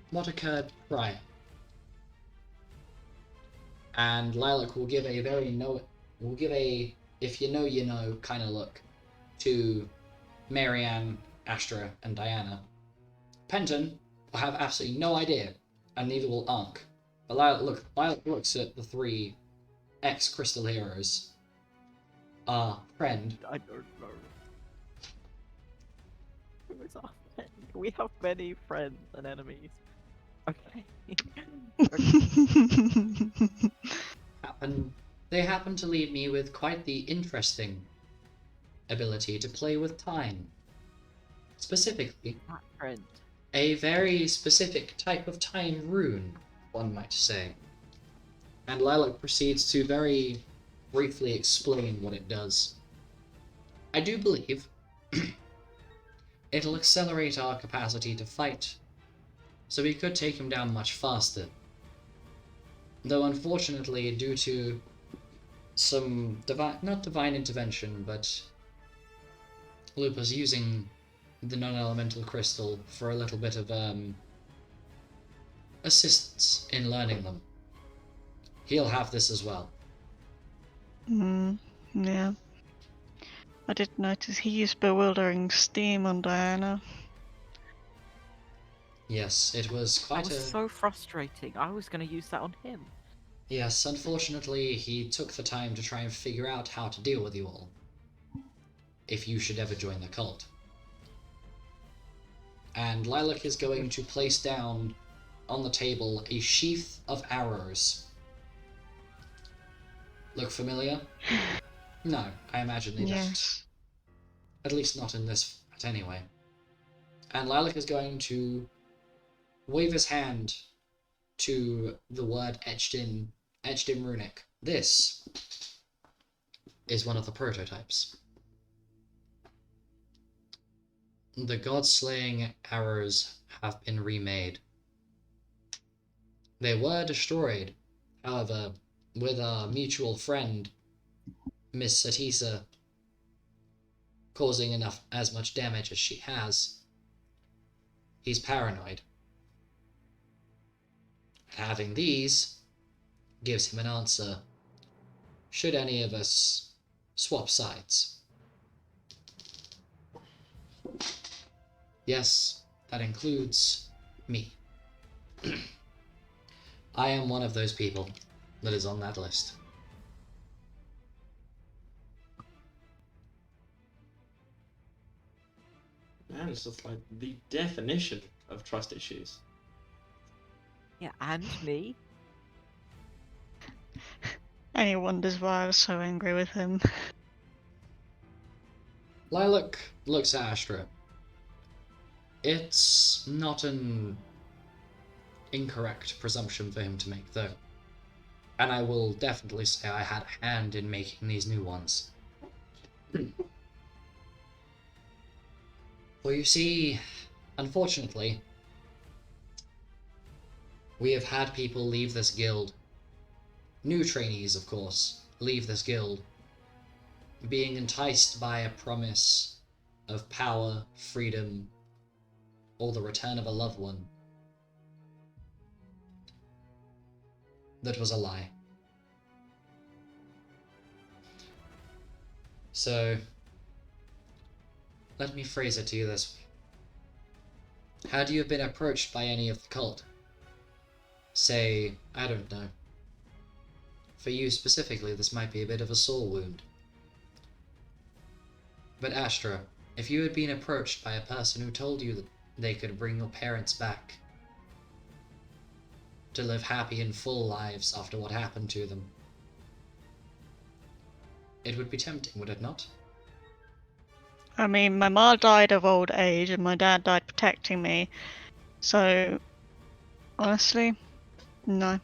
what occurred prior. And Lilac will give a if you know you know kind of look to Marianne, Astra, and Diana. Penton will have absolutely no idea, and neither will Ankh. But Lilac looks at the three ex-Crystal heroes. Friend. I don't know. Who is our friend? We have many friends and enemies. Okay. They happen to leave me with quite the interesting ability to play with time. Specifically, That friend. a very specific type of time rune, one might say. And Lilac proceeds to very briefly explain what it does. I do believe it'll accelerate our capacity to fight, so we could take him down much faster. Though unfortunately, due to some not divine intervention, but Lupa's using the non-elemental crystal for a little bit of assistance in learning them, he'll have this as well. Yeah. I did notice he used bewildering steam on Diana. Yes, it was That quite was so frustrating. I was going to use that on him. Yes, unfortunately, he took the time to try and figure out how to deal with you all, if you should ever join the cult. And Lilac is going to place down on the table a sheath of arrows. Look familiar? No, I imagine they don't. Yes. At least not in this fight anyway. And Lilac is going to wave his hand to the word etched in runic. This is one of the prototypes. The god-slaying arrows have been remade. They were destroyed, however, with our mutual friend, Miss Satisa, causing as much damage as she has. He's paranoid. Having these gives him an answer should any of us swap sides. Yes, that includes me. I am one of those people that is on that list. Man, it's just like the definition of trust issues. Yeah, and me. And he wonders why I was so angry with him. Lilac looks at Astra. It's not an incorrect presumption for him to make, though. And I will definitely say I had a hand in making these new ones. For you see, unfortunately, we have had people leave this guild. New trainees, of course, leave this guild, being enticed by a promise of power, freedom, or the return of a loved one. That was a lie. So, let me phrase it to you this way. Had you been approached by any of the cult? Say, I don't know. For you specifically, this might be a bit of a sore wound. But Astra, if you had been approached by a person who told you that they could bring your parents back, to live happy and full lives after what happened to them. It would be tempting, would it not? I mean, my ma died of old age and my dad died protecting me. So, honestly, no.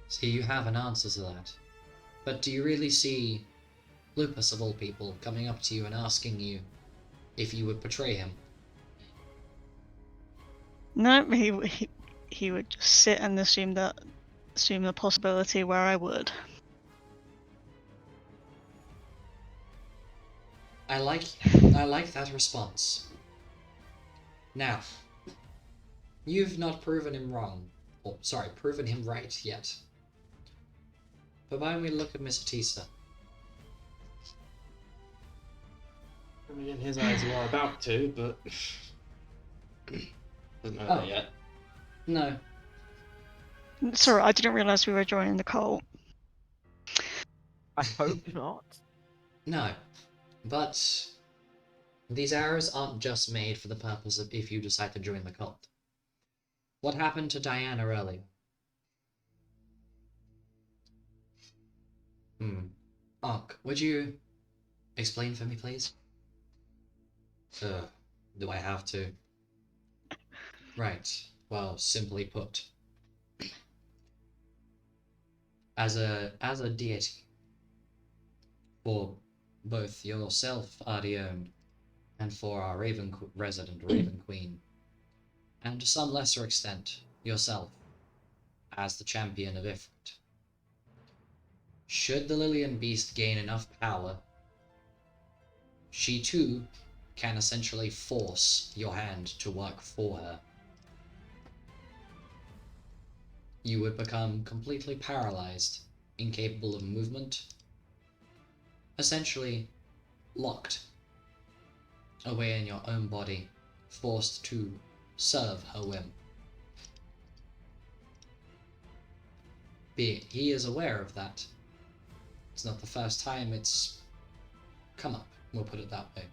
See, you have an answer to that. But do you really see Lupus, of all people, coming up to you and asking you if you would betray him? No, he would just sit and assume the possibility where I would. I like that response. Now, you've not proven him wrong. Or, sorry, proven him right yet. But why don't we look at Miss Atisa? I mean, in his eyes, you are about to, but doesn't know that yet. No. Sorry, I didn't realise we were joining the cult. I hope not. No. But these arrows aren't just made for the purpose of if you decide to join the cult. What happened to Diana earlier? Ark, would you explain for me, please? Do I have to? Right. Well, simply put, as a deity, for both yourself, Ardione, and for our resident Raven Queen, and to some lesser extent, yourself, as the champion of Ifrit. Should the Lillian Beast gain enough power, she too can essentially force your hand to work for her. You would become completely paralyzed, incapable of movement, essentially locked away in your own body, forced to serve her whim. He is aware of that. It's not the first time it's come up, we'll put it that way.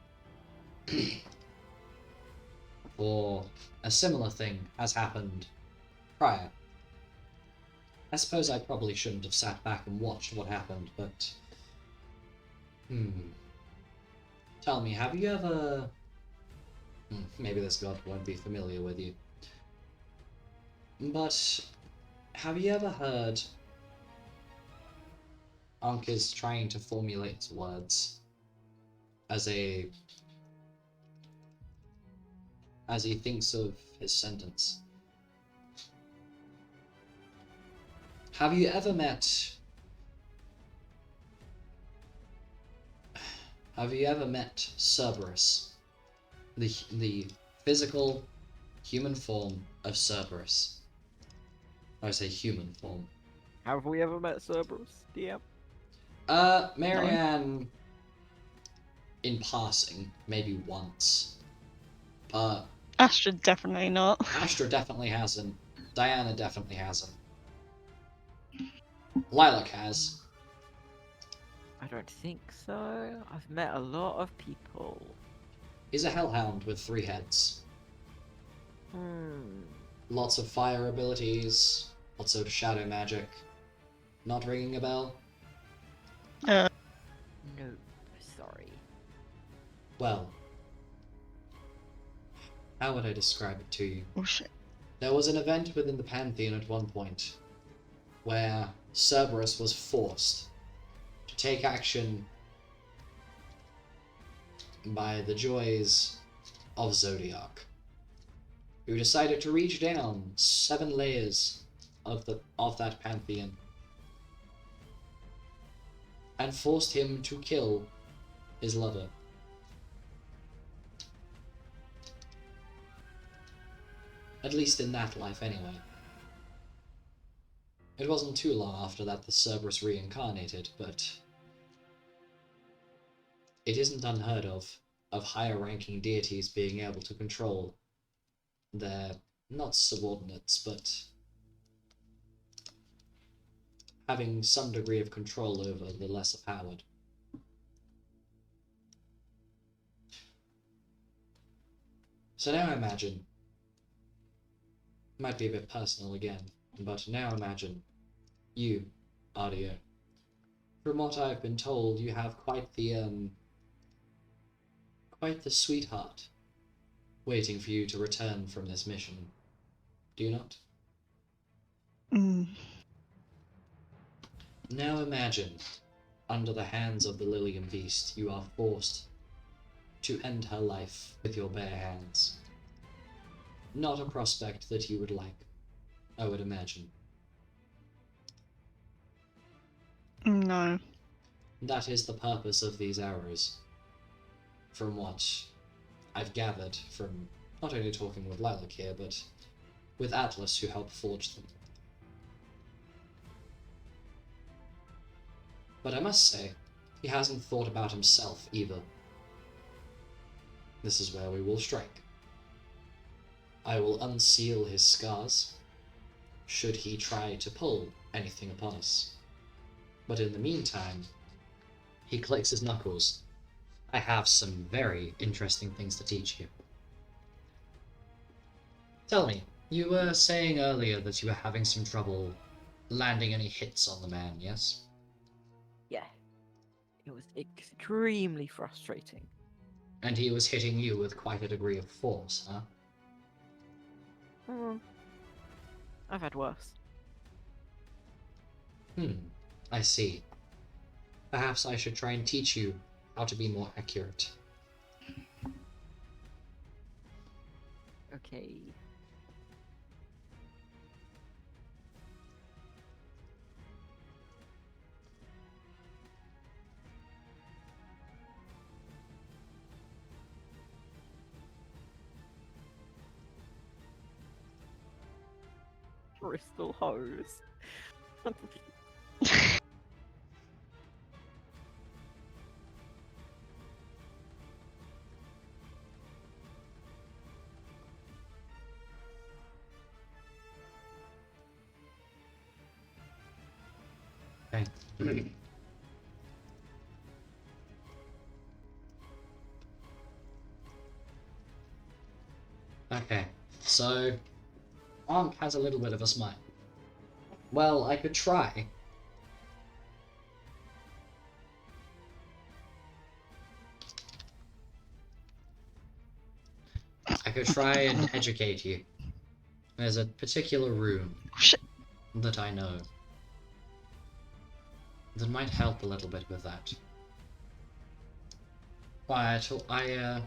Or a similar thing has happened prior. I suppose I probably shouldn't have sat back and watched what happened, but... Tell me, have you ever... maybe this god won't be familiar with you. But... have you ever heard... Ankh is trying to formulate words as he thinks of his sentence. Have you ever met Cerberus? The physical human form of Cerberus. I say human form. Have we ever met Cerberus, DM? Marianne, in passing, maybe once. But Astra definitely not. Astra definitely hasn't. Diana definitely hasn't. Lilac has. I don't think so. I've met a lot of people. He's a hellhound with 3 heads. Hmm. Lots of fire abilities, lots of shadow magic. Not ringing a bell? No, sorry. Well, how would I describe it to you? Oh shit. There was an event within the Pantheon at one point where Cerberus was forced to take action by the joys of Zodiac, who decided to reach down 7 layers of that Pantheon and forced him to kill his lover. At least in that life, anyway. It wasn't too long after that the Cerberus reincarnated, but it isn't unheard of higher-ranking deities being able to control their, not subordinates, but having some degree of control over the lesser powered. So now imagine Might be a bit personal again, but now imagine you, Audio. From what I've been told, you have quite the sweetheart waiting for you to return from this mission. Do you not? Mm. Now imagine, under the hands of the Lilium Beast, you are forced to end her life with your bare hands. Not a prospect that you would like, I would imagine. No. That is the purpose of these arrows. From what I've gathered from not only talking with Lilac here, but with Atlas, who helped forge them. But I must say, he hasn't thought about himself either. This is where we will strike. I will unseal his scars, should he try to pull anything upon us. But in the meantime, he clicks his knuckles. I have some very interesting things to teach you. Tell me, you were saying earlier that you were having some trouble landing any hits on the man, yes? Yeah. It was extremely frustrating. And he was hitting you with quite a degree of force, huh? I've had worse. I see. Perhaps I should try and teach you how to be more accurate. Okay. Crystal hose. Okay. Okay, so Ankh has a little bit of a smile. Well, I could try. I could try and educate you. There's a particular rune Shit. that I know that might help a little bit with that. I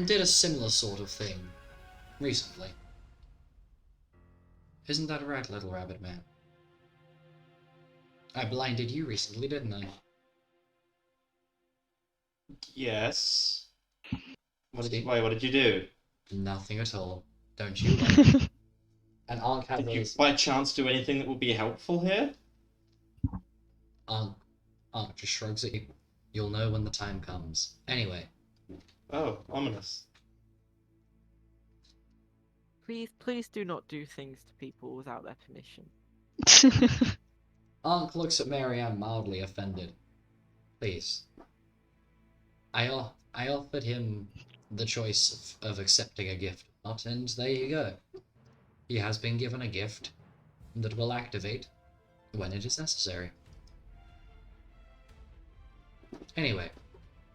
did a similar sort of thing recently. Isn't that right, little rabbit man? I blinded you recently, didn't I? Yes. What See? did you do? Nothing at all. Don't you worry. And Ankh has Did you those... by chance do anything that would be helpful here? Ankh just shrugs at you. You'll know when the time comes. Anyway. Oh, ominous. Please do not do things to people without their permission. Ankh looks at Marianne mildly offended. Please. I offered him the choice of accepting a gift or not, and there you go. He has been given a gift that will activate when it is necessary. Anyway,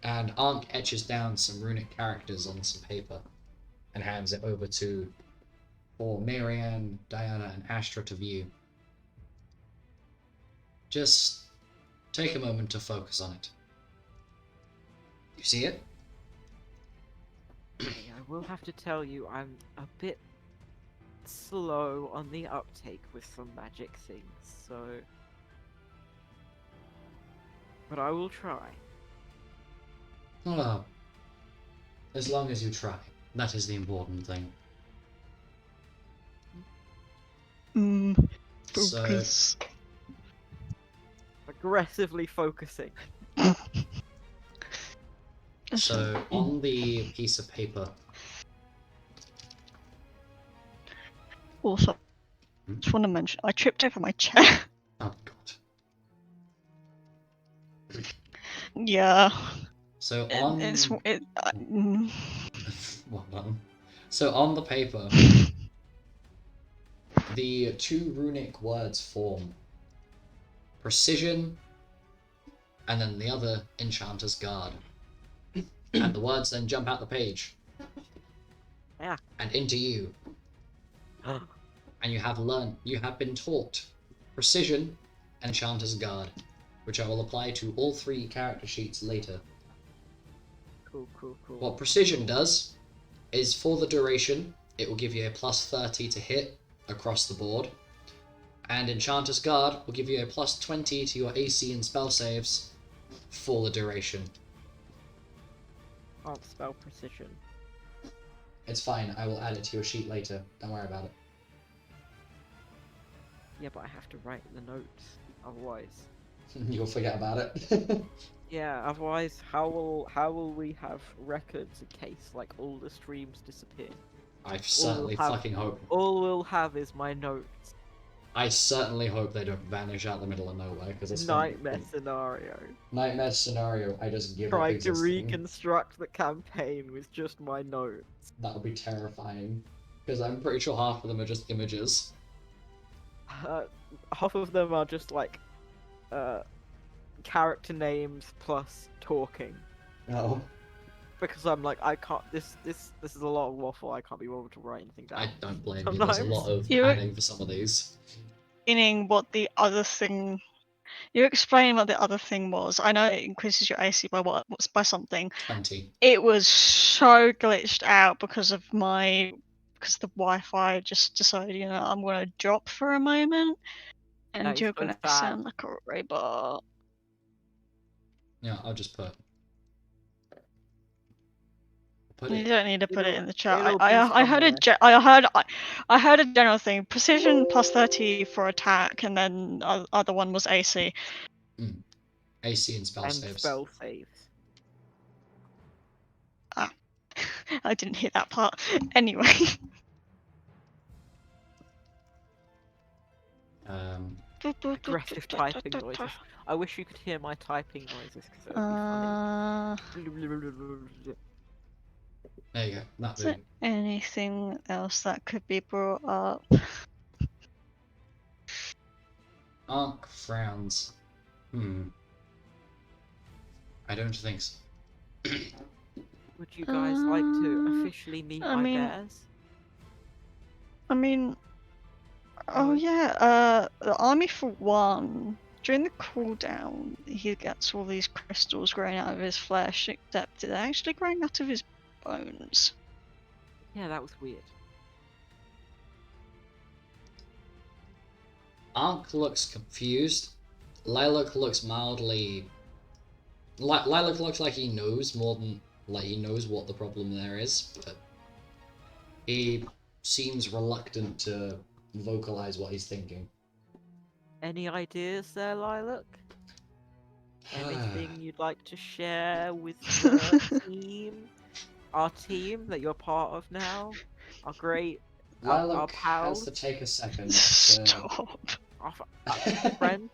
and Ankh etches down some runic characters on some paper and hands it over for Marianne, Diana, and Astra to view. Just take a moment to focus on it. You see it? Okay, I will have to tell you, I'm a bit slow on the uptake with some magic things, so... But I will try. Well, as long as you try, that is the important thing. Focus. Aggressively focusing. So, on the piece of paper... Also, just want to mention, I tripped over my chair. Oh, God. Yeah. So, on... Well done. So, on the paper, the 2 runic words form precision, and then the other enchanter's guard. And the words then jump out the page. Yeah. And into you. And you have been taught precision and enchanter's guard, which I will apply to all 3 character sheets later. Cool. What precision does is, for the duration, it will give you a plus 30 to hit across the board, and enchanter's guard will give you a plus 20 to your AC and spell saves for the duration. Can't spell precision. It's fine, I will add it to your sheet later. Don't worry about it. Yeah, but I have to write the notes. Otherwise. You'll forget about it. Yeah, otherwise, how will we have records in case like all the streams disappear? I certainly fucking hope. All we'll have is my notes. I certainly hope they don't vanish out the middle of nowhere, because it's Nightmare scenario. Nightmare scenario. I just give up Trying to existing. reconstruct the campaign with just my notes. That would be terrifying, because I'm pretty sure half of them are just images. Half of them are just like character names plus talking. No, Because I'm like, I can't. This is a lot of waffle. I can't be able to write anything down. I don't blame you. There's a lot of You- adding for some of these. Explaining what the other thing. You're explaining what the other thing was. I know it increases your AC by by something. 20. It was so glitched out because of the Wi-Fi just decided, I'm gonna drop for a moment, and That is you're so gonna sad. sound like a robot. Yeah, I'll just put You it. don't need to put it in the chat. it'll be I heard somewhere. I heard a general thing. Precision plus 30 for attack, and then other one was AC. AC and spell And saves. spell saves. I didn't hear that part. Anyway. Aggressive typing noises. I wish you could hear my typing noises because it would be funny. There you go. That Is there movie. anything else that could be brought up? Ark frowns. I don't think so. Would you guys like to officially meet I my mean- bears? Oh yeah, the army for one. During the cooldown, he gets all these crystals growing out of his flesh, except they're actually growing out of his bones. Yeah, that was weird. Ark looks confused. Lilac looks mildly. Lilac looks like he knows more than he knows what the problem there is, but he seems reluctant to vocalize what he's thinking. Any ideas there, Lilac? Anything you'd like to share with the team? Our team that you're part of now? Our great Lilac pals? has to take a second to. Stop. our friend?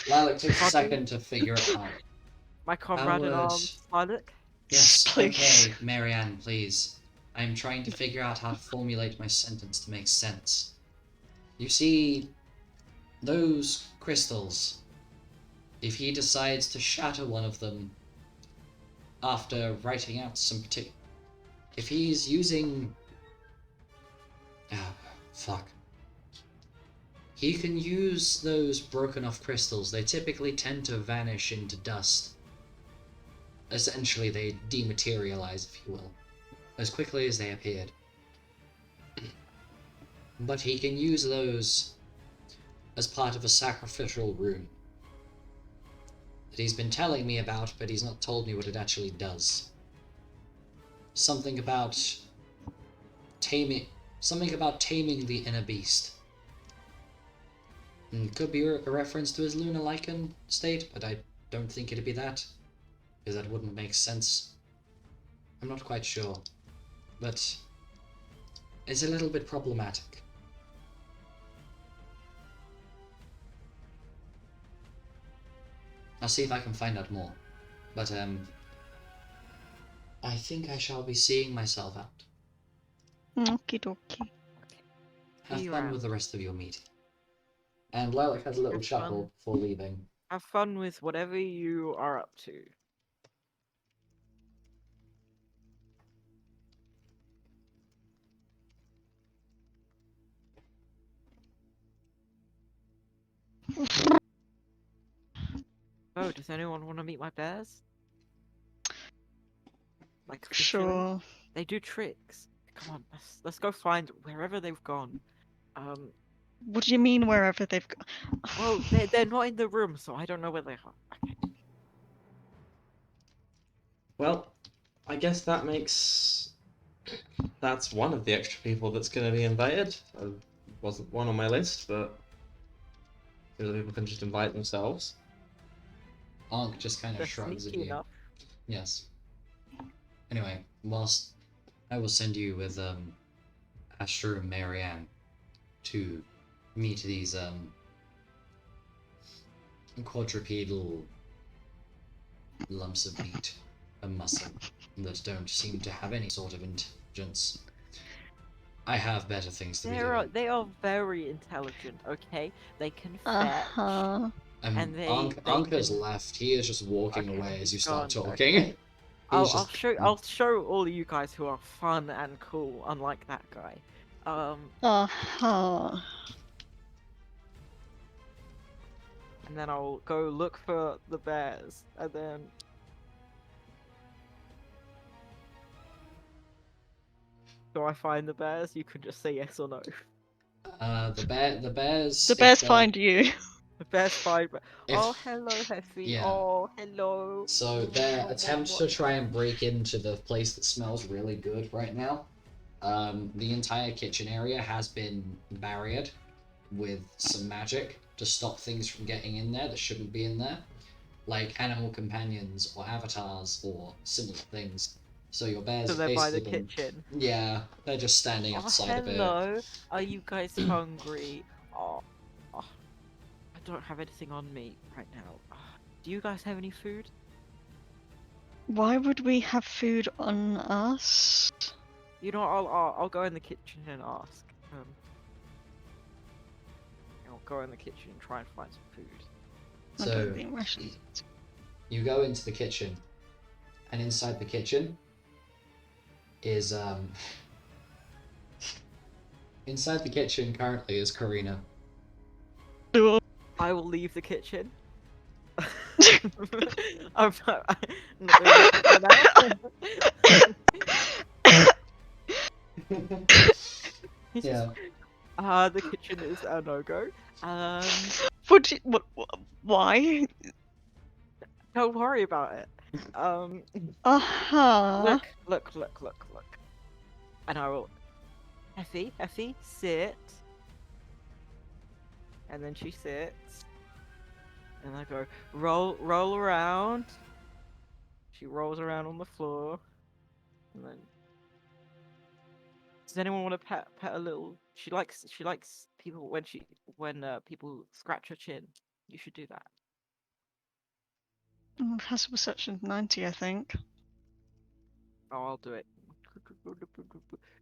Lilac takes a Fucking- second to figure it out. My comrade in would- arms, Lilac? Yes, Please. okay, Marianne, please. I'm trying to figure out how to formulate my sentence to make sense. You see, those crystals, if he decides to shatter one of them after writing out some particular... If he's using... fuck. He can use those broken off crystals. They typically tend to vanish into dust. Essentially, they dematerialize, if you will, as quickly as they appeared. But he can use those as part of a sacrificial rune that he's been telling me about, but he's not told me what it actually does. Something about taming the inner beast. Could be a reference to his Lunannon state, but I don't think it'd be that, because that wouldn't make sense. I'm not quite sure, but it's a little bit problematic. I'll see if I can find out more, but I think I shall be seeing myself out. Okie dokie. See Have you fun around. with the rest of your meeting. And Lilac has a little Have chuckle fun. before leaving. Have fun with whatever you are up to. Oh, does anyone want to meet my bears? Like officially? Sure. They do tricks. Come on, let's go find wherever they've gone. What do you mean wherever they've gone? Well, they're not in the room, so I don't know where they are. Okay. Well, I guess that's one of the extra people that's going to be invited. Wasn't one on my list, but other people can just invite themselves. Ankh just kind They're of shrugs at sneaky you. enough. Yes. Anyway, whilst I will send you with Asher and Marianne to meet these quadrupedal lumps of meat and muscle that don't seem to have any sort of intelligence. I have better things to be doing. They are very intelligent. Okay, they can Uh fetch. huh. And they Ankh has can- left. He is just walking Okay, away as you he's start gone, talking. okay. I'll just- show all of you guys who are fun and cool, unlike that guy. Uh huh. And then I'll go look for the bears, and then do I find the bears? You can just say yes or no. The bears. The if bears they're- find you. The bears find. If- Oh, hello, Heffy. Yeah. Oh, hello. So their attempt to try and break into the place that smells really good right now, the entire kitchen area has been barriered with some magic to stop things from getting in there that shouldn't be in there, like animal companions or avatars or similar things. So your bears So have they're by the basically been- kitchen. Yeah, they're just standing Oh, outside of it. hello. Are you guys hungry? Oh, I don't have anything on me right now. Do you guys have any food? Why would we have food on us? You know, I'll go in the kitchen and ask. I'll go in the kitchen and try and find some food. I So don't think rations. you go into the kitchen, and inside the kitchen is inside the kitchen currently is Karina. I will leave the kitchen. I'm not going Yeah. The kitchen is a no-go. Why? Don't worry about it. Uh huh. Look. And I will... Effie, sit. And then she sits. And I go, roll around. She rolls around on the floor. And then... Does anyone want to pet a little... She likes people when people scratch her chin. You should do that. Has perception 90, I think. Oh, I'll do it.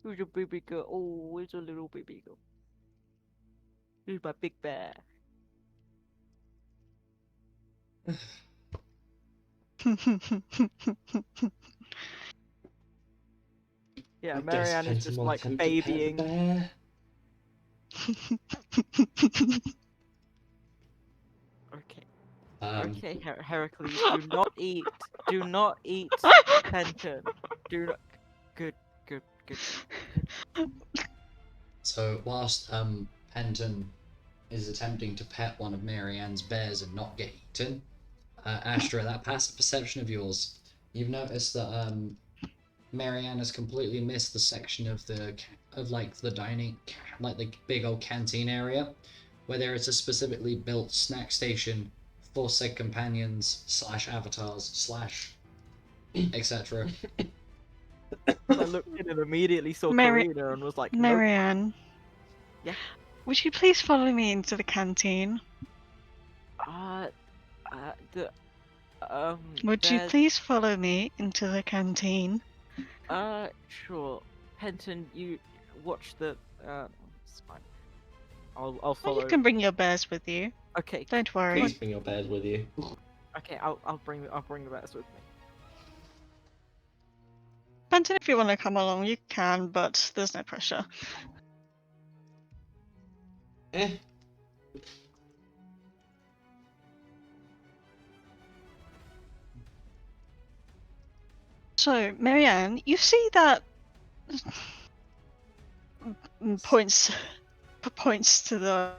Who's a baby girl? Oh, it's a little baby girl. Who's my big bear? Yeah, I guess Marianne is just Pentagon like attempt to pet the babying. bear. Okay, Um, Heracles, do not eat Penton. Do not. Good. So whilst Penton is attempting to pet one of Marianne's bears and not get eaten, Astra, that passive perception of yours, you've noticed that Marianne has completely missed the section of the dining, like the big old canteen area, where there is a specifically built snack station for said companions / avatars / etc. I looked in and immediately saw Mari- Karina and was like, nope. Marianne. Yeah? Would you please follow me into the canteen? Would you there's- please follow me into the canteen? Sure. Penton, you watch the. It's fine. I'll Well, follow. you can bring your bears with you. Okay. Don't worry. Please bring your bears with you. Okay, I'll bring the bears with me. Benton, if you want to come along, you can, but there's no pressure. Eh. So, Marianne, you see that points to the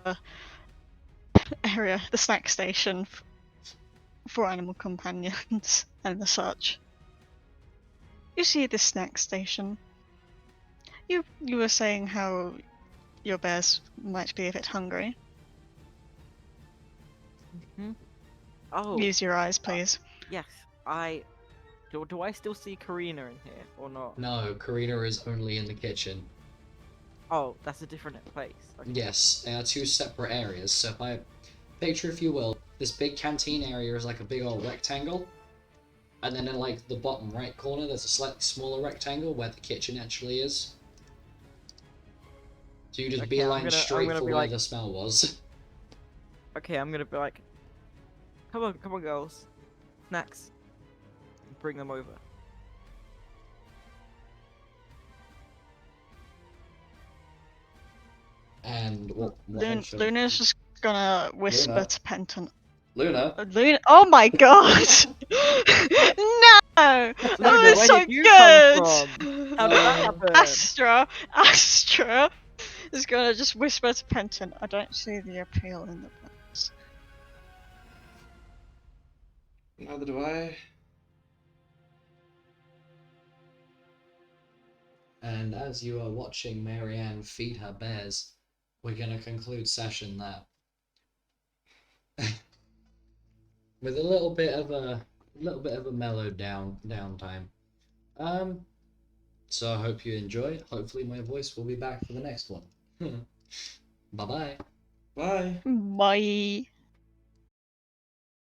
area, the snack station for animal companions and the such. You see this snack station. You were saying how your bears might be a bit hungry. Hmm. Oh. Use your eyes, please. Yes. Do I still see Karina in here or not? No, Karina is only in the kitchen. Oh, that's a different place. Okay. Yes, they are two separate areas. So if I picture, if you will, this big canteen area is like a big old rectangle, and then in like the bottom right corner, there's a slightly smaller rectangle where the kitchen actually is. So you just Okay, I'm beeline gonna straight be for where like- the smell was. Okay, I'm gonna be like, come on, girls, snacks, and bring them over. And what action? Luna's just gonna whisper Luna? to Penton. Luna? Luna, oh my god! No! Luna, That was where so did you good! come from? How did that happen? Astra is gonna just whisper to Penton. I don't see the appeal in the plans. Neither do I. And as you are watching Marianne feed her bears, we're gonna conclude session there. With a little bit of a mellow downtime. So I hope you enjoyed. Hopefully my voice will be back for the next one. Bye bye. Bye. Bye.